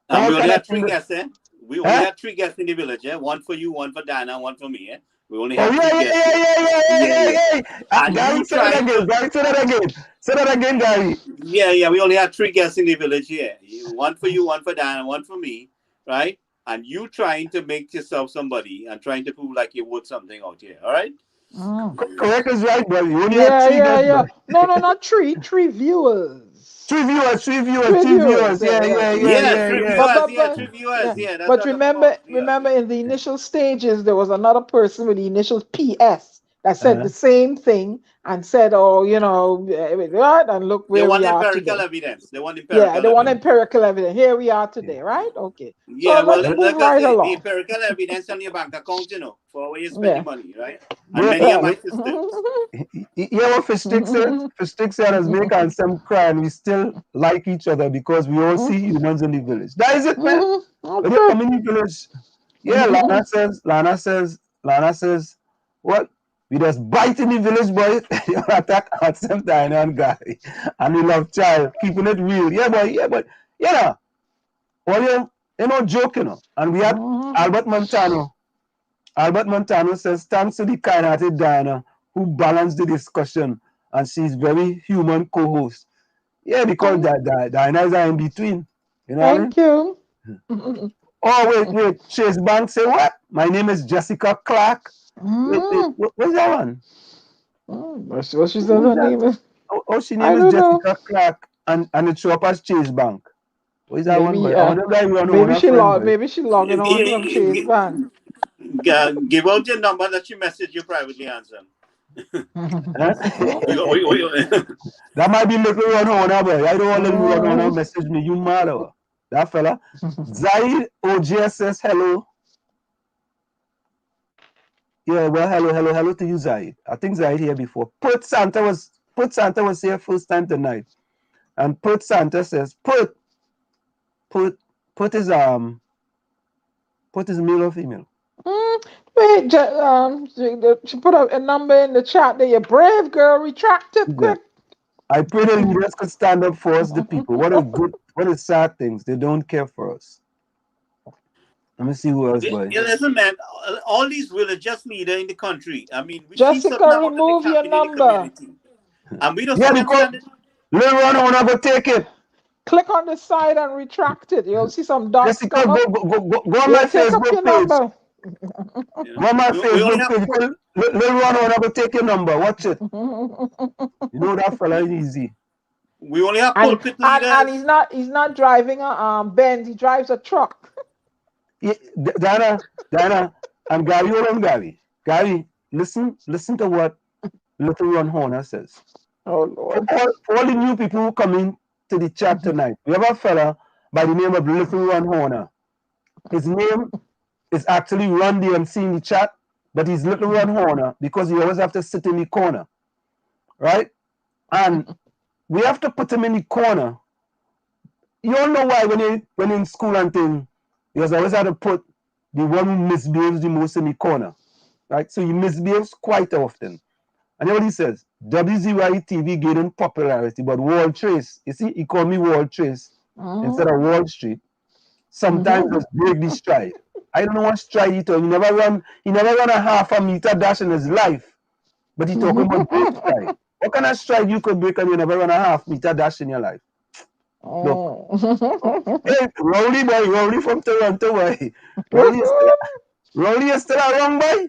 And we only had 3 guests, eh? We only had 3 guests in the village, eh? One for you, one for Dana, one for me, eh? We only had 3 guests. And Gary, you say that trying again. to... Gary, say that again. Say that again, Gary. Yeah, we only had 3 guests in the village here. One for you, one for Dana, one for me, right? And you trying to make yourself somebody and trying to prove like you're worth something out here, all right? Correct is right, but you only had 3 guests. Yeah. No, not 3 viewers. 3 viewers. Yeah. 3 viewers. Yeah, that's but remember in the initial stages, there was another person with the initial PS that said the same thing and said, "Oh, you know, right?" And look where we are today. Evidence. They want empirical evidence. Yeah, they want empirical evidence. Here we are today, right? Okay. Yeah, so well, let's move right along. The empirical evidence on your bank account, you know, for where you spend your money, right? And many of my systems. Yeah, what Fish said is make and some cry, and we still like each other because we all see humans in the village. That is it, man. When you come in the village, yeah, Lana says, what? We just bite in the village, boy. You attack at some time and guy. And we love child, keeping it real. Yeah, boy, you know. Well, you know, joke, you know. And we had Albert Montano. Albert Montano says, thanks to the kind-hearted Diana who balanced the discussion, and she's very human co-host. Yeah, because Diana is in between. You know Thank you. Oh, wait. Chase Bank say what? My name is Jessica Clark. Wait, what's that one? What she says her name is? Oh, she name is Jessica Clark, and it show up as Chase Bank. What is that one? Maybe she logging on from Chase Bank. Give out your number that she message you privately, answer. That might be little run on, boy. I don't want little run on message me. You mad or that fella? Zaid OJ says hello. Yeah, well, hello to you, Zaid. I think Zaid here before. Put Santa was here first time tonight, and Put Santa says Put is male or female? Wait, she put a number in the chat there. You're brave, girl. Retract it quick. I pray the leaders could stand up for us, the people. What a sad things. They don't care for us. Let me see who else, boy. Yeah, listen, man. All these religious leaders in the country. I mean, we Jessica, remove your number. And we don't because little run on go take it. Click on the side and retract it. You'll see some dots. Jessica, go on my Facebook page. Go on my Facebook page. Little run on go take your number. Watch it. You know that fella is easy. We only have pulpit leaders. And he's not driving a Benz. He drives a truck. Yeah, Diana, and Gary, hold on, Gary. Gary, listen to what Little Ron Horner says. Oh Lord! For all the new people who come in to the chat tonight, we have a fella by the name of Little Ron Horner. His name is actually Ron DMC in the chat, but he's Little Ron Horner because he always have to sit in the corner, right? And we have to put him in the corner. You all know why when in school and thing. Because I always had to put the one who misbehaves the most in the corner. Right? So he misbehaves quite often. And then what he says, WZYE TV gaining popularity, but Wall Trace, you see, he called me Wall Trace instead of Wall Street. Sometimes just break the stride. I don't know what stride he took. He never run a half a meter dash in his life. But he talking about break stride. What kind of stride you could break and you never run a half meter dash in your life? Look. Hey, Rowley from Toronto, boy. Rowley is still around, boy.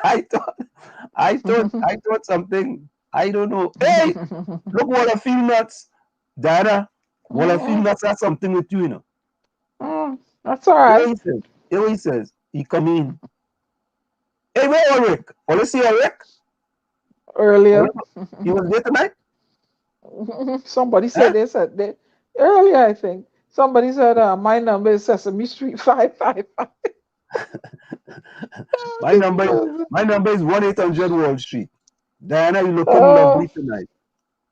I thought something. I don't know. Hey, look, Wallafield Nuts. Diana, Wallafield Nuts has something with you, you know. That's all right. Here he says. He come in. Hey, where Ulrich? Want to see Ulrich? Earlier. He was there tonight? Somebody said they said that earlier, I think. Somebody said my number is Sesame Street 555. My number is 1-800 Wall Street. Diana, you looking lovely tonight.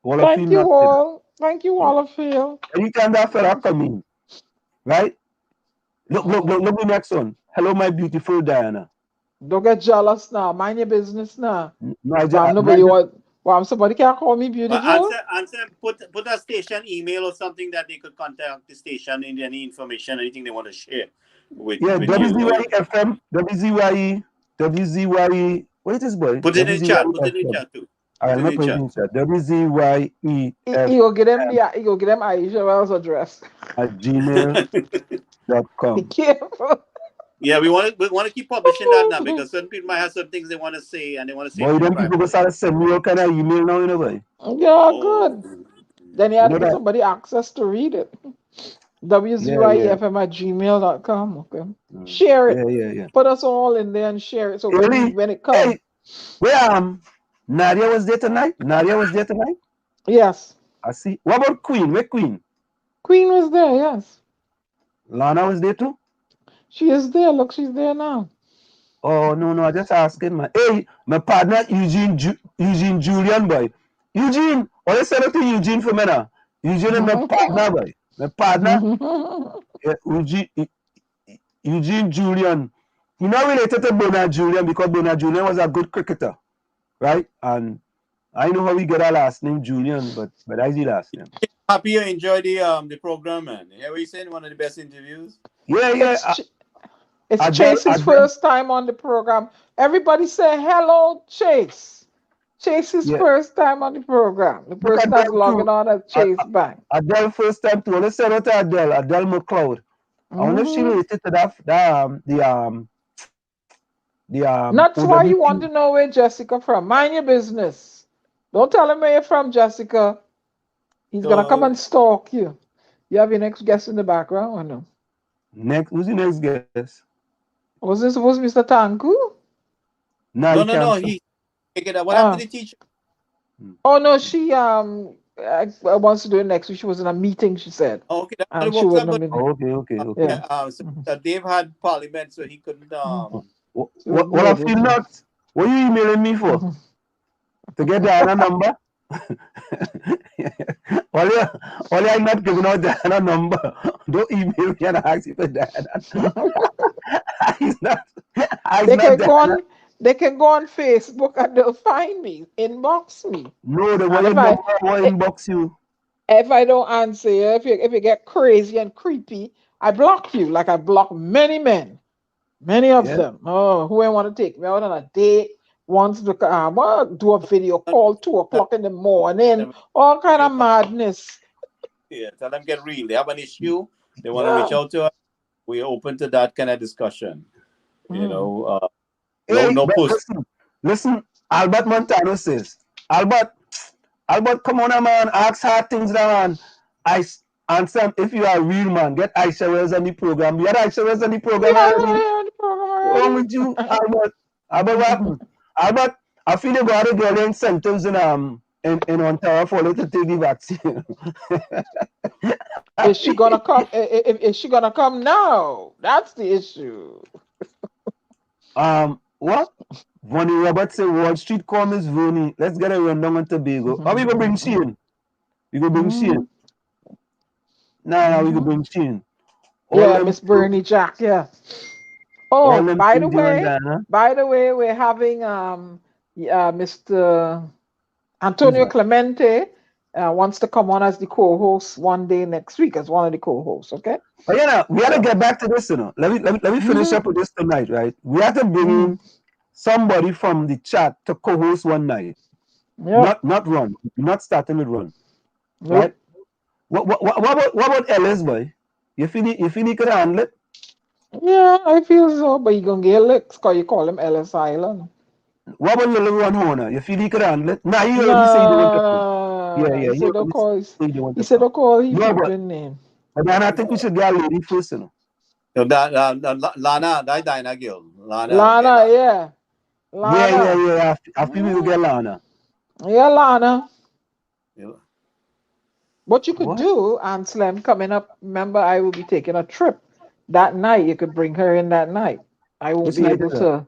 Thank you all. Thank you, Wallafield. Anytime that fella come in, right? Look the next one. Hello, my beautiful Diana. Don't get jealous now. Mind your business now. No, I just, Somebody can't call me beautiful. Answer. Put a station email or something that they could contact the station in any information, anything they want to share with you. WZYE FM, WZYE. What is this, boy? Put it in chat. Put it in chat too. All right, let me put it in chat. WZYE. He go get them Aisha Wells address at gmail.com. Be careful. Yeah, we want to keep publishing that now because certain people might have some things they want to say and they want to say. Boy, them people go start send me all kind of email now, you know, boy. Yeah, good. Then you have to give somebody access to read it. WZYEFM at gmail.com. Okay. Share it. Yeah. Put us all in there and share it. So really? when it comes. Hey, where Nadia was there tonight? Yes. I see. What about Queen? Where Queen? Queen was there, yes. Lana was there too? She is there. Look, she's there now. Oh, no, I just asking, man. Hey, my partner, Eugene Julian, boy. Eugene, what you say to Eugene for me now? Eugene is my partner, boy. My partner, Eugene Julian. He's not related to Bona Julian because Bona Julian was a good cricketer, right? And I know how we get our last name, Julian, but that's the last name. Happy you enjoy the program, man. Yeah, what you saying? One of the best interviews. Yeah. It's Chase's first time on the program. Everybody say hello, Chase. Chase's first time on the program. The first time logging on at Chase Bank. Adele first time too. Let's say to Adele McLeod. I wonder if she related to that That's why you want to know where Jessica from. Mind your business. Don't tell him where you're from, Jessica. He's gonna come and stalk you. You have your next guest in the background or no? Who's the next guest? Was this supposed to be Mr. Tanku? No. He pick it up. What happened to the teacher? Oh no, she wants to do it next week. She was in a meeting, she said. Oh, okay. And she wouldn't have been. Okay. Yeah. So Dave had parliament, so he couldn't. What I feel not? What are you emailing me for? To get Diana number? Only I'm not giving out Diana number. Don't email me and ask you for Diana. They can go on Facebook and they'll find me, inbox me. No, they will inbox you. If I don't answer you, if you get crazy and creepy, I block you. Like I block many men, many of them. Oh, who I want to take me out on a date? Wants to do a video call 2 o'clock in the morning, all kind of madness. Yeah, tell them get real. They have an issue, they want to reach out to us. We're open to that kind of discussion. You know, no post. Listen, Albert Montano says, Albert, come on, man, ask hard things now, man. Answer if you are a real man, get Aisha Wells on the program. You had Aisha Wells on the program already. What's wrong with you, Albert? Albert, what happened? Albert, I feel you got a girl in symptoms in Ontario for her to take the vaccine. Is she gonna come? Is she gonna come now? That's the issue. What? Vonnie Roberts said Wall Street call Miss Vonnie. Let's get a rundown on Tobago. How we gonna bring she in? We gonna bring she in? No, we gonna bring she in. Yeah, Miss Bernie Jack, yeah. Oh, by the way, we're having Mr. Antonio Clemente wants to come on as the co-host one day next week as one of the co-hosts. Okay. But we have to get back to this. Let me finish up with this tonight, right? We have to bring in somebody from the chat to co-host one night. Yep. Not run. Not starting with run. Yep. Right? What about Ellis, boy? You feel he could handle it? Yeah, I feel so, but you're going to get licks because you call him Ellis Island. What about Little Ron Horner? You feel he could handle it? Nah, you already say you want to. He said, don't call his name. But then I think we should get a lady first, you know. So Lana, that Diana girl. Lana, yeah. Yeah. I feel we will get Lana. Yeah, Lana. Yeah. What you could do, Anselm, coming up, remember I will be taking a trip. That night, you could bring her in that night. I won't be able to.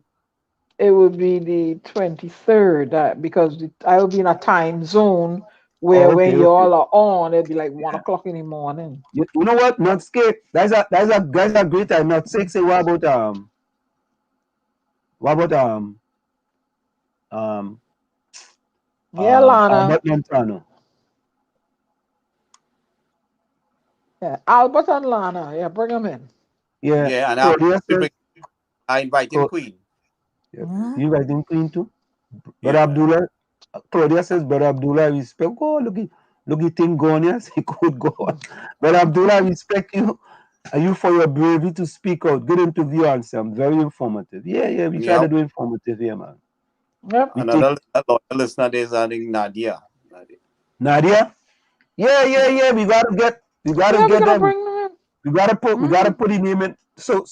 It will be the 23rd because I will be in a time zone where when you all are on, it'll be like 1 o'clock in the morning. You know what? Not scared. That's a great time. Not sick. Say what about What about Lana. Albert Montano? Yeah, Albert and Lana. Yeah, bring them in. Yeah, and I invited Queen. Yeah. You inviting Queen too? Brother Yeah. Abdullah, Claudia says, Brother Abdullah, respect. Oh, look at thing going here. He could go on. Brother Abdullah, I respect you. And you for your bravery to speak out. Good interview, answer. I'm very informative. Yeah, we try to do informative here, man. Yep. Another listener is adding Nadia. Nadia? Yeah. We gotta get them. Bring them in. We gotta put the name in. So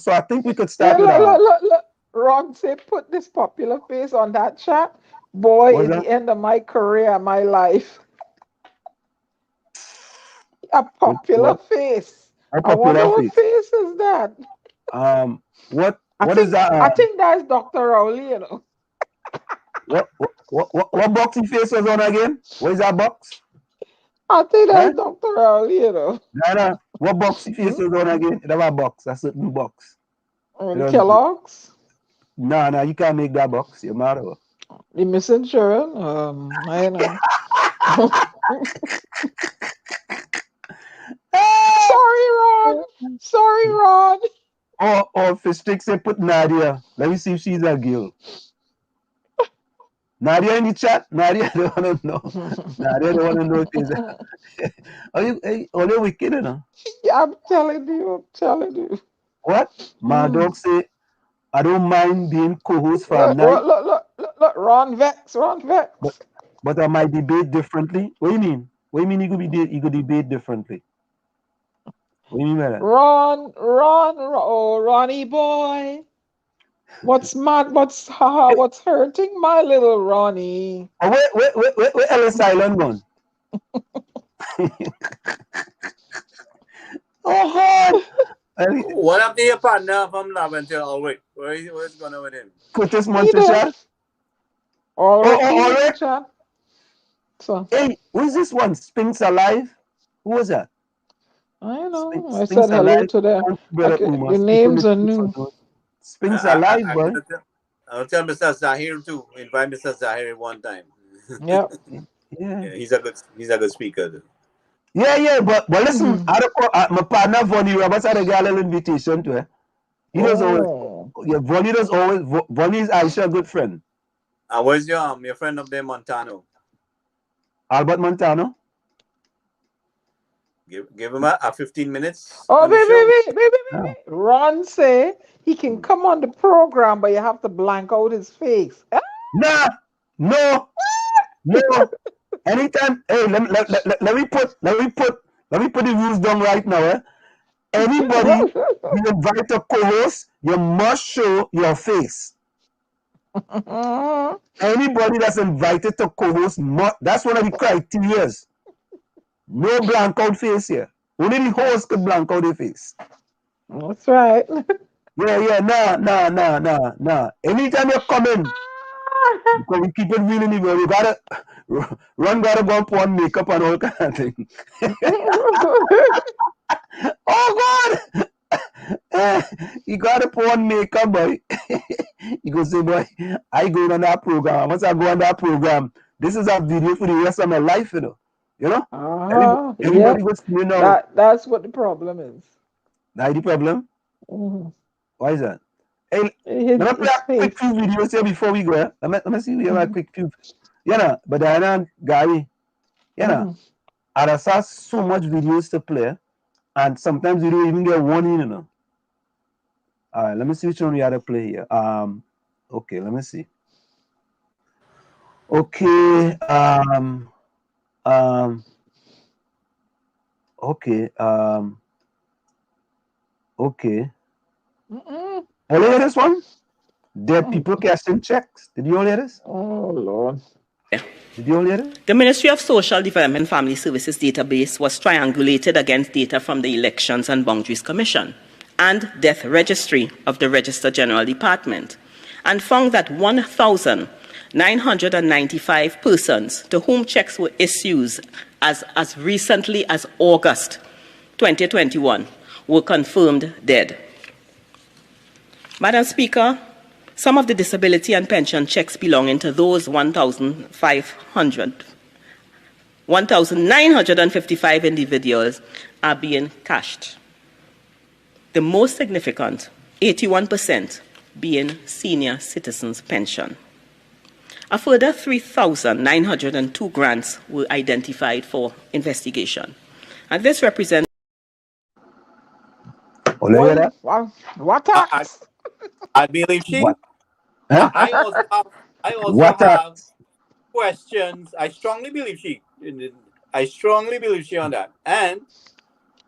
I think we could start with look. Ron say put this popular face on that chat. Boy, in the end of my career, my life. A popular face. A popular what face is that? What is that? I think that's Dr. Rowley, you know. What boxing face was on again? What is that box? I think that's Dr. Rowley, you know. No. What boxing face was on again? That was a box. That's a new box. Kellogg's? No, you can't make that box. You're mad over. The missing children? I know. Sorry, Ron. Oh, Fistick said put Nadia. Let me see if she's a girl. Nadia in the chat? Nadia don't want to know. Nadia don't want to know if it's Are you wicked, you know? Yeah, I'm telling you. What? My dog say, I don't mind being co-host for a night. Look, Ron Vex. But I might debate differently. What do you mean? What do you mean you could debate differently? What do you mean by that? Ronnie boy. What's mad? What's hurting my little Ronnie? Oh, where Ellis Island gone? Oh God! What up to your partner from Laventille Ulrich? What's going on with him? Curtis Montesha? Ulrich. So. Hey, who's this one? Spinks Alive? Who was that? I know. I said hello to them. The names are new. Spinks Alive, boy. I'll tell Mr. Zahir to invite Mr. Zahir one time. Yep. Yeah, he's a good speaker. Yeah, but listen, my partner Vonnie Roberts had a little invitation to her. He does always. Yeah, Vonnie does always. Vonnie is Aisha a good friend. And where's your friend up there, Montano? Albert Montano. Give him a 15 minutes. Oh, baby. Ron say he can come on the program, but you have to blank out his face. No. Anytime. Hey, let me put the rules down right now. Anybody you invite a co-host, you must show your face. Anybody that's invited to co-host, that's one of the criteria. No blank out face here. Only the host can blank out the face. That's right. Yeah. Nah. Anytime you come in, because we keep it real in the world, Ron gotta go and put on makeup and all kind of thing. Oh God! You gotta put on makeup, boy. You go say, boy, I go on that program. Once I go on that program, this is a video for the rest of my life, you know. Everybody was, that's what the problem is. That's the problem? Mm-hmm. Why is that? Hey, let me play a quick few videos here before we go. Let me see if we have a quick few. But then, Gary, I saw so much videos to play, and sometimes we don't even get one in, you know. All right, let me see which one we have to play here. Okay, let me see. Okay, okay. All hear this one? Dead people cashing checks. Did you all hear this? Oh, Lord. Did you all hear it? The Ministry of Social Development and Family Services database was triangulated against data from the Elections and Boundaries Commission and Death Registry of the Register General Department, and found that 1,995 persons to whom checks were issued as recently as August 2021 were confirmed dead. Madam Speaker, Some of the disability and pension checks belonging to those 1,955 individuals are being cashed. The most significant, 81%, being senior citizens' pension. A further 3,902 grants were identified for investigation. And this represents... What tax? I believe she. What? Huh? I also have questions. I strongly believe she on that. And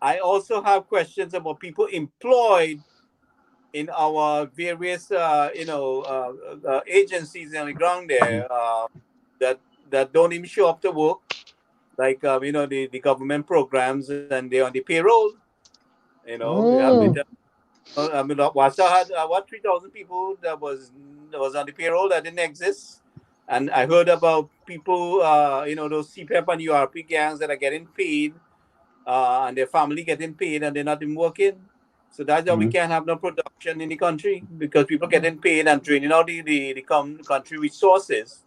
I also have questions about people employed in our various, agencies on the ground there that don't even show up to work, like the government programs, and they're on the payroll. Wasa had 3,000 people that was on the payroll that didn't exist, and I heard about people, those CPEP and URP gangs that are getting paid, and their family getting paid, and they're not even working. So that's why we can't have no production in the country, because people getting paid and draining out the country resources,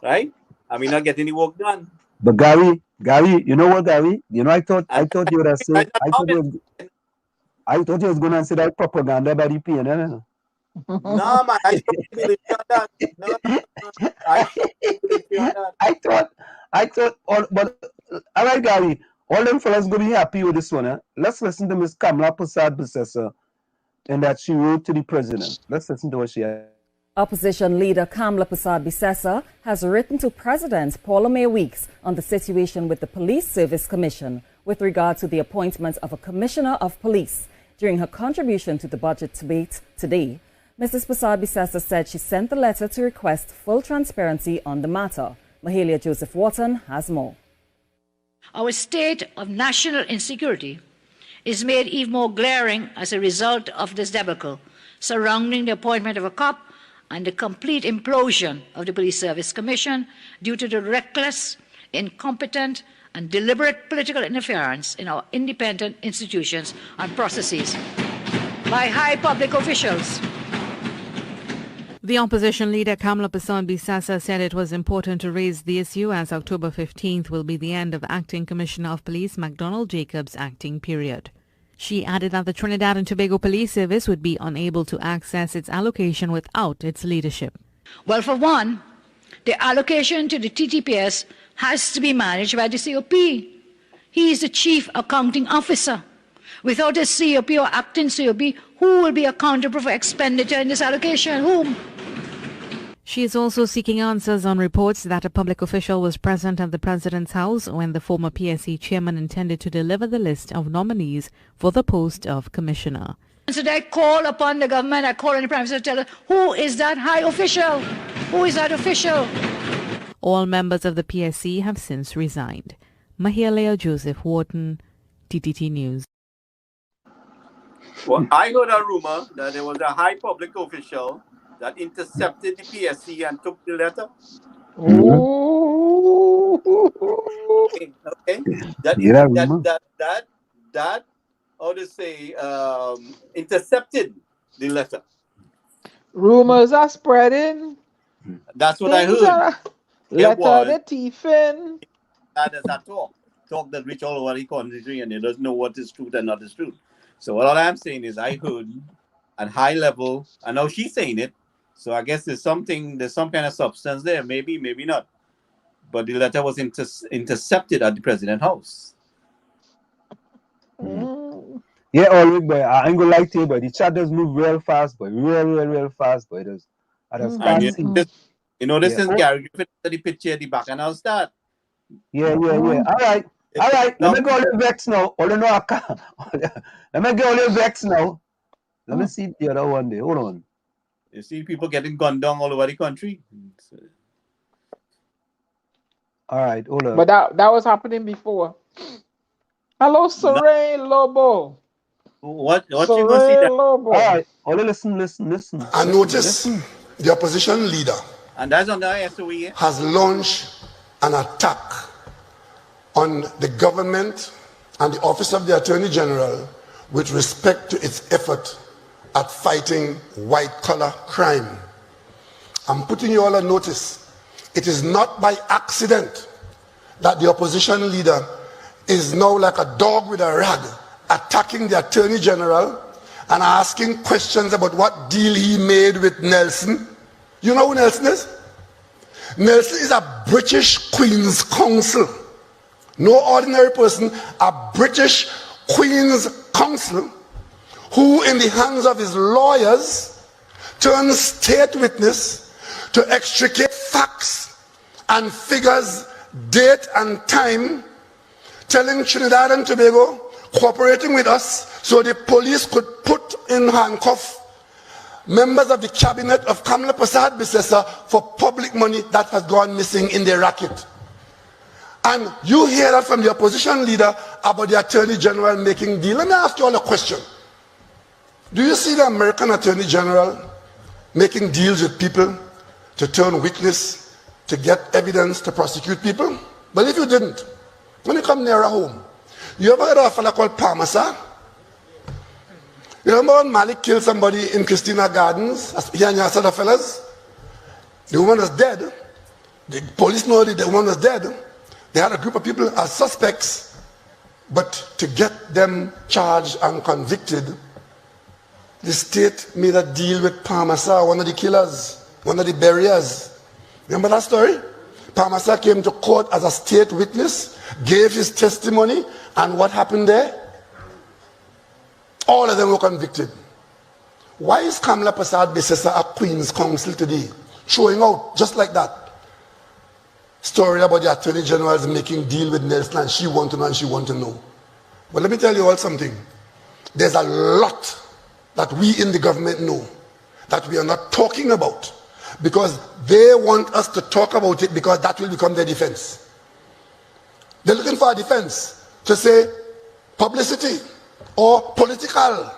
right? And we're not getting the work done. But Gary, you know what, Gary? I thought you would have said. I thought you was going to say that propaganda by the PNL. No, man, I don't believe that. No, I don't believe that. I thought, but all right, Gary, all them fellas going to be happy with this one. Eh? Let's listen to Ms. Kamala Persad-Bissessar and that she wrote to the president. Let's listen to what she had. Opposition leader Kamala Persad-Bissessar has written to President Paul May Weeks on the situation with the Police Service Commission with regard to the appointment of a commissioner of police. During her contribution to the budget debate today, Mrs. Persad-Bissessar said she sent the letter to request full transparency on the matter. Mahalia Joseph Wharton has more. Our state of national insecurity is made even more glaring as a result of this debacle surrounding the appointment of a cop and the complete implosion of the Police Service Commission due to the reckless, incompetent, and deliberate political interference in our independent institutions and processes by high public officials. The opposition leader Kamala Persad-Bissessar said it was important to raise the issue as October 15th will be the end of Acting Commissioner of Police McDonald Jacobs' acting period. She added that the Trinidad and Tobago Police Service would be unable to access its allocation without its leadership. Well, for one, the allocation to the TTPS has to be managed by the COP. He is the Chief Accounting Officer. Without a COP or acting COP, who will be accountable for expenditure in this allocation? Whom? She is also seeking answers on reports that a public official was present at the President's house when the former PSC chairman intended to deliver the list of nominees for the post of commissioner. So I call upon the government, I call on the Prime Minister to tell us, who is that high official? Who is that official? All members of the PSC have since resigned. Mahalia Joseph Wharton, TTT News. Well, I heard a rumor that there was a high public official that intercepted the PSC and took the letter. Okay. That how to say, intercepted the letter. Rumors are spreading. That's what I heard. Letter the thief in. That is a talk that reach all over the country, and they doesn't know what is truth and not is truth. So all I'm saying is I heard at high level, I know she's saying it, so I guess there's some kind of substance there, maybe not. But the letter was intercepted at the President's house. Yeah, always, but I ain't gonna lie to you, but the chat does move real fast, but real fast, but it does. This is Gary Griffin the picture at the back, and I'll start. Yeah. All right. Let me go all the vex now. Let me get all the vex now. Let me see the other one there. Hold on. You see people getting gunned down all over the country. All right, hold on. But that was happening before. Hello, Saray Lobo. What you gonna see that? Lobo. All right, listen. I notice the opposition leader and that's on the WZYE has launched an attack on the government and the Office of the Attorney General with respect to its effort at fighting white-collar crime. I'm putting you all on notice. It is not by accident that the opposition leader is now like a dog with a rag, attacking the Attorney General and asking questions about what deal he made with Nelson. You know who Nelson is? Nelson is a British Queen's Counsel. No ordinary person, a British Queen's Counsel who in the hands of his lawyers turns state witness to extricate facts and figures, date and time, telling Trinidad and Tobago, cooperating with us so the police could put in handcuff members of the cabinet of Kamla Prasad Bisesa for public money that has gone missing in their racket. And you hear that from the opposition leader about the Attorney General making deal. Let me ask you all a question. Do you see the American Attorney General making deals with people to turn witness, to get evidence, to prosecute people? But if you didn't, when you come nearer home, you ever heard of a fella called Parmasa? You remember when Malik killed somebody in Christina Gardens, here in your side of fellas? The woman was dead. The police know that the woman was dead. They had a group of people as suspects, but to get them charged and convicted, the state made a deal with Parmasa, one of the killers, one of the buriers. Remember that story? Parmasa came to court as a state witness, gave his testimony, and what happened there? All of them were convicted. Why is Kamla Prasad Bisesa a Queen's Counsel today? Showing out just like that. Story about the Attorney General's making deal with Nelson and she want to know and she want to know. But let me tell you all something. There's a lot that we in the government know that we are not talking about because they want us to talk about it because that will become their defense. They're looking for a defense to say publicity or political.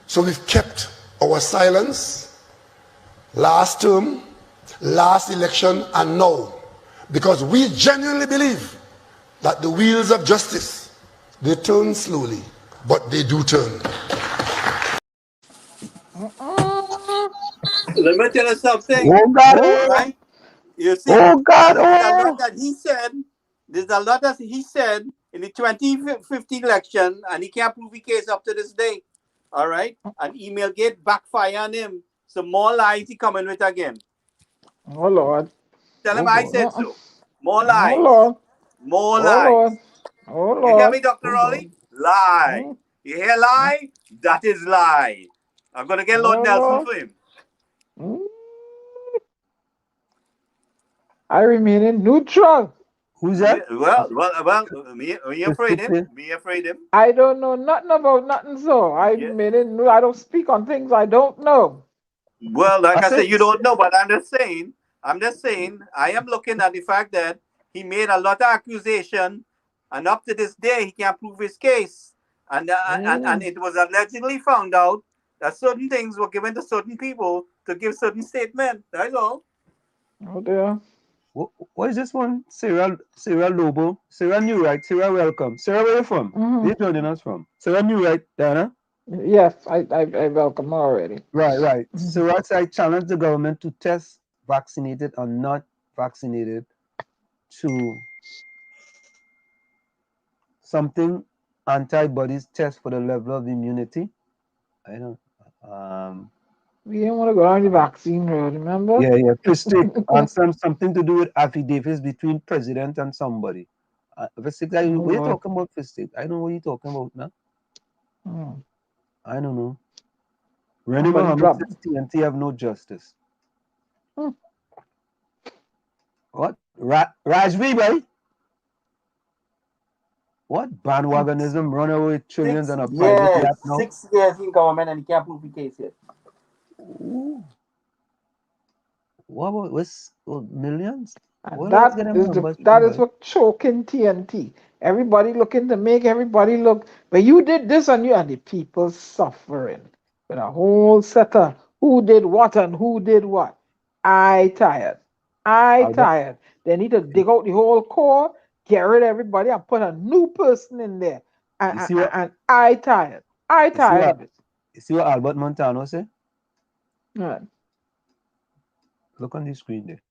So we've kept our silence last term, last election, and now. Because we genuinely believe that the wheels of justice, they turn slowly, but they do turn. Let me tell you something. Oh God! Right? You see, Oh God! there's a Oh! lot that he said. There's a lot that he said in the 2015 election, and he can't prove his case up to this day. All right? And email gate backfire on him. So more lies he coming with again. Oh Lord. Tell him I said so. More Oh lies. Lord. More Oh lies. Lord. Oh Lord. You hear me, Dr. Oh, Raleigh? Lie. You hear lie? That is lie. I'm going to get Lord Nelson for him. I remain in neutral. Who's that? Well, me afraid him. Me afraid him. I don't know nothing about nothing, so I remain in I don't speak on things I don't know. Well, like I said, you don't know, but I'm just saying, I am looking at the fact that he made a lot of accusation, and up to this day, he can't prove his case. And it was allegedly found out that certain things were given to certain people to give certain statements. That's all. Oh dear. What is this one? Sarah Lobo. Sarah New, right? Sarah, welcome. Sarah, where are you from? Where you joining us from? Sarah New, right, Dana? Yes, I welcome her already. Right. Sarah said, I challenge the government to test vaccinated or not vaccinated to something antibodies test for the level of immunity. I don't we didn't want to go on the vaccine road, remember? Yeah. Fistic and something to do with affidavits between president and somebody. Fistic, we're talking about Fistic. I don't know what you're talking about now. I don't know. Rennie Mohammed says TNT have no justice. What? Rajvi, boy? What bandwagonism run away with trillions on a private yacht now? 6 years in government and he can't prove the case yet. Ooh. What about millions? That is what choking TNT. Everybody looking to make everybody look, but you did this and the people suffering with a whole set of who did what and who did what. I tired. They need to dig out the whole core, get rid of everybody, and put a new person in there. And I tired. I tired of it. You see what Albert Montano say? Right. Look on the screen there.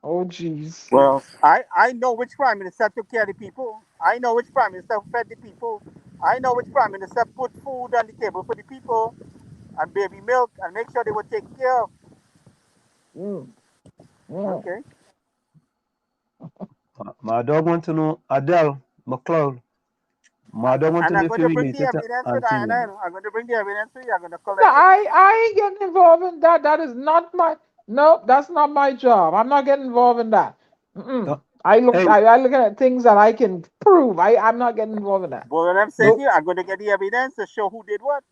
Oh, jeez. Well, I know which prime minister took care of the people. I know which prime minister fed the people. I know which prime minister put food on the table for the people and baby milk and make sure they were taken care of. Okay. My dog want to know Adele McLeod. My dog want to And know I'm if going you're to bring the related to evidence to Auntie that. Linda. I'm going to bring the evidence to you. I'm going to No, collect it. I ain't getting involved in that. That is not my. No, that's not my job. I'm not getting involved in that. I look at things that I can prove. I'm not getting involved in that. But what I'm saying to you, I'm going to get the evidence to show who did what.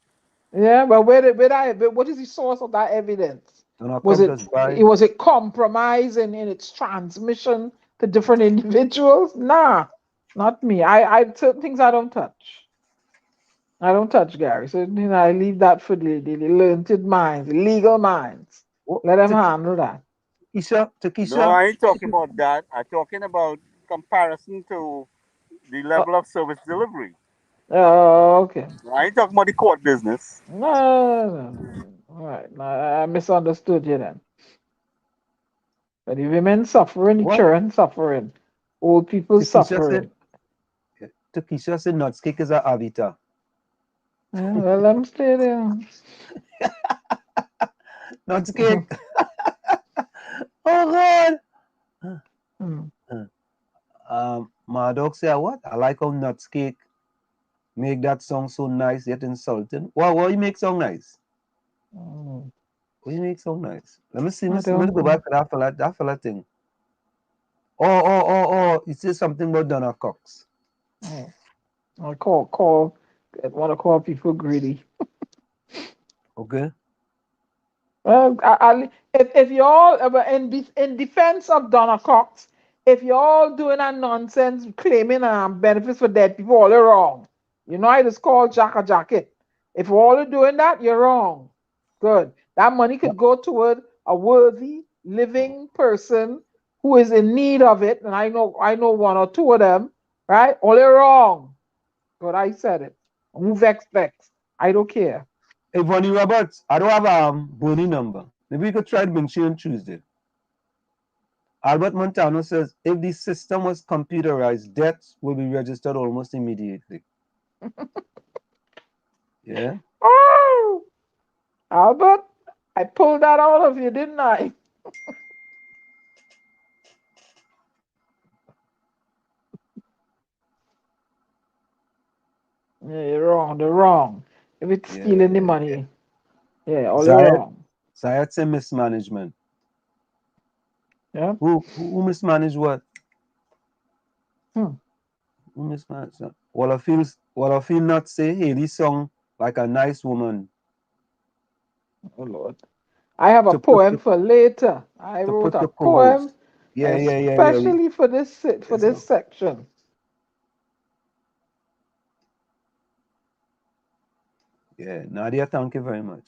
Yeah, but what is the source of that evidence? Was it compromise in its transmission to different individuals? Nah, not me. Certain things I don't touch. I don't touch, Gary. So I leave that for the learned minds, the legal minds. Let them handle that. No, I ain't talking about that. I'm talking about comparison to the level of service delivery. Oh, okay. I ain't talking about the court business. No. All right. I misunderstood you then. But the women suffering, the children suffering, old people suffering. Takisha said nuts cake is a avita. Yeah, well, let them stay there. Nuts cake. Oh God. My dog say what? I like how nuts cake make that song so nice yet insulting. Why you make song nice? Why you make song nice? Let me see. Let me go back to that fella thing. Oh. It says something about Donna Cox. I want to call people greedy. Okay. Well, if you all in defense of Donna Cox, if you're all doing that nonsense claiming benefits for dead people, all are wrong. You know it is called Jack a Jacket. If you're all doing that, you're wrong. Good. That money could go toward a worthy living person who is in need of it, and I know one or two of them, right? All are wrong. But I said it. Who vex? I don't care. Hey, Vonnie Roberts, I don't have a Bonnie number. Maybe we could try to bring she on Tuesday. Albert Montano says if the system was computerized, deaths will be registered almost immediately. Yeah. Oh, Albert, I pulled that out of you, didn't I? Yeah, you're wrong. They're wrong. If it's stealing the money, all you're wrong. Zayat said mismanagement. Yeah. Who mismanaged what? Who mismanaged? Well, I feel not say Haley song like a nice woman. Oh Lord. I have a poem for later. I wrote a poem especially for this section. Yeah, Nadia, thank you very much.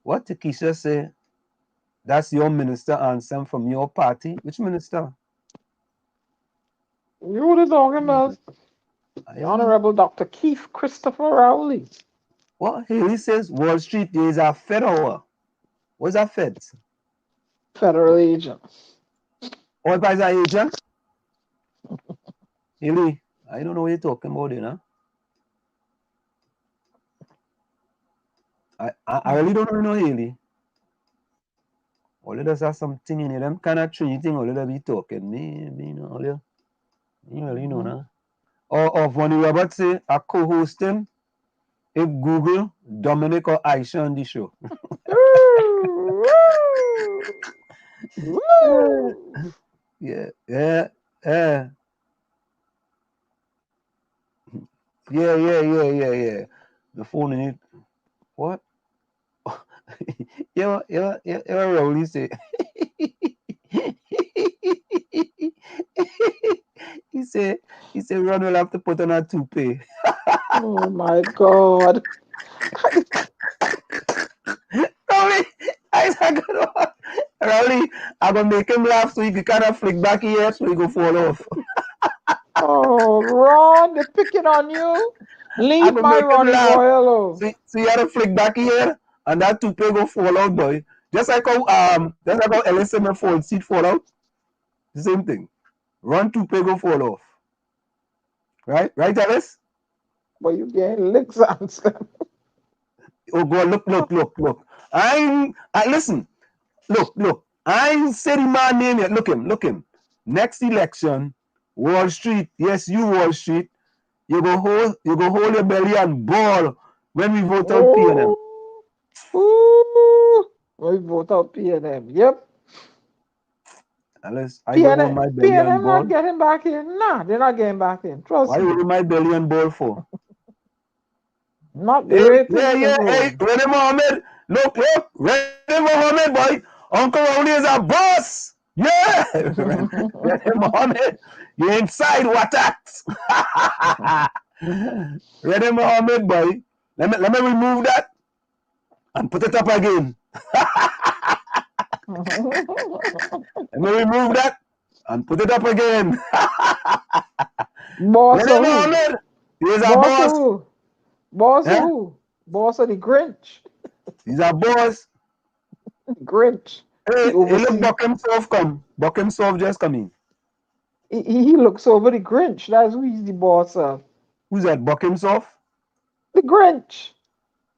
What Takisha say? That's your minister anthem from your party. Which minister? You were talking about the Honorable Dr. Keith Christopher Rowley. What? He says Wall Street is a federal. What's that Fed? Federal agent. What is an agent? Haley, I don't know what you're talking about, you know. I really don't know Haley. All of us have something in them kind of tree thing. All of them be talking. Me, you know, all you really know now. Or Vonnie Roberts say a co-hosting if Google, Dominic or Aisha on the show. Yeah. The phone in it. What? Yeah, Rowley say. He said, Ron will have to put on a toupee. Oh my God. Rowley, I'm gonna make him laugh so he can kind of flick back here so he go fall off. Oh, Ron, they're picking on you. Leave my Ronnie boy alone. See you had to flick back here, and that toupee go fall out, boy. Just like how Ellis and the fold seat fall out. The same thing. Run toupee go fall off. Right, Ellis? But you getting licks on them. Oh God, look. I listen. Look. I ain't said the man name yet. Look him. Next election, Wall Street. Yes, you Wall Street. You go hold your belly and ball when we vote out PNM. When we vote out PNM. Yep. Unless I go hold my belly and ball. Not getting back in. Nah, they're not getting back in. Trust me. Why hold my belly and ball for? Not the Hey, René Mohammed. Look, René Mohammed, boy. Uncle Ronnie is a boss. Yeah. René Mohammed, you inside what that? René Mohammed, boy. Let me remove that and put it up again. Let me remove that and put it up again. René Mohammed, he is a boss. Boss who? Boss of the Grinch. He's a boss. Grinch. Hey, look, Buck himself come. Buck himself just come in. He looks over the Grinch. That's who he's the boss of. Who's that? Buck himself? The Grinch.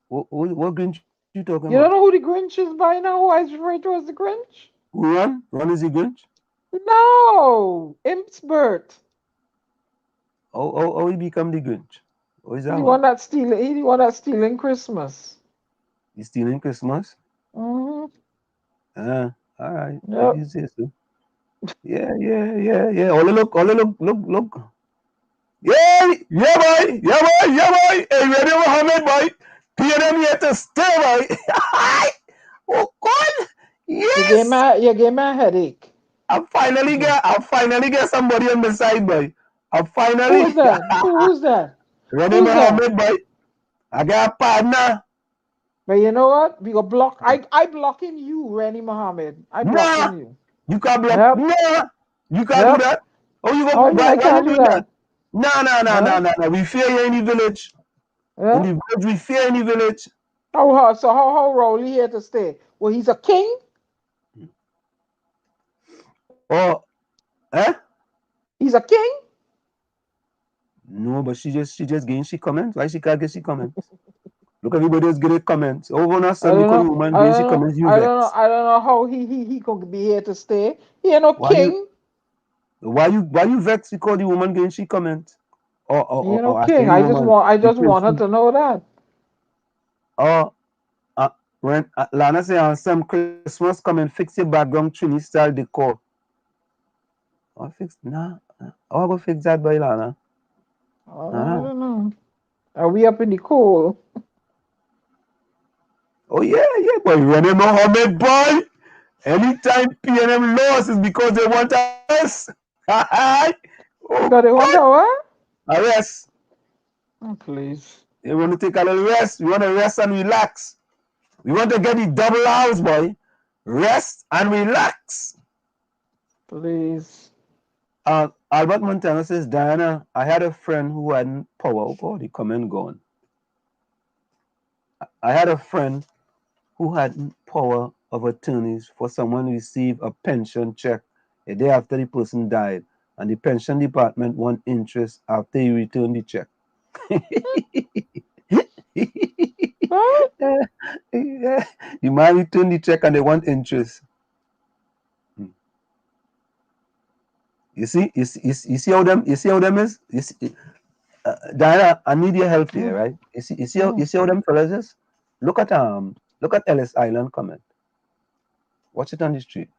What Grinch you talking about? You don't know who the Grinch is by now? Who I referred to as the Grinch? Who Ron? Ron is the Grinch? No. Impsbert. Oh, he become the Grinch. Oh, is that He's the one that's stealing Christmas. He's stealing Christmas? Mm-hmm. All right. Yep. You say so. Yeah. All look. Yeah, boy. Hey, Ready Mohammed, boy. PNM here to stay, boy. Oh God. Yes. You gave me a headache. I finally get somebody on the side, boy. Who's that? Who's that? Ready Mohammed, boy. I got a partner. But you know what? We go block. I blocking you, Rennie Mohammed. I blocking you. You can't block. Yep. No, you can't do that. Oh, you go. I can't do that. No. We fear you in the village. Yeah. In the village, we fear in the village. So how Rowley here to stay? Well, he's a king. Oh, He's a king. No, but she just getting she comments. Why she can't get she comments? Look, everybody's getting comments. Over now, son, because woman getting she comments. I don't know how he could be here to stay. He ain't no king. Why you vex because the woman getting she comments? He ain't no king. I just want her to know that. When Lana say on some Christmas come and fix your background Trini style decor. I fix I go fix that by Lana. I don't know. Are we up in the coal? Oh yeah, boy. René Mohammed, boy. Anytime PNM lost is because they want us. Because they want what? A rest. Oh, please. They want to take a little rest. We want to rest and relax. We want to get the double hours, boy. Rest and relax. Please. Albert Montana says, Diana, I had a friend who hadn't power. Oh God, he come and gone. I had a friend who hadn't power of attorneys for someone to receive a pension check a day after the person died, and the pension department want interest after you return the check. What? The man returned the check and they want interest. You see how them is? Diana, I need your help here, right? You see how them fellas is? Look at Ellis Island comment. Watch it on the street.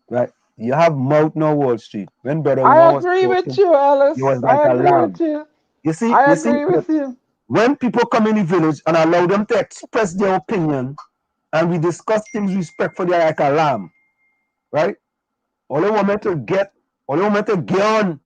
Right. You have mouth no Wall Street. When brother I agree with you, Ellis. He was like I a agree lamb. with you. You see, I agree with you. When people come in the village and allow them to express their opinion and we discuss things respectfully like a lamb, right? All they want me to get on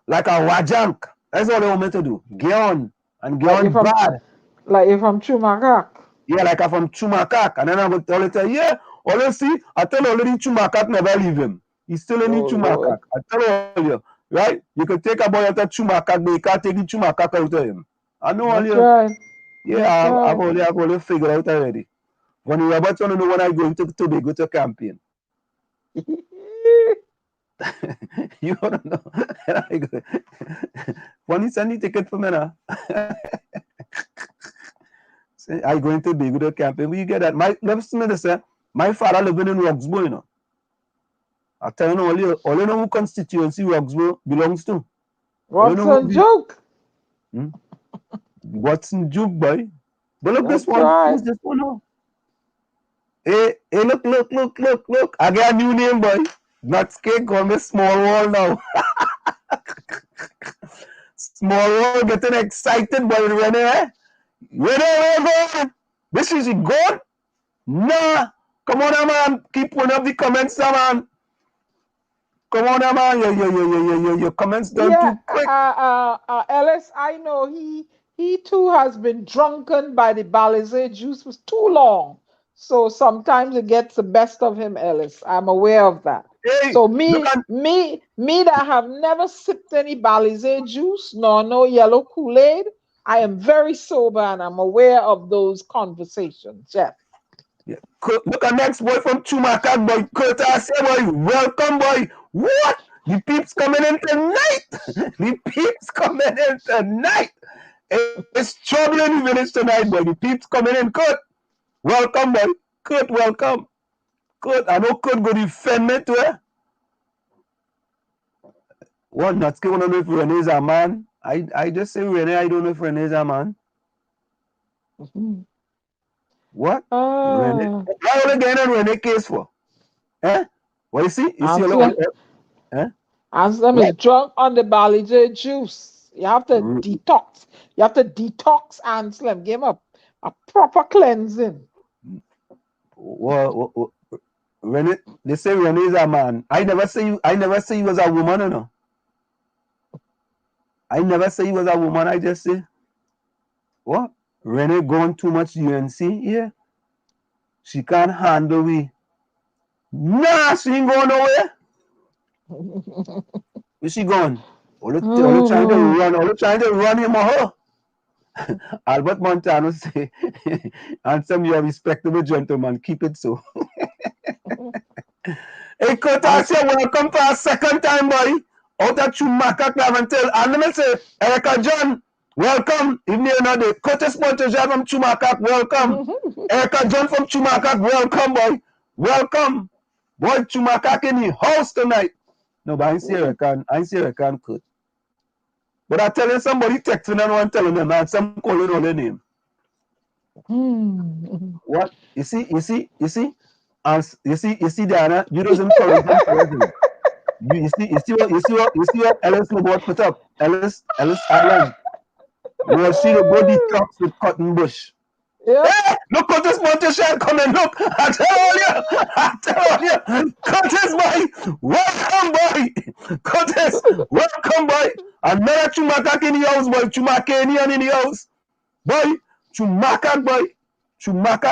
like a wajank. That's all they want me to do. Get on and get on bad. Like if I'm Chumakak. Yeah, like if I'm Chumakak. And then I will tell you, yeah, all you see, I tell all the Chumakak never leave him. He's still in the Chumakak. I tell all you. Right? You can take a boy out of Chumakak, but you can't take the Chumakak out of him. I know all That's you. right. Yeah, That's I've only figured out already. When you about to know when I going to Tobago to campaign. You don't know. When you send the ticket for me now. I going to Tobago to campaign. Where you get that? My father living in Roxburgh, you know. I tell you, all you know who constituency Roxburgh belongs to. What's a joke? Watson Juke, boy. But look, That's this one. right. Who's this one now? Hey, look. I got a new name, boy. Not Skate, call me Small Wall now. Small Wall getting excited, boy. Ready, eh? Ready, where going? This is it good? Nah. Come on, man. Keep putting up the comments, man. Come on, man. Your comments done too quick. Ellis, I know he too has been drunken by the Balizé juice for too long. So sometimes it gets the best of him, Ellis. I'm aware of that. Hey, so me that have never sipped any Balizé juice, nor no yellow Kool-Aid, I am very sober and I'm aware of those conversations. Yes. Yeah. Look at next boy from Chumakak, boy. Curtis, boy. Welcome, boy. What? The peeps coming in tonight. The peeps coming in tonight. It's trouble in the village tonight, boy. The peeps coming in. Kurt, welcome, boy. Kurt, welcome. Kurt, I know Kurt go defend me too, eh? What? Not want to know if Rene is a man. I just say Rene. I don't know if Rene is a man. What? Rene? Why are you getting on Rene case for? Eh? What you see? You see a lot. Eh? Anselm is drunk on the Balizé juice. You have to detox. You have to detox Anselm. Give him a proper cleansing. What? Rene, they say Rene is a man. I never say you was a woman, you know. I never say you was a woman. I just say, what? Rene gone too much UNC here. She can't handle me. Nah, she ain't going nowhere. Where she going? All trying to run him or her. Albert Montano say, Ansem, you're a respectable gentleman. Keep it so. Hey, Curtis, welcome for a second time, boy. Out of Chumaka Claventel. And let me say, Erica John, welcome. Even though you're not the Curtis Monteja from Chumaka, welcome. Erica John from Chumaka, welcome, boy. Welcome. Boy, Chumaka in the house tonight. No, but I see Erica and Kurt. But I tell you, somebody texting and one telling them, and some calling all their name. What? You see, Diana, you don't encourage them. You see what Ellis Lobot put up? Ellis Island. Well, she the body talks with Cotton Bush. Yeah. Hey, look, Curtis Monteshell coming. Look, I tell you, Curtis boy, welcome boy, Curtis, welcome boy. Another Chumaka in the house, boy, Chumakanian in the house, boy, Chumaka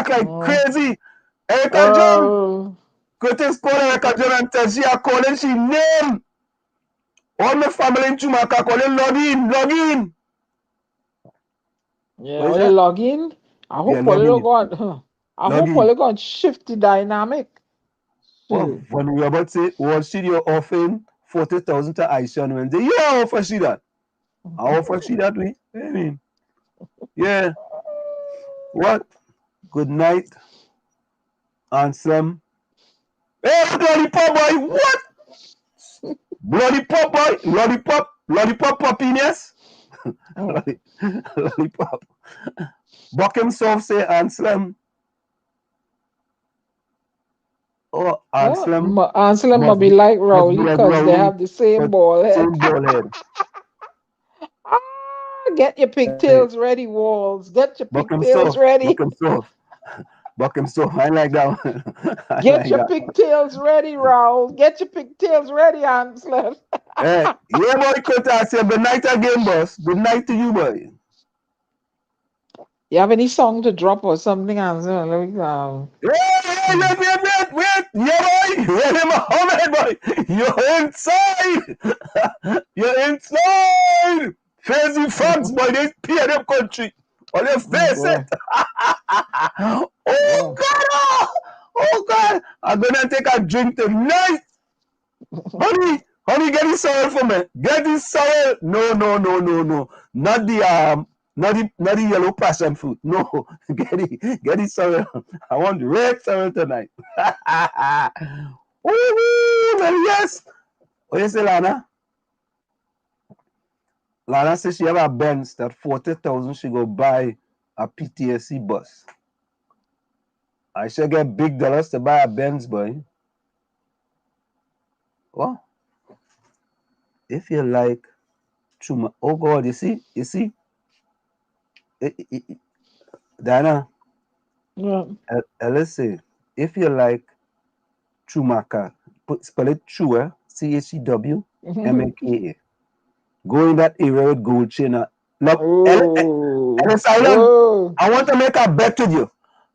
like crazy. Erica John, Curtis call Erica John and tell she are calling she name. All my family in Chumaka calling log in. Yeah, when they log in, I hope Polly going to shift the dynamic. Well, when we were about to say, well, she you're offering 40,000 to Aisha Wednesday. Yeah, offer she that. I offer she that way. I mean, yeah. What? Good night. Anselm. Hey, lollipop boy, what? Lollipop boy, lollipop poppiness. Lollipop. Buck himself say Anselm. Oh, Anselm. Anselm must be like Rowley because they have the same ball head. Same ball head. Get your pigtails ready, Walls. Get your pigtails ready. Buck himself. I like that one. Get your pigtails ready, Raul. Get your pigtails ready, Anselm. Hey, yeah, boy, Curtis. Good night again, boss. Good night to you, boy. You have any song to drop or something? Wait. Yeah, boy. Ready, Mohammed, boy. You're inside. You're inside. Facing France, boy. They peer them country. On your face it. Oh, God. Oh, God. I'm going to take a drink tonight. Honey, get this soil for me. Get this soil. No. Not the yellow passion fruit. No. Get the soil. I want red soil tonight. Well, yes. What you say, Lana? Lana says she have a Benz that 40,000 she go buy a PTSC bus. I should get big dollars to buy a Benz, boy. What? If you like Chuma, oh God, you see, Diana, let's say, if you like Chumaka, spell it Chua, CHEWMAKA. Go in that area with gold chain. Look, Ellis Island, I want to make a bet with you.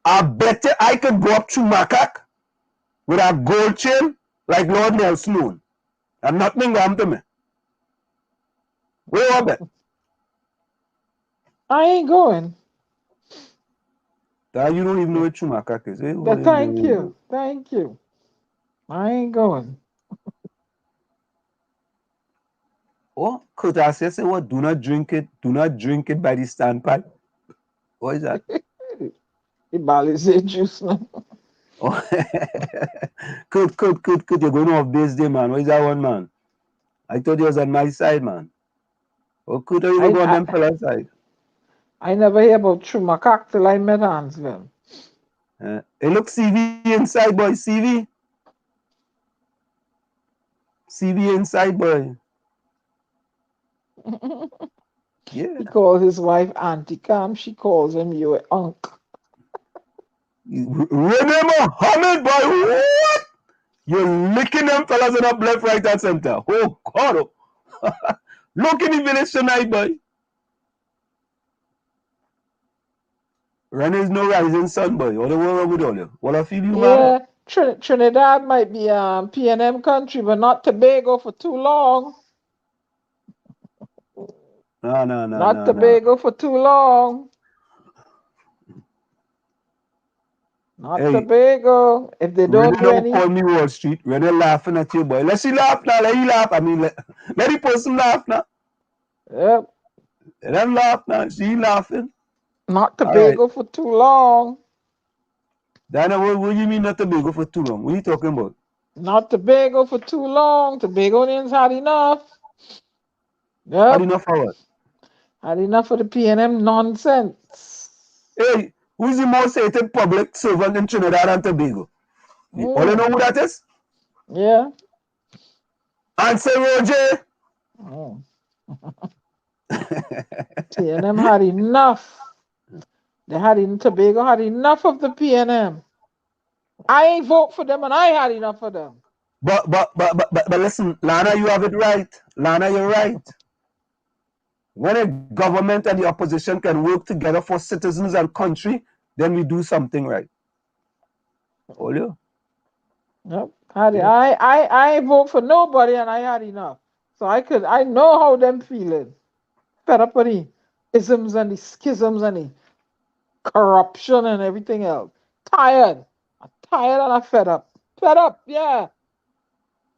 I bet you I could go up Chumaka with a gold chain like Lord Nelson. And nothing going to me. Where you bet? I ain't going. You don't even know what Chumaka is. Thank you. I ain't going. Oh, Curtis, say what? Do not drink it by the standpipe. What is that? The Bali say juice now. Oh. Kurt, you're going off base day, man. What is that one, man? I thought you was on my side, man. Oh, Kurt, you go on them fella's side. I never hear about Chumakak till I met Hansville. Hey, look, CV inside, boy. CV inside, boy. Yeah. He calls his wife Auntie Cam. She calls him your uncle. Remember Mohammed, boy. What? You're licking them fellas in up left, right, and center. Oh, God. Look in the village tonight, boy. Rene's no rising sun, boy. What the world with all you? What I feel you, man? Yeah, Trinidad might be PNM country, but not Tobago for too long. No. Not Tobago for too long. Not Tobago. If they don't do any. Call me Wall Street. Rene laughing at you, boy. Let she laugh now. Let you laugh. I mean, let the person laugh now. Yep. Let them laugh now. She laughing. Not Tobago for too long. Diana, what do you mean not Tobago for too long? What are you talking about? Not Tobago for too long. Tobagonians had enough. Yep. Had enough for what? Had enough of the PNM nonsense. Hey, who's the most hated public servant in Trinidad and Tobago? All you know who that is? Yeah. Answer, Roger. PNM had enough. Tobago had enough of the PNM. I ain't vote for them, and I had enough of them. But listen, Lana, you have it right. Lana, you're right. When a government and the opposition can work together for citizens and country, then we do something right. All you. Yep. I vote for nobody, and I had enough. So I know how them feeling. Fed up with the isms and the schisms and the corruption and everything else. Tired. I'm tired and I'm fed up. Fed up, yeah.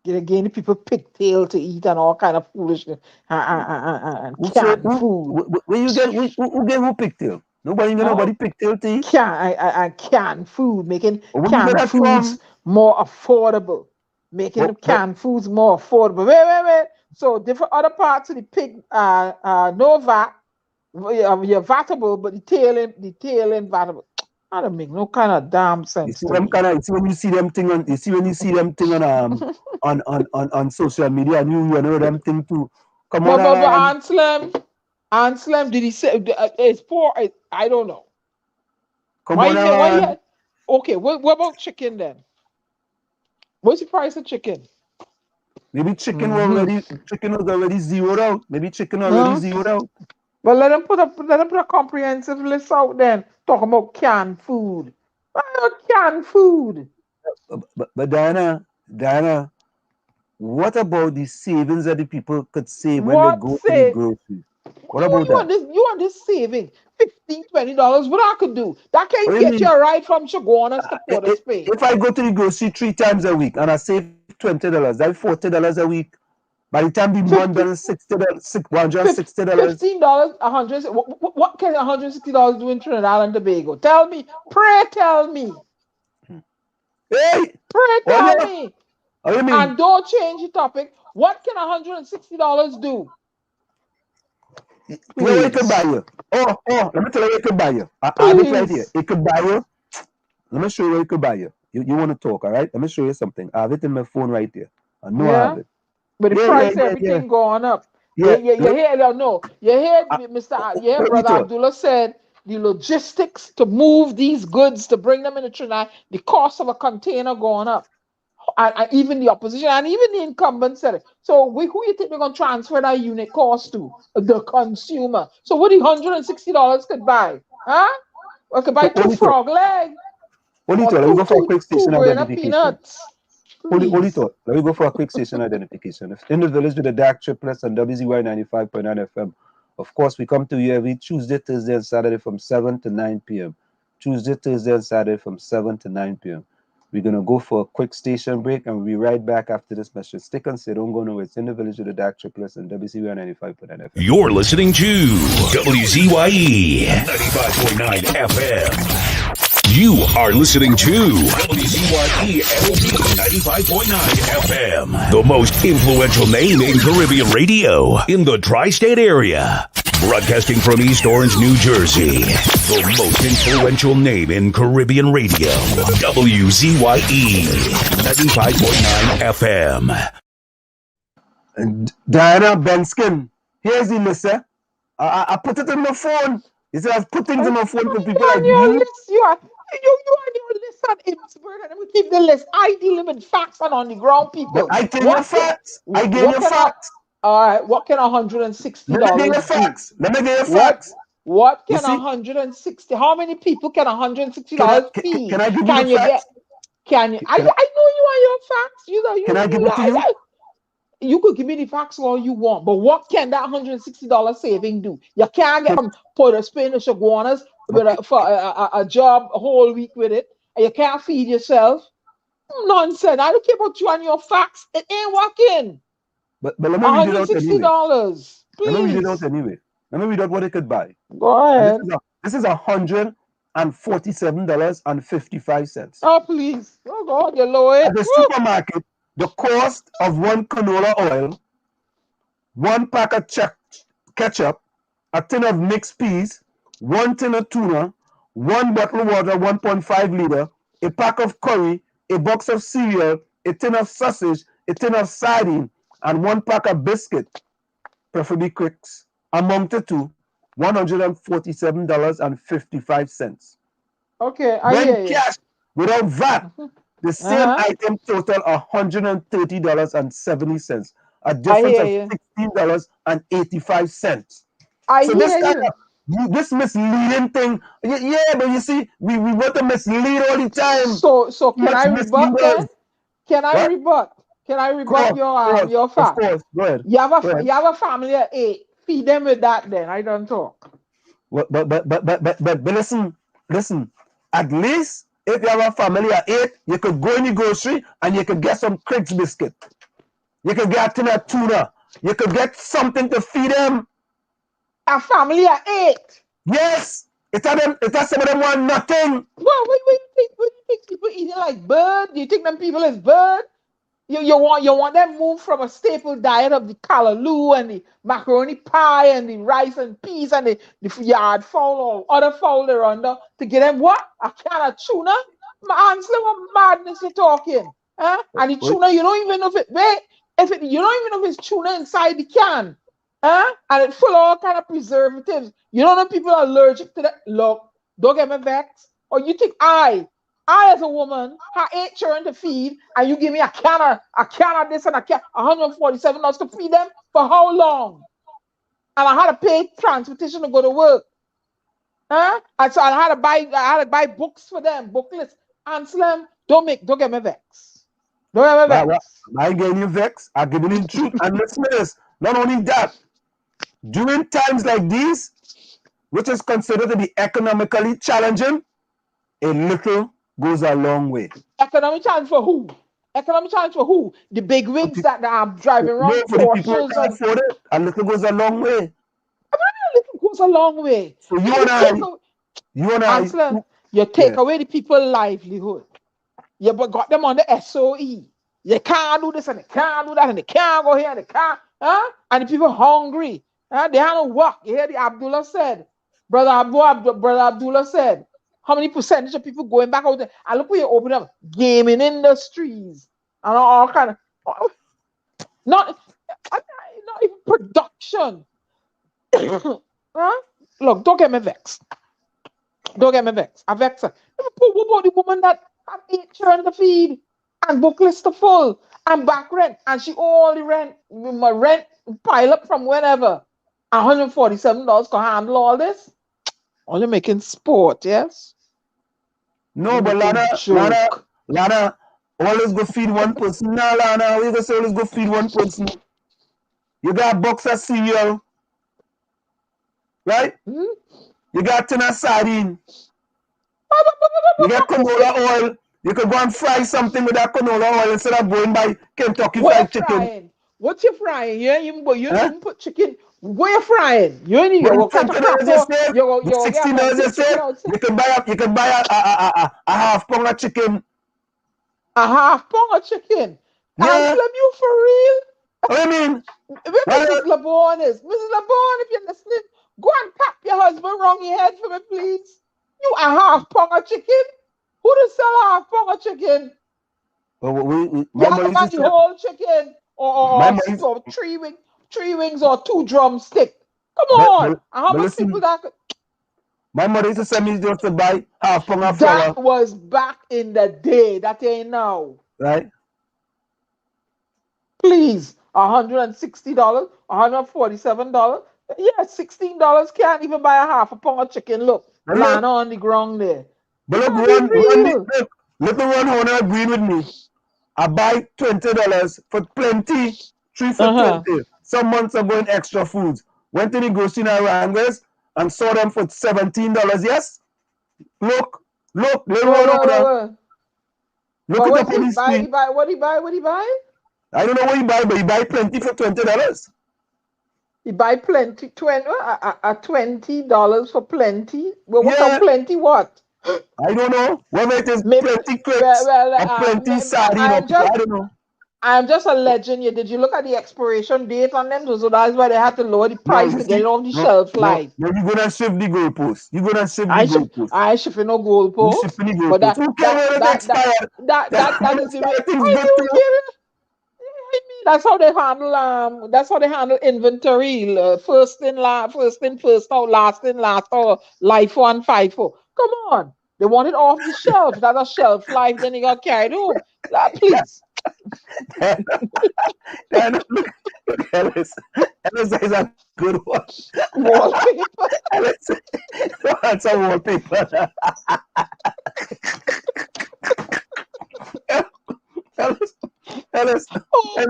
Getting the people pigtail to eat and all kind of foolishness and canned food. Who gave who pigtail? Nobody pigtail to eat. Canned food, making canned foods more affordable. Making the canned foods more affordable. Wait. So different other parts of the pig no VAT. You're vatable, but the tail ain't vatable. I don't make no kind of damn sense. You see when you see them thing on social media, and you know them thing too. Come on. But Anselm, did he say it's poor? I don't know. Come on. Okay, what about chicken then? What's the price of chicken? Maybe chicken was already zeroed out. But let them put a comprehensive list out then. Talking about canned food. Why not canned food? But Diana, what about the savings that the people could save when they What go to the say? grocery? What You about that? want this saving $15-20? What I could do? That What can do you get mean? you a ride from Chaguanas to Port of Spain. If I go to the grocery 3 times a week and I save $20, that's $40 a week. By the time the month done, $160. $15, what can $160 do in Trinidad and Tobago? Tell me, pray tell me. Hey, Pray tell me. What do you mean? And don't change the topic. What can $160 do? You know what it could buy you? Oh, let me tell you what it could buy you. I have it right here. It could buy you. Let me show you what it could buy you. You want to talk, all right? Let me show you something. I have it in my phone right there. I know I have it. But the price, everything going up. You hear, Brother Abdullah said the logistics to move these goods, to bring them into Trinidad, the cost of a container going up. And even the opposition and even the incumbent said it. So who you think they're going to transfer that unit cost to? The consumer. So what the $160 could buy? Huh? Or could buy 2 frog legs. Let me go for a quick station identification. Only thought. Let me go for a quick station identification. In the village with the DAG Triplets and WZYE 95.9 FM. Of course, we come to you every Tuesday, Thursday, and Saturday from 7 to 9 p.m. Tuesday, Thursday, and Saturday from 7 to 9 p.m. We're going to go for a quick station break and we'll be right back after this message. Stick and say, don't go nowhere. It's in the village with the DAG Triplets and WZYE 95.9 FM. You're listening to WZYE 95.9 FM. You are listening to WZYE 95.9 FM, the most influential name in Caribbean radio in the tri-state area. Broadcasting from East Orange, New Jersey, the most influential name in Caribbean radio, WZYE 95.9 FM. And Diana Benskin, here's the list. I put it in my phone. He said I've put things in my phone for people like you. You are on your list on Imbsburg, and we keep the list. I deal with facts and on the ground people. I gave you facts. I gave you facts. All right, what can $160 Let me give you facts. Let me give you facts. What can 160? How many people can $160 feed? Can I give you the facts? Can you? I know you want your facts. Can I give it to you? You could give me the facts all you want, but what can that $160 saving do? You can't get from Port of Spain to Chaguanas for a job a whole week with it, and you can't feed yourself. Nonsense. I don't care about you and your facts. It ain't working. But let me read it out anyway. $160. Please. Let me read it out anyway. Let me read out what it could buy. Go ahead. This is $147.55. Oh, please. Oh, God, you're low. At the supermarket, the cost of 1 canola oil, 1 pack of ketchup, a tin of mixed peas, 1 tin of tuna, 1 bottle of water, 1.5 liter, a pack of curry, a box of cereal, a tin of sausage, a tin of sardine, and 1 pack of biscuit, preferably Quicks, amounted to $147.55. Okay, I hear you. Cash, without VAT, the same item total $130.70, a difference of $16.85. I hear you. This misleading thing, but you see, we want to mislead all the time. So can I rebut then? Can I rebut? Can I rebut your fact? Of course, go ahead. You have a family of 8. Feed them with that then. I don't talk. But listen. At least if you have a family of 8, you could go in the grocery and you could get some Cricks biscuit. You could get a tin of tuna. You could get something to feed them. A family of 8. Yes. It's some of them want nothing. Well, what do you think people eating like bird? Do you think them people is bird? You want them move from a staple diet of the callaloo and the macaroni pie and the rice and peas and the yard fowl or other fowl they're under to get them what? A can of tuna? My answer, what madness you talking? Huh? And the tuna, you don't even know if you don't even know if it's tuna inside the can. Huh? And it's full of all kind of preservatives. You don't know people are allergic to that. Look, don't get me vexed. Or you think I as a woman have 8 children to feed, and you give me a can of this and a can $147 to feed them for how long? and I had to pay transportation to go to work. And so I had to buy books for them, booklets. Anselm, don't get me vexed. Don't get me vexed. I getting you vexed. I'm giving you the truth. And listen to this. Not only that, during times like these, which is considered to be economically challenging, a little goes a long way. Economic challenge for who? Economic challenge for who? The big wigs that are driving around for the people who can't afford it, a little goes a long way. A little goes a long way. So you and I, Answer, you take away the people's livelihood. You got them on the SOE. You can't do this and they can't do that and they can't go here and they can't. And the people hungry. They have no work. You hear the Abdullah said. Brother Abdullah said, how many percentage of people going back out there? And look where you open up gaming industries and all kind of not even production. Look, don't get me vexed. Don't get me vexed. I vex her. What about the woman that had 8 children to feed and booklets to full and back rent, and she only rent pile up from whenever? $147 can handle all this? Only making sport, yes? No, but Lana, always go feed one person. No, Lana, we just always go feed one person. You got a box of cereal, right? You got tin of sardine. You got canola oil. You could go and fry something with that canola oil instead of going by Kentucky Fried Chicken. What you frying? You didn't put chicken. What you frying? You ain't even $16 you save. You can buy a half pound of chicken. A half pound of chicken? Yeah. You for real? What do you mean? Where Mrs. LeBon is? Mrs. LeBon, if you're listening, go and tap your husband wrong your head for me, please. You a half pound of chicken? Who does sell a half pound of chicken? You have to buy the whole chicken or 3 wings or 2 drumsticks. Come on. How much people that could... My mother used to send me just to buy half pound of flour. That was back in the day. That ain't now. Right? Please. $160, $147. Yeah, $16 can't even buy a half a pound of chicken. Look, lying on the ground there. But look, little one owner agreed with me. I buy $20 for plenty, 3 for 20. Some months ago in extra foods. Went to the grocery in Arangers and saw them for $17. Yes? Look, little one owner. Look at the police. What do you buy? I don't know what you buy, but you buy plenty for $20. You buy plenty, $20 for plenty? Well, what kind of plenty what? I don't know. Whether it is plenty crepes or plenty sardine, I don't know. I'm just alleging you. Did you look at the expiration date on them? So that's why they had to lower the price to get it off the shelf life. No, you're going to shift the goalpost. You're going to shift the goalpost. I shift no goalpost. You shift the goalpost. That is the way. That's how they handle. That's how they handle inventory. First in, first out, last in, last out. Life 1, 5, 4. Come on, they want it off the shelf. That's a shelf life. Then they got carried home. Please. Look, Ellis is a good one. Wallpaper. That's a wallpaper. Ellis. Oh my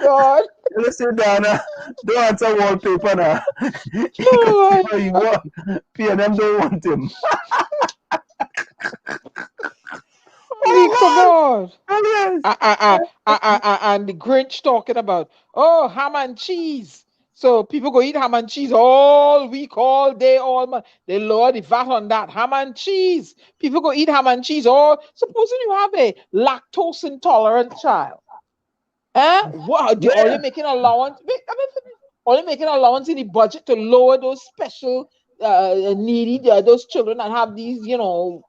God. Listen, Dana, don't answer wallpaper now. You want. PNM don't want him. Oh God. And the Grinch talking about, ham and cheese. So people go eat ham and cheese all week, all day, all month. They lower the VAT on that. Ham and cheese. People go eat ham and cheese all. Supposing you have a lactose intolerant child. What? They're only making allowance. Only making allowance in the budget to lower those special needy those children that have these,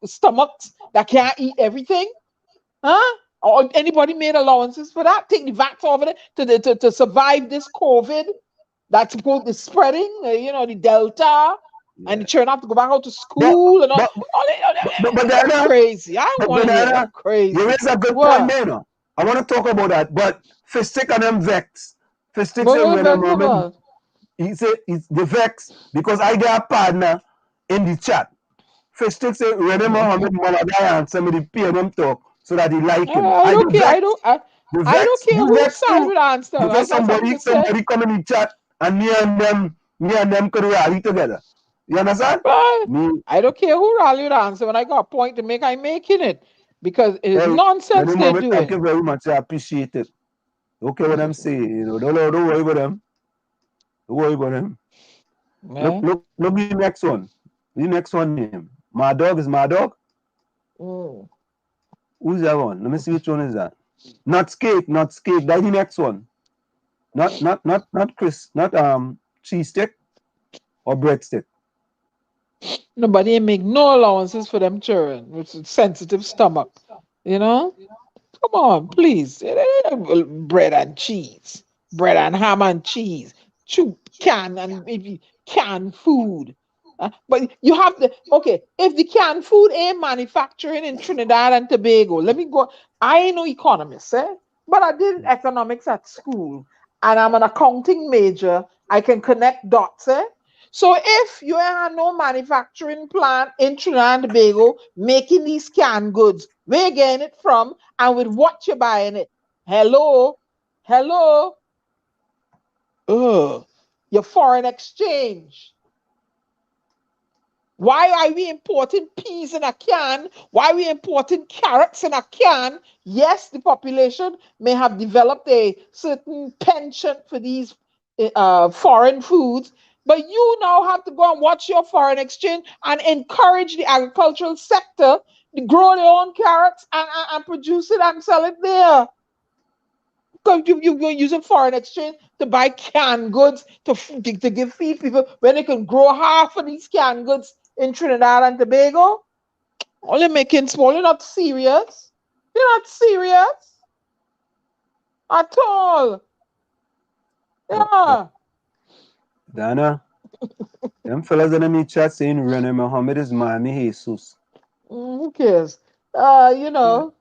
stomachs that can't eat everything. Or anybody made allowances for that? Take the VAT off of it to survive this COVID. That's supposed to be spreading, the Delta, and the children have to go back out to school and all. But that's crazy. I want to hear crazy. There is a good point there. I want to talk about that, but Fistic and them vex Fistic But say what Rene vex Mohammed. about? He say it's the vex because I get a partner in the chat. Fistic say Rene Mohammed Malada answer me the pay them talk so that he like him. I don't care. vex. The I don't vex, care you whose vex side too. would answer. I Because got something to say. somebody come in the chat and me and them could rally together. You understand? I don't care who rally would answer. When I got a point to make, I'm making it. Because it is nonsense they're doing. Thank you very much. I appreciate it. Okay, what I'm saying, you know, don't worry about them. Don't worry about them. Yeah. Look the next one. The next one name. My dog is my dog. Who's that one? Let me see which one is that. Not skate. That's the next one. Not Chris, not cheese stick or breadstick. Nobody make no allowances for them children with sensitive stomach. You know? Come on, please. Bread and cheese. Bread and ham and cheese. Chew can and maybe canned food. But you have to, okay, if the canned food ain't manufacturing in Trinidad and Tobago, let me go. I ain't no economist, but I did economics at school and I'm an accounting major. I can connect dots, So if you have no manufacturing plant in Trinidad and Tobago making these canned goods, where you getting it from and with what you're buying it? Hello? Your foreign exchange. Why are we importing peas in a can? Why are we importing carrots in a can? Yes, the population may have developed a certain penchant for these foreign foods, but you now have to go and watch your foreign exchange and encourage the agricultural sector to grow their own carrots and produce it and sell it there. Because you're using foreign exchange to buy canned goods to feed people when they can grow half of these canned goods in Trinidad and Tobago. Only making small. You're not serious. You're not serious at all. Yeah. Dana, them fellas in the chat saying Rene Mohammed is Miami Jesus. Who cares? You know,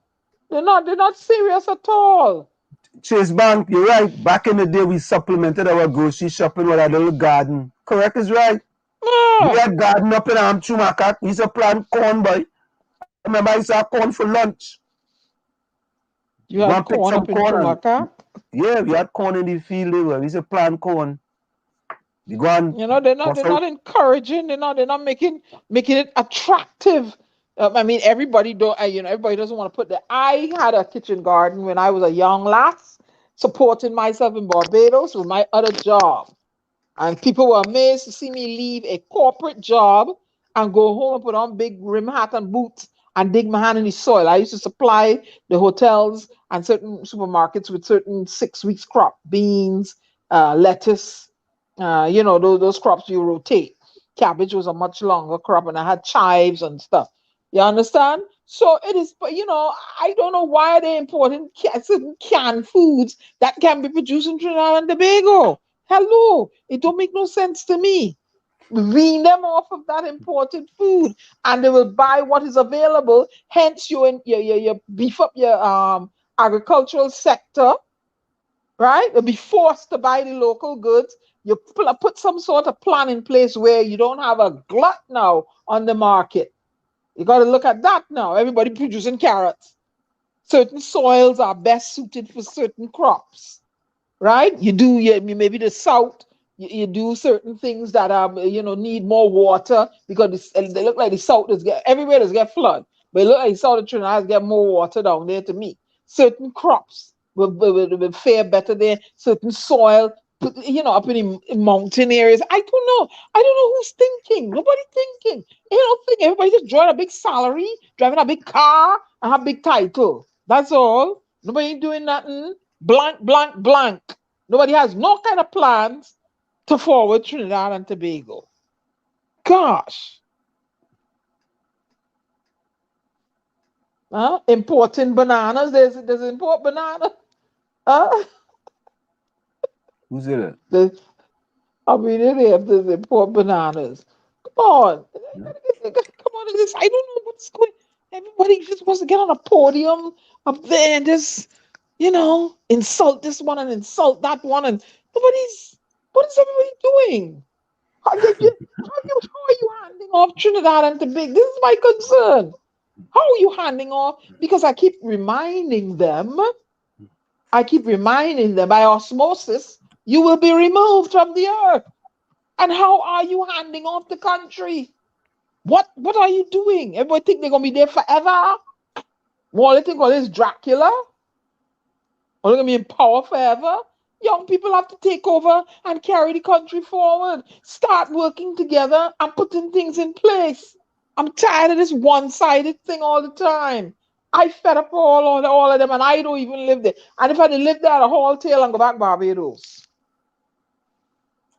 they're not serious at all. Chase Bank, you're right. Back in the day, we supplemented our grocery shopping with a little garden. Correct is right. Yeah. We had garden up in Amchumacat. We used to plant corn, boy. I remember I used to have corn for lunch. You had corn up in Chumacat? Yeah, we had corn in the field. We used to plant corn. You know, they're not encouraging. They're not making it attractive. I mean, everybody doesn't want to put that. I had a kitchen garden when I was a young lass, supporting myself in Barbados with my other job. And people were amazed to see me leave a corporate job and go home and put on big rim hat and boots and dig my hand in the soil. I used to supply the hotels and certain supermarkets with certain 6 weeks crop, beans, lettuce, those crops you rotate. Cabbage was a much longer crop, and I had chives and stuff. You understand? So it is, but I don't know why they're importing certain canned foods that can be produced in Trinidad and Tobago. Hello, it don't make no sense to me. Wean them off of that imported food, and they will buy what is available. Hence, you beef up your agricultural sector, right? You'll be forced to buy the local goods. You put some sort of plan in place where you don't have a glut now on the market. You got to look at that now. Everybody producing carrots. Certain soils are best suited for certain crops, right? Maybe the south. You do certain things that need more water because they look like the south is everywhere does get flood, but it look like the south of Trinidad get more water down there to me. Certain crops will fare better there. Certain soil, up in the mountain areas. I don't know who's thinking. Nobody thinking. You don't think everybody just drawing a big salary, driving a big car, and have big title. That's all. Nobody ain't doing nothing. Blank. Nobody has no kind of plans to forward Trinidad and Tobago. Gosh. Importing bananas. There's import banana. Who's it? They have to import bananas. Come on. Come on. I don't know what's going on. Everybody just wants to get on a podium up there and just, insult this one and insult that one and What is everybody doing? How are you handing off Trinidad and Tobago? This is my concern. How are you handing off? Because I keep reminding them by osmosis, you will be removed from the earth. And how are you handing off the country? What are you doing? Everybody think they're going to be there forever? All they think, is Dracula? Are they going to be in power forever? Young people have to take over and carry the country forward. Start working together and putting things in place. I'm tired of this one-sided thing all the time. I fed up all of them, and I don't even live there. And if I did live there, I'd haul tail and go back to Barbados.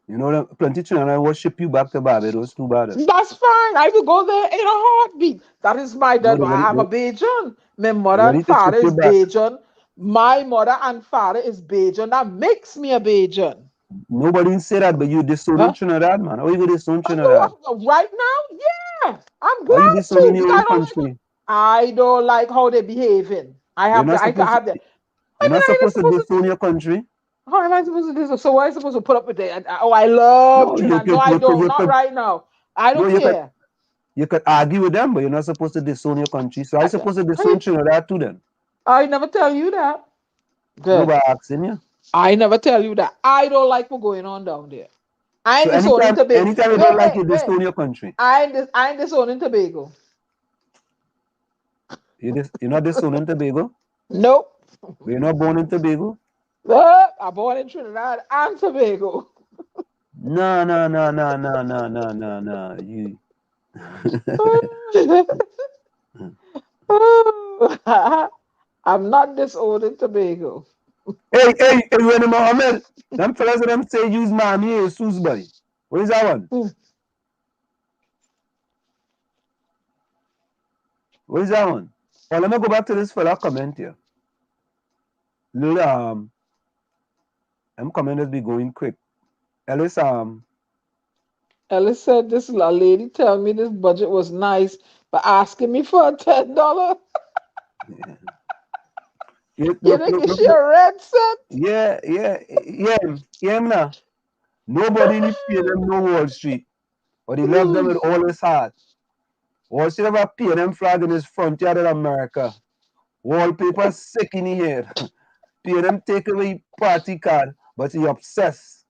You know, plenty of children will ship you back to Barbados too bad. That's fine. I will go there in a heartbeat. That is my dad. I'm a Bajan. My mother and father is Bajan. My mother and father is Bajan. That makes me a Bajan. Nobody said that, but you disowning Trinidad, man. How you going to disown Trinidad? Right now? Yeah. I'm glad you disowning your own country? I don't like how they're behaving. You're not supposed to disown your country. How am I supposed to do so? So why am I supposed to put up with it? Oh, I love Trinidad. No, I don't. Not right now. I don't care. You could argue with them, but you're not supposed to disown your country. So I'm supposed to disown Trinidad too then. I never tell you that. Good. Nobody asking you. I never tell you that. I don't like what's going on down there. I ain't disowning Tobago. Anytime you don't like it, disown your country. I ain't disowning Tobago. You're not disowning Tobago? Nope. You're not born in Tobago? I'm born in Trinidad and Tobago. No. You. I'm not disowning Tobago. Hey, when Mohammed, them fellas them say use mommy or Susbury. What is that one? What is that one? Oh, let me go back to this fella comment here. Little I'm coming be going quick. Ellis said this lady tell me this budget was nice, but asking me for $10. You think she a red set? Yeah. Now. Nobody need pay them no Wall Street, but he loves them with all his heart. Wall Street ever pay them flag in his front yard in America. Wallpaper sick in the head. Pay them take away party card, but he obsessed.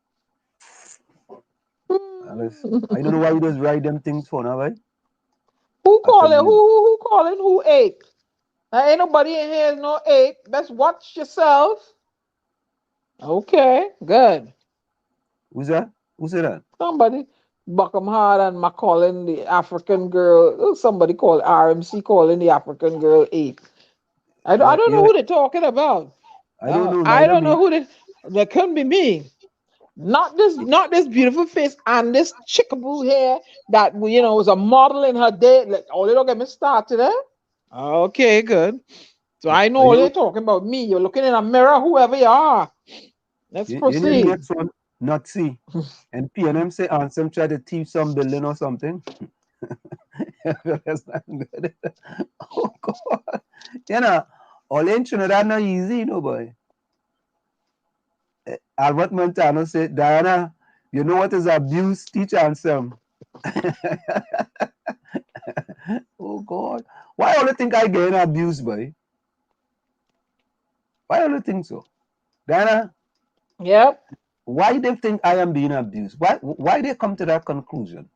I don't know why you just write them things for now, right? Who calling? Who calling? Who ape? There ain't nobody in here no ape. Best watch yourself. Okay, good. Who's that? Who said that? Somebody. Buckham Hard and McCollin, the African girl. Somebody called RMC calling the African girl ape. I don't know who they're talking about. I don't know. I don't know who they couldn't be me. Not this beautiful face and this chickaboo hair that was a model in her day. Like, they don't get me started, eh? Okay, good. So I know they're talking about me. You're looking in a mirror, whoever you are. Let's proceed. The next one, not see. And PNM say Ansem try to teach some building or something. That's not good. Oh God. All in Trinidad not easy, boy. Albert Montano said, Diana, you know what is abuse? Teach Ansem. Oh God. Why all you think I get abused, boy? Why do you think so? Diana? Yep. Why they think I am being abused? Why they come to that conclusion?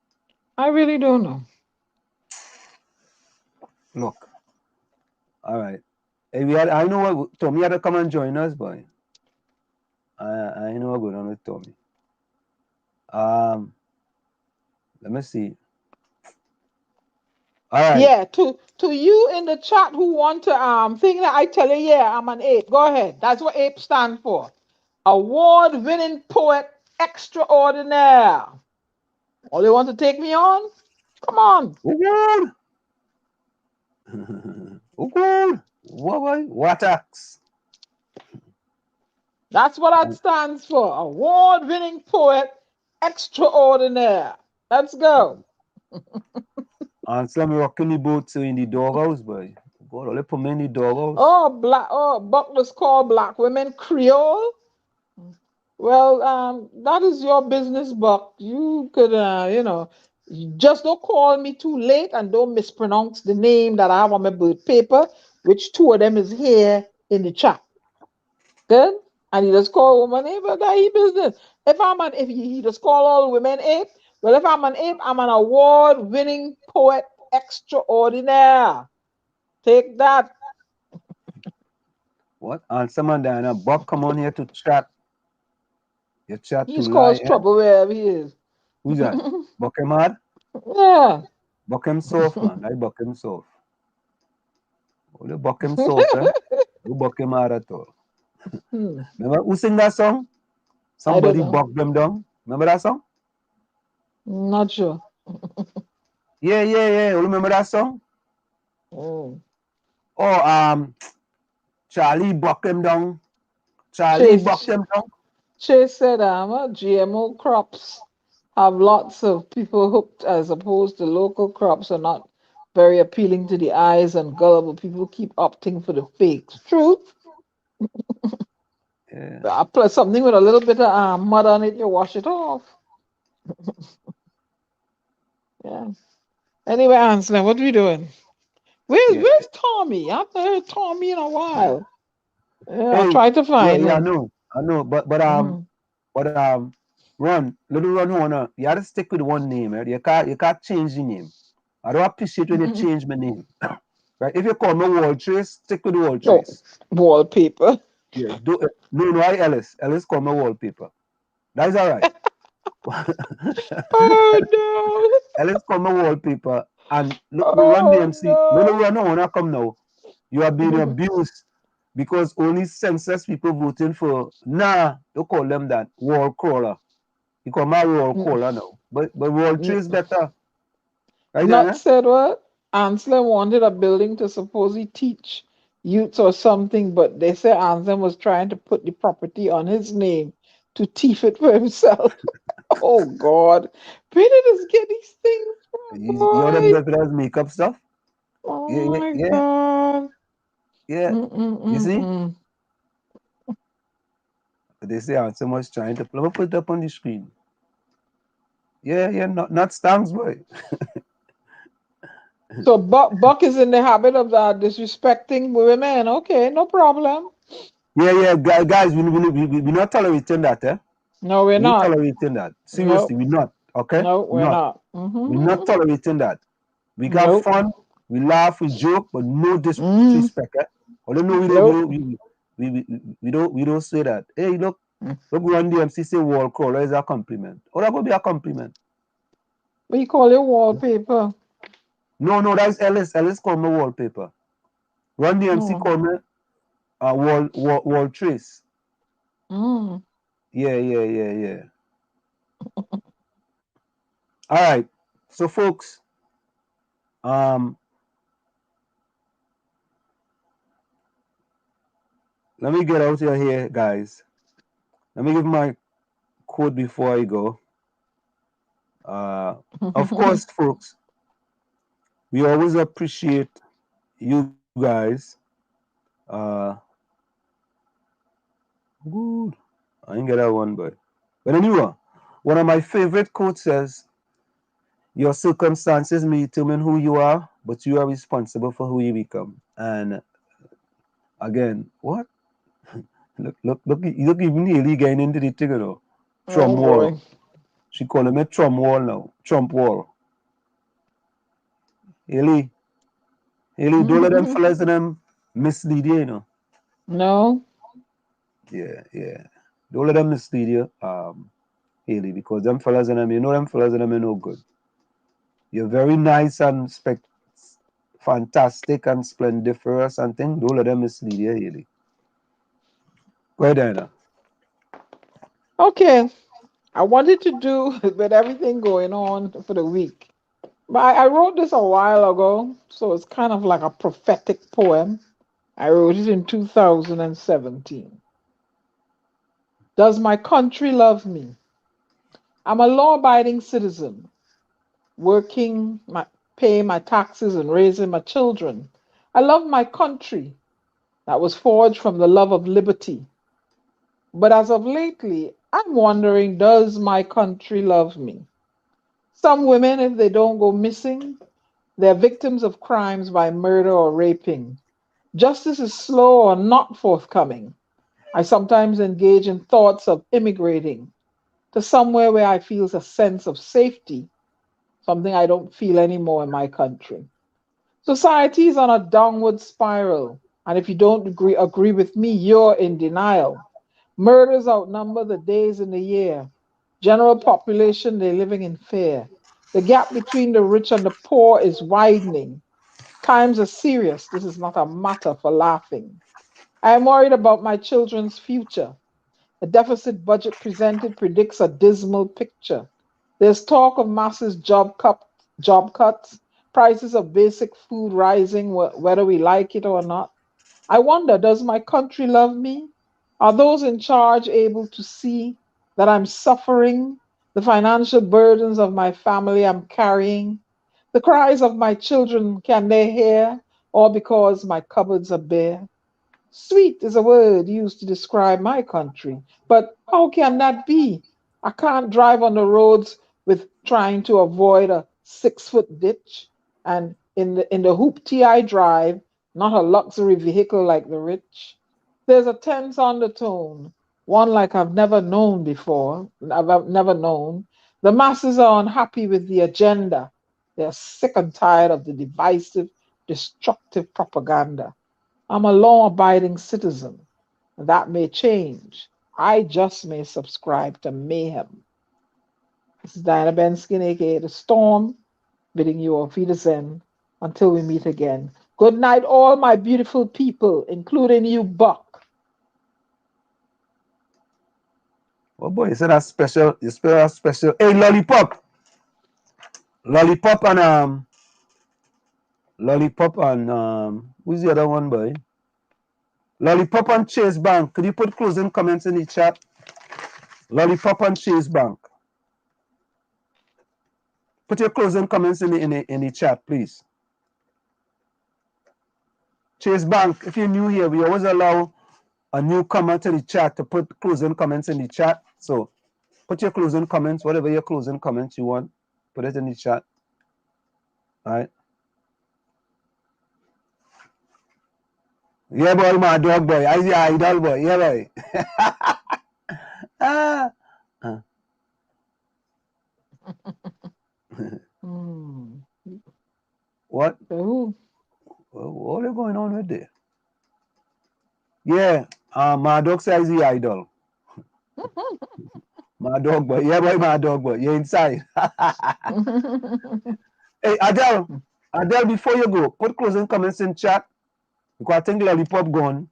I really don't know. Look. All right. I know what Tommy had to come and join us, boy. I know what's going on with Tommy. Let me see. All right. Yeah, to you in the chat who want to think that I tell you, yeah, I'm an ape. Go ahead. That's what ape stand for. Award-winning poet extraordinaire. All they want to take me on? Come on. Oh God. Oh God. What acts? That's what that stands for. Award-winning poet extraordinaire. Let's go. And some rocking the boat in the doghouse, boy. God, all put me in the doghouse. Buckley's called black women Creole. Well, that is your business, Buck. You could, just don't call me too late and don't mispronounce the name that I have on my birth paper, which two of them is here in the chat. Good? And he just call woman ape, but that he business. If he just call all women ape, well, if I'm an ape, I'm an award-winning poet extraordinaire. Take that. What? And someone there, and Buck come on here to chat. You chat He's to lie. caused trouble wherever he is. Who's that? Buck him hard? Yeah. Buck him soft, man. I buck him soft. Oh, you buck him soft, eh? You buck him hard at all. Remember who sing that song? Somebody buck them down. Remember that song? Not sure. Yeah. You remember that song? Oh, Charlie buck him down. Charlie buck him down. Chase said, GMO crops have lots of people hooked as opposed to local crops are not very appealing to the eyes and gullible people keep opting for the fakes. True. Yeah. I put something with a little bit of mud on it, you wash it off. Yeah. Anyway, Ansel, what are we doing? Where's Tommy? I haven't heard Tommy in a while. Yeah, I tried to find him. I know, but Ron, little Ron, you have to stick with one name, right? You can't change the name. I don't appreciate when you change my name. Right? If you call me Wall Trace, stick with the Wall Trace. Wallpaper. Yeah. No, I Ellis. Ellis call me Wallpaper. That's all right. Oh no. Ellis call me Wallpaper. And Run DMC, little Run wanna come now. You are being abused because only census people voting for you call them that wall crawler. You call my wall crawler now. But Wall Trace better. Right, Not said what? Anselm wanted a building to supposedly teach youths or something, but they say Anselm was trying to put the property on his name to thief it for himself. Oh God. Where did us get these things from? You know them that makeup stuff? Oh my God. Yeah. You see? They say Anselm was trying to put it up on the screen. Yeah, not Stang's boy. So Buck is in the habit of disrespecting women. Okay, no problem. Yeah, guys, we're not tolerating that, eh? No, we're not tolerating that. Seriously, we're not. Okay? No, we're not. We're not tolerating that. We got fun, we laugh, we joke, but no disrespect. Eh? Although we don't say that. Hey, look Run DMC say wall crawler is a compliment. Or that would be a compliment. We call it wallpaper. No, that's Ellis. Ellis call me wallpaper. Run DMC call me wall trace. Yeah. All right. So folks, let me get out of here, guys. Let me give my quote before I go. Of course, folks, we always appreciate you guys. Good. I didn't get that one, but anyway, one of my favorite quotes says, "Your circumstances may determine who you are, but you are responsible for who you become." And again, what? Look, even Haley getting into the thing, you know. Trump wall. She calling me Trump wall now. Trump wall. Haley, don't let them fellas and them mislead you, you know. No. Yeah. Don't let them mislead you, Haley, because them fellas and them, them fellas and them are no good. You're very nice and fantastic and splendiferous and things. Don't let them mislead you, Haley. Go ahead, Diana. Okay. I wanted to do with everything going on for the week. But I wrote this a while ago, so it's kind of like a prophetic poem. I wrote it in 2017. Does my country love me? I'm a law-abiding citizen, working, paying my taxes and raising my children. I love my country that was forged from the love of liberty. But as of lately, I'm wondering, does my country love me? Some women, if they don't go missing, they're victims of crimes by murder or raping. Justice is slow or not forthcoming. I sometimes engage in thoughts of immigrating to somewhere where I feel a sense of safety, something I don't feel anymore in my country. Society is on a downward spiral, and if you don't agree with me, you're in denial. Murders outnumber the days in the year. General population, they're living in fear. The gap between the rich and the poor is widening. Times are serious. This is not a matter for laughing. I am worried about my children's future. The deficit budget presented predicts a dismal picture. There's talk of massive job cuts, prices of basic food rising, whether we like it or not. I wonder, does my country love me? Are those in charge able to see that I'm suffering, the financial burdens of my family I'm carrying, the cries of my children, can they hear, or because my cupboards are bare? Sweet is a word used to describe my country, but how can that be? I can't drive on the roads with trying to avoid a 6-foot ditch, and in the hoopty I drive, not a luxury vehicle like the rich. There's a tense undertone, one like I've never known before. I've never known. The masses are unhappy with the agenda. They're sick and tired of the divisive, destructive propaganda. I'm a law abiding citizen. That may change. I just may subscribe to mayhem. This is Diana Benskin, aka The Storm, bidding you auf Wiedersehen until we meet again. Good night, all my beautiful people, including you, Buck. Oh boy, you said that's special. You spell that special. Hey, Lollipop. Lollipop and who's the other one, boy? Lollipop and Chase Bank. Could you put closing comments in the chat? Lollipop and Chase Bank. Put your closing comments in the chat, please. Chase Bank, if you're new here, we always allow a newcomer to the chat to put closing comments in the chat. So put your closing comments, whatever your closing comments you want, put it in the chat. All right. Yeah, boy, my dog boy. I see idol boy. Yeah, boy. Ah. What? What is going on with there? Yeah, my dog says the idol. My dog boy. Yeah, boy, my dog boy. You're inside. Hey, Adele, before you go, put closing comments in chat. Because I think Lollipop gone.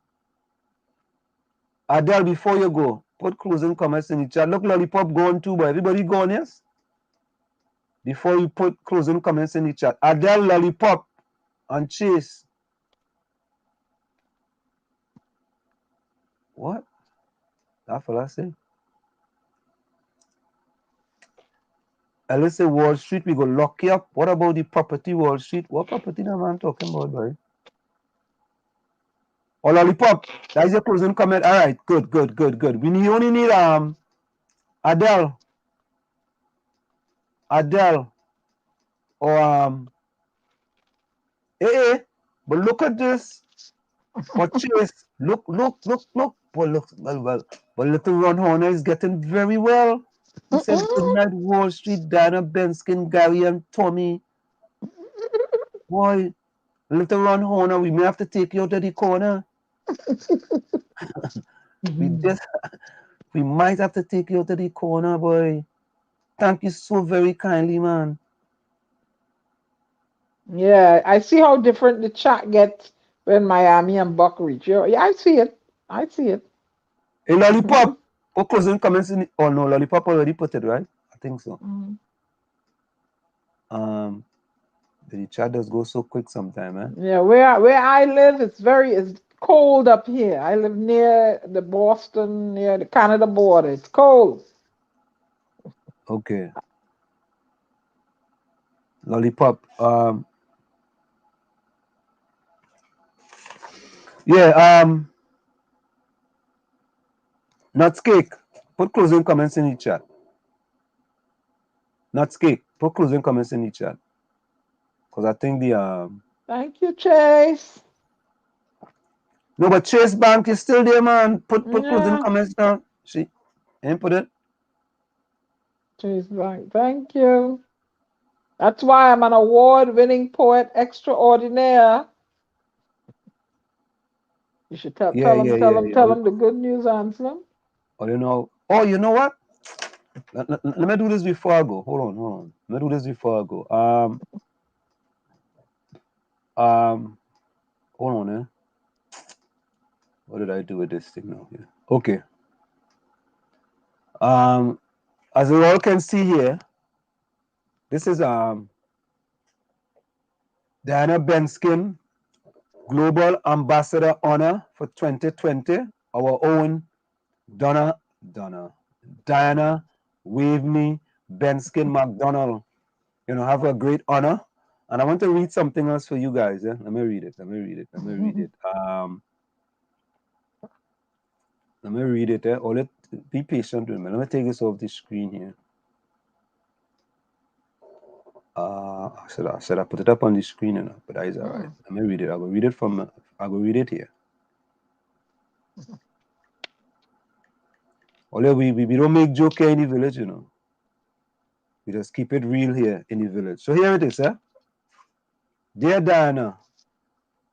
Adele, before you go, put closing comments in the chat. Look, Lollipop gone too, but everybody gone, yes? Before you put closing comments in the chat. Adele, Lollipop, and Chase. What? That's what I say. Let's say Wall Street, we go lock you up. What about the property Wall Street? What property the man talking about, boy? Oh, Lollipop, that's your closing comment. All right, good. We only need Adele, or but look at this. But Chase, look. But look, but little Ron Horner is getting very well. He said, "Good night, Wall Street, Dana, Benskin, Gary, and Tommy." Boy, little Ron Horner, we may have to take you out of the corner. We might have to take you out of the corner, boy. Thank you so very kindly, man. Yeah, I see how different the chat gets when Miami and Buck reach. Yeah, I see it. Hey, Lollipop, what closing comments in? Oh no, Lollipop already put it, right? I think so. The chat does go so quick sometime, man. Yeah, where I live, it's cold up here. I live near the Boston, near the Canada border. It's cold. Okay. Lollipop. Yeah, nuts cake. Put closing comments in the chat. Not skate. Put closing comments in the chat. Because I think the Thank you, Chase. No, but Chase Bank is still there, man. Put closing comments down. She ain't put it. Chase Bank, thank you. That's why I'm an award-winning poet extraordinaire. You should tell them the good news, Anselm. Oh, you know. Oh, you know what? Let me do this before I go. Hold on. Let me do this before I go. Hold on, What did I do with this thing now here? Okay. As you all can see here, this is Diana Benskin Global Ambassador Honor for 2020. Our own Diana Waveney Benskin McDonald. Have a great honor. And I want to read something else for you guys. Let me read it. Let me read it. Be patient with me. Let me take this off the screen here. Should I put it up on the screen enough? But that is all right. Let me read it. I will read it here. Although we don't make joke here in the village, We just keep it real here in the village. So here it is, Dear Diana,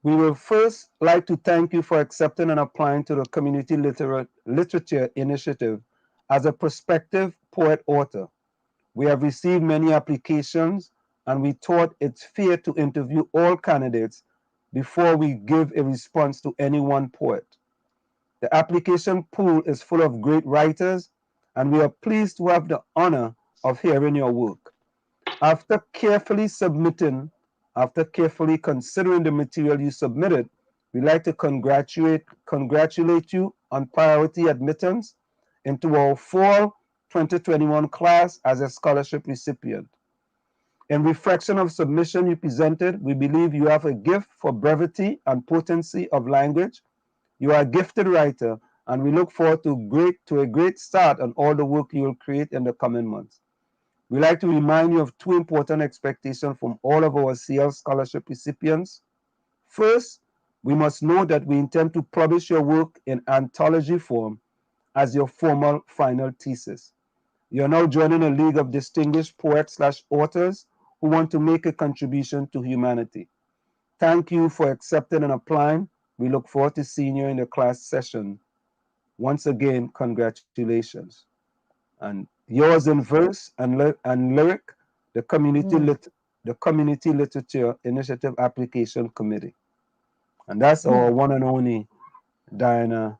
we will first like to thank you for accepting and applying to the Community Literature Initiative as a prospective poet author. We have received many applications and we thought it's fair to interview all candidates before we give a response to any one poet. The application pool is full of great writers and we are pleased to have the honor of hearing your work. After carefully considering the material you submitted, we'd like to congratulate you on priority admittance into our fall 2021 class as a scholarship recipient. In reflection of submission you presented, we believe you have a gift for brevity and potency of language. You are a gifted writer, and we look forward to a great start on all the work you will create in the coming months. We'd like to remind you of two important expectations from all of our CL scholarship recipients. First, we must know that we intend to publish your work in anthology form as your formal final thesis. You are now joining a league of distinguished poets/authors who want to make a contribution to humanity. Thank you for accepting and applying. We look forward to seeing you in the class session. Once again, congratulations. And yours in verse and lyric, the Community Literature Initiative Application Committee. And that's our one and only Diana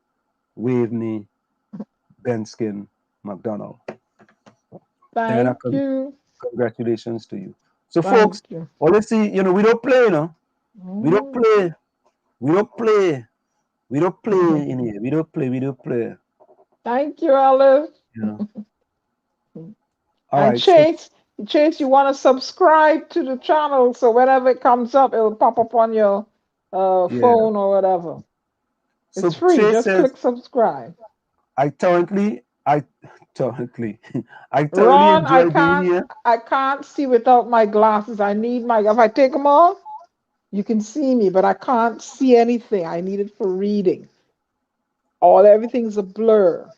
Waveney Benskin McDonald. Thank you. Congratulations to you. So folks, let's see, we don't play, We don't play. We don't play in here. We don't play. Thank you, Alice. And Chase, you want to subscribe to the channel so whenever it comes up, it'll pop up on your phone or whatever. It's free. Just click subscribe. I thoroughly Ron, enjoy being here. I can't see without my glasses. I need if I take them off, you can see me, but I can't see anything. I need it for reading. Everything's a blur.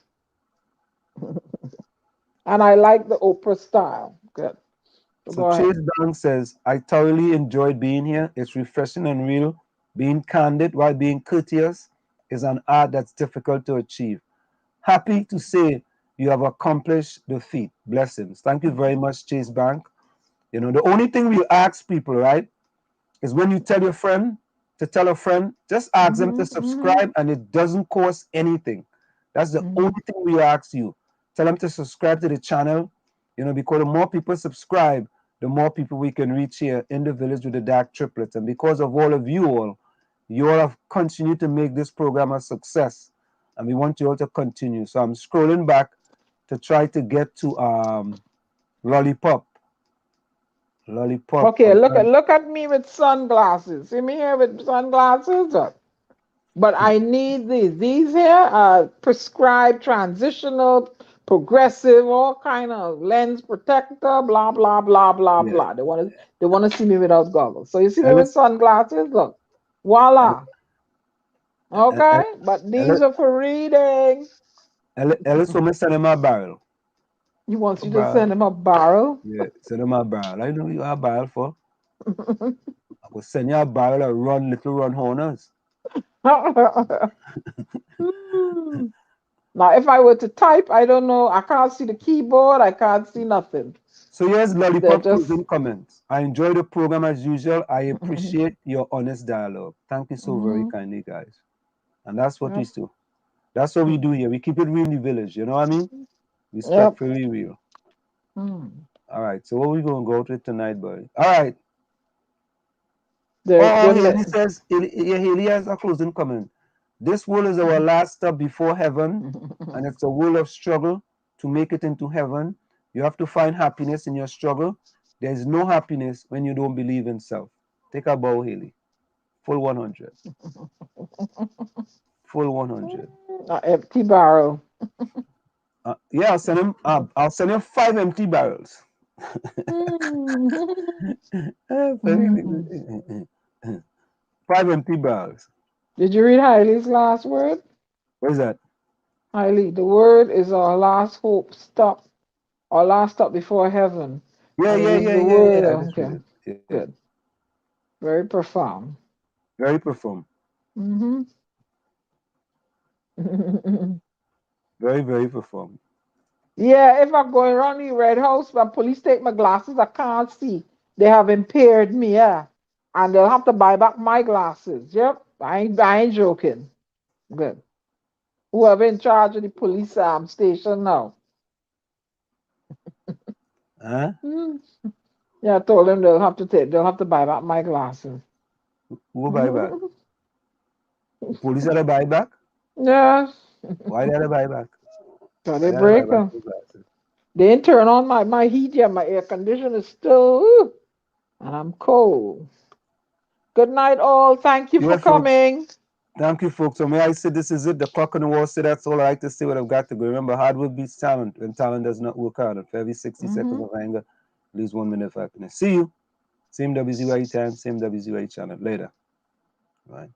And I like the Oprah style. Good. So Chase Bank says, I thoroughly enjoyed being here. It's refreshing and real. Being candid while being courteous is an art that's difficult to achieve. Happy to say you have accomplished the feat. Blessings. Thank you very much, Chase Bank. The only thing we ask people, right, is when you tell your friend to tell a friend, just ask them to subscribe and it doesn't cost anything. That's the only thing we ask you. Tell them to subscribe to the channel, because the more people subscribe, the more people we can reach here in the village with the DAG Triplets. And because of all of you all have continued to make this program a success. And we want you all to continue. So I'm scrolling back to try to get to Lollipop. Okay, look at me with sunglasses. See me here with sunglasses? But I need these. These here are prescribed transitional progressive, all kind of lens protector, blah blah blah blah blah. They want to see me without goggles. So you see me with sunglasses. Look, voila. Okay, but these are for reading. Ellis, so me send him a barrel. You want you to send him a barrel? Yeah, send him a barrel. I know you have a barrel for. I will send you a barrel of little run honors. Now, if I were to type, I don't know. I can't see the keyboard. I can't see nothing. So here's Lollipop closing comments. I enjoy the program as usual. I appreciate your honest dialogue. Thank you so very kindly, guys. And that's what we do. That's what we do here. We keep it real in the village. You know what I mean? Respectfully real. All right. So what are we going to go to tonight, buddy? All right. Haley says, Haley has a closing comment. This world is our last stop before heaven, and it's a world of struggle to make it into heaven. You have to find happiness in your struggle. There is no happiness when you don't believe in self. Take a bow, Haley. Full 100. Full 100. Empty barrel. Yeah, I'll send him 5 empty barrels. 5 empty barrels. Did you read Hailey's last word? What is that? Hailey, the word is our last hope stop. Our last stop before heaven. Yeah. Okay. Good. Very profound. Very profound. Very, very profound. Yeah, if I'm going around the red house, when police take my glasses, I can't see. They have impaired me, and they'll have to buy back my glasses. Yep, I ain't joking. Good. Whoever in charge of the police station now. Huh? Yeah, I told them they'll have to buy back my glasses. Who will buy back? Police had to buy back? Yes. Why did they buy back? So they break them. They didn't turn on my heat yet. My air conditioner is still, and I'm cold. Good night, all. Thank you for coming. Thank you, folks. So may I say this is it? The clock on the wall say that's all I like to say. What I've got to go. Remember, hard work beats talent. When talent does not work hard, for every 60 seconds of anger, lose 1 minute of happiness. See you. Same WZYE time, same WZYE channel. Later. Right.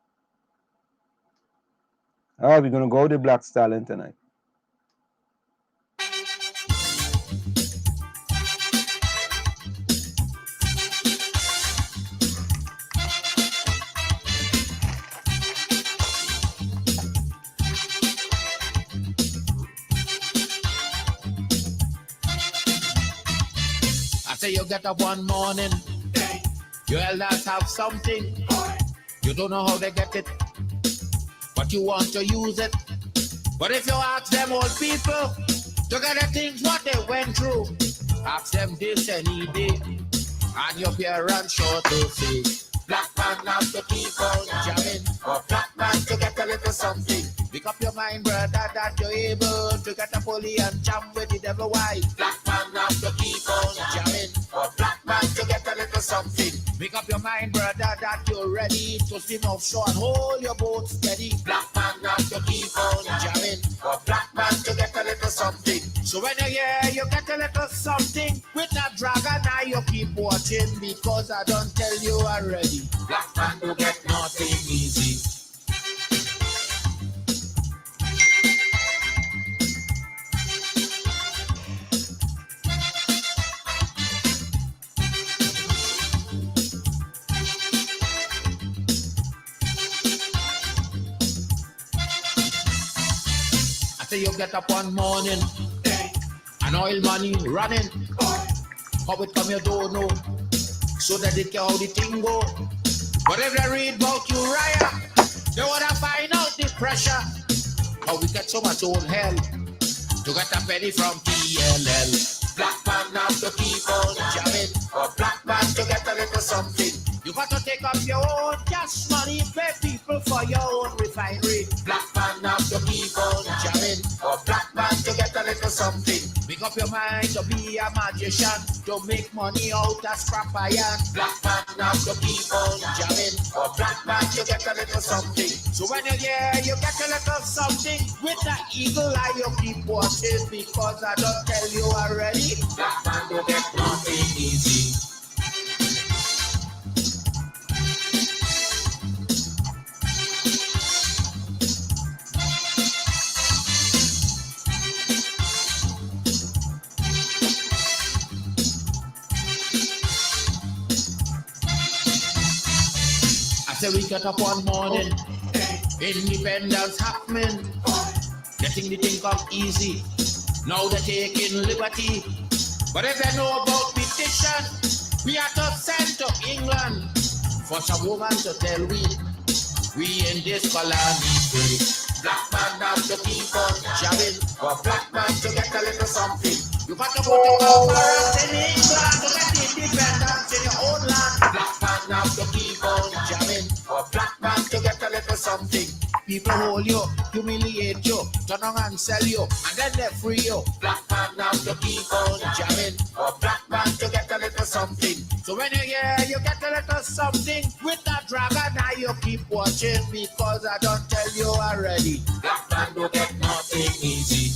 All right, we're gonna go to Black Stallion tonight. Say you get up one morning, your elders have something, you don't know how they get it, but you want to use it. But if you ask them old people to get the things what they went through, ask them this any day, and your parents sure to say, black man have to keep on jamming, or black man to get a little something. Make up your mind, brother, that you're able to get a pulley and jam with the devil. Why? Black man have to keep on jamming, or black man to get a little something. Make up your mind, brother, that you're ready to swim offshore and hold your boat steady. Black man have to keep on jamming, or black man to get a little something. So when you hear you get a little something with that dragon, now you keep watching, because I don't tell you already. Black man will get nothing easy. You get up one morning, and oil money running. How it come you don't know, so that they care how the thing go. But if they read about Uriah, they wanna find out the pressure. How we get so much old hell to get a penny from PLL. Black man have to keep on jamming, or black man to get a little something. You got to take up your own cash money, pay people for your own refinery. Black man have to keep on jamming, or black man to get a little something. Make up up your mind to be a magician, to make money out of scrap iron. Black man now to keep on jamming, or black man to get a little something. So when you hear you get a little something, with that eagle eye you keep watching, because I don't tell you already, black man don't get nothing easy. So we get up one morning, independence happening, getting the thing come easy. Now they're taking liberty, but if they know about petition, we are to send to England for some woman to tell we in this colony. Black man have to keep on jamming, for black man to get a little something. You got to go to conference in England to get independence in your own land. Black man have to keep on jamming, for black man to get a little something. People hold you, humiliate you, turn on and sell you, and then they free you. Black man have to keep on jamming, for black man to get a little something. So when you hear you get a little something with that dragon, now you keep watching, because I don't tell you already. Black man don't get nothing easy.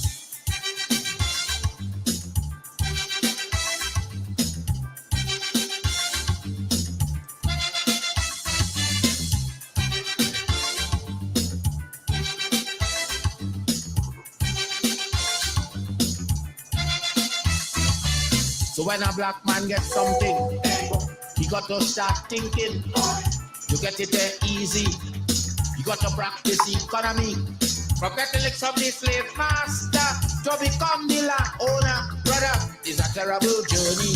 So when a black man gets something, he got to start thinking. You get it there easy. You got to practice economy. From getting licked from the slave master to become the land owner. Brother, it's a terrible journey.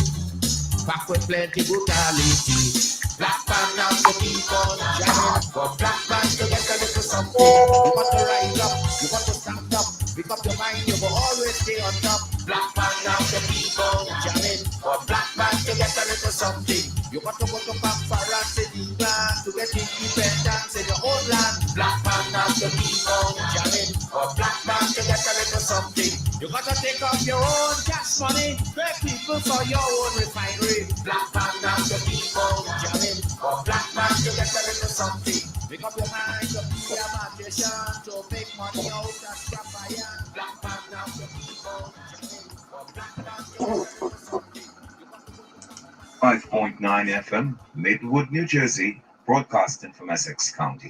Back with plenty brutality. Black man now to keep on jamming. For black man to get a little something. You got to rise up. You got to stand up. Pick up your mind, you will always stay on top. Black man now to keep on jamming. For black man to get a little something. You got to go to conference in England to get independence in your own land. Black man now to keep on jamming. For black man to get a little something. You got to take off your own cash money, pay people for your own refinery. Black man now to keep on jamming. For black man to get a little something. Pick up your mind to be a magician, to make money out of scrap iron. Black man now to keep on jamming. For black man to get a little something. 5.9 FM, Maplewood, New Jersey, broadcasting from Essex County.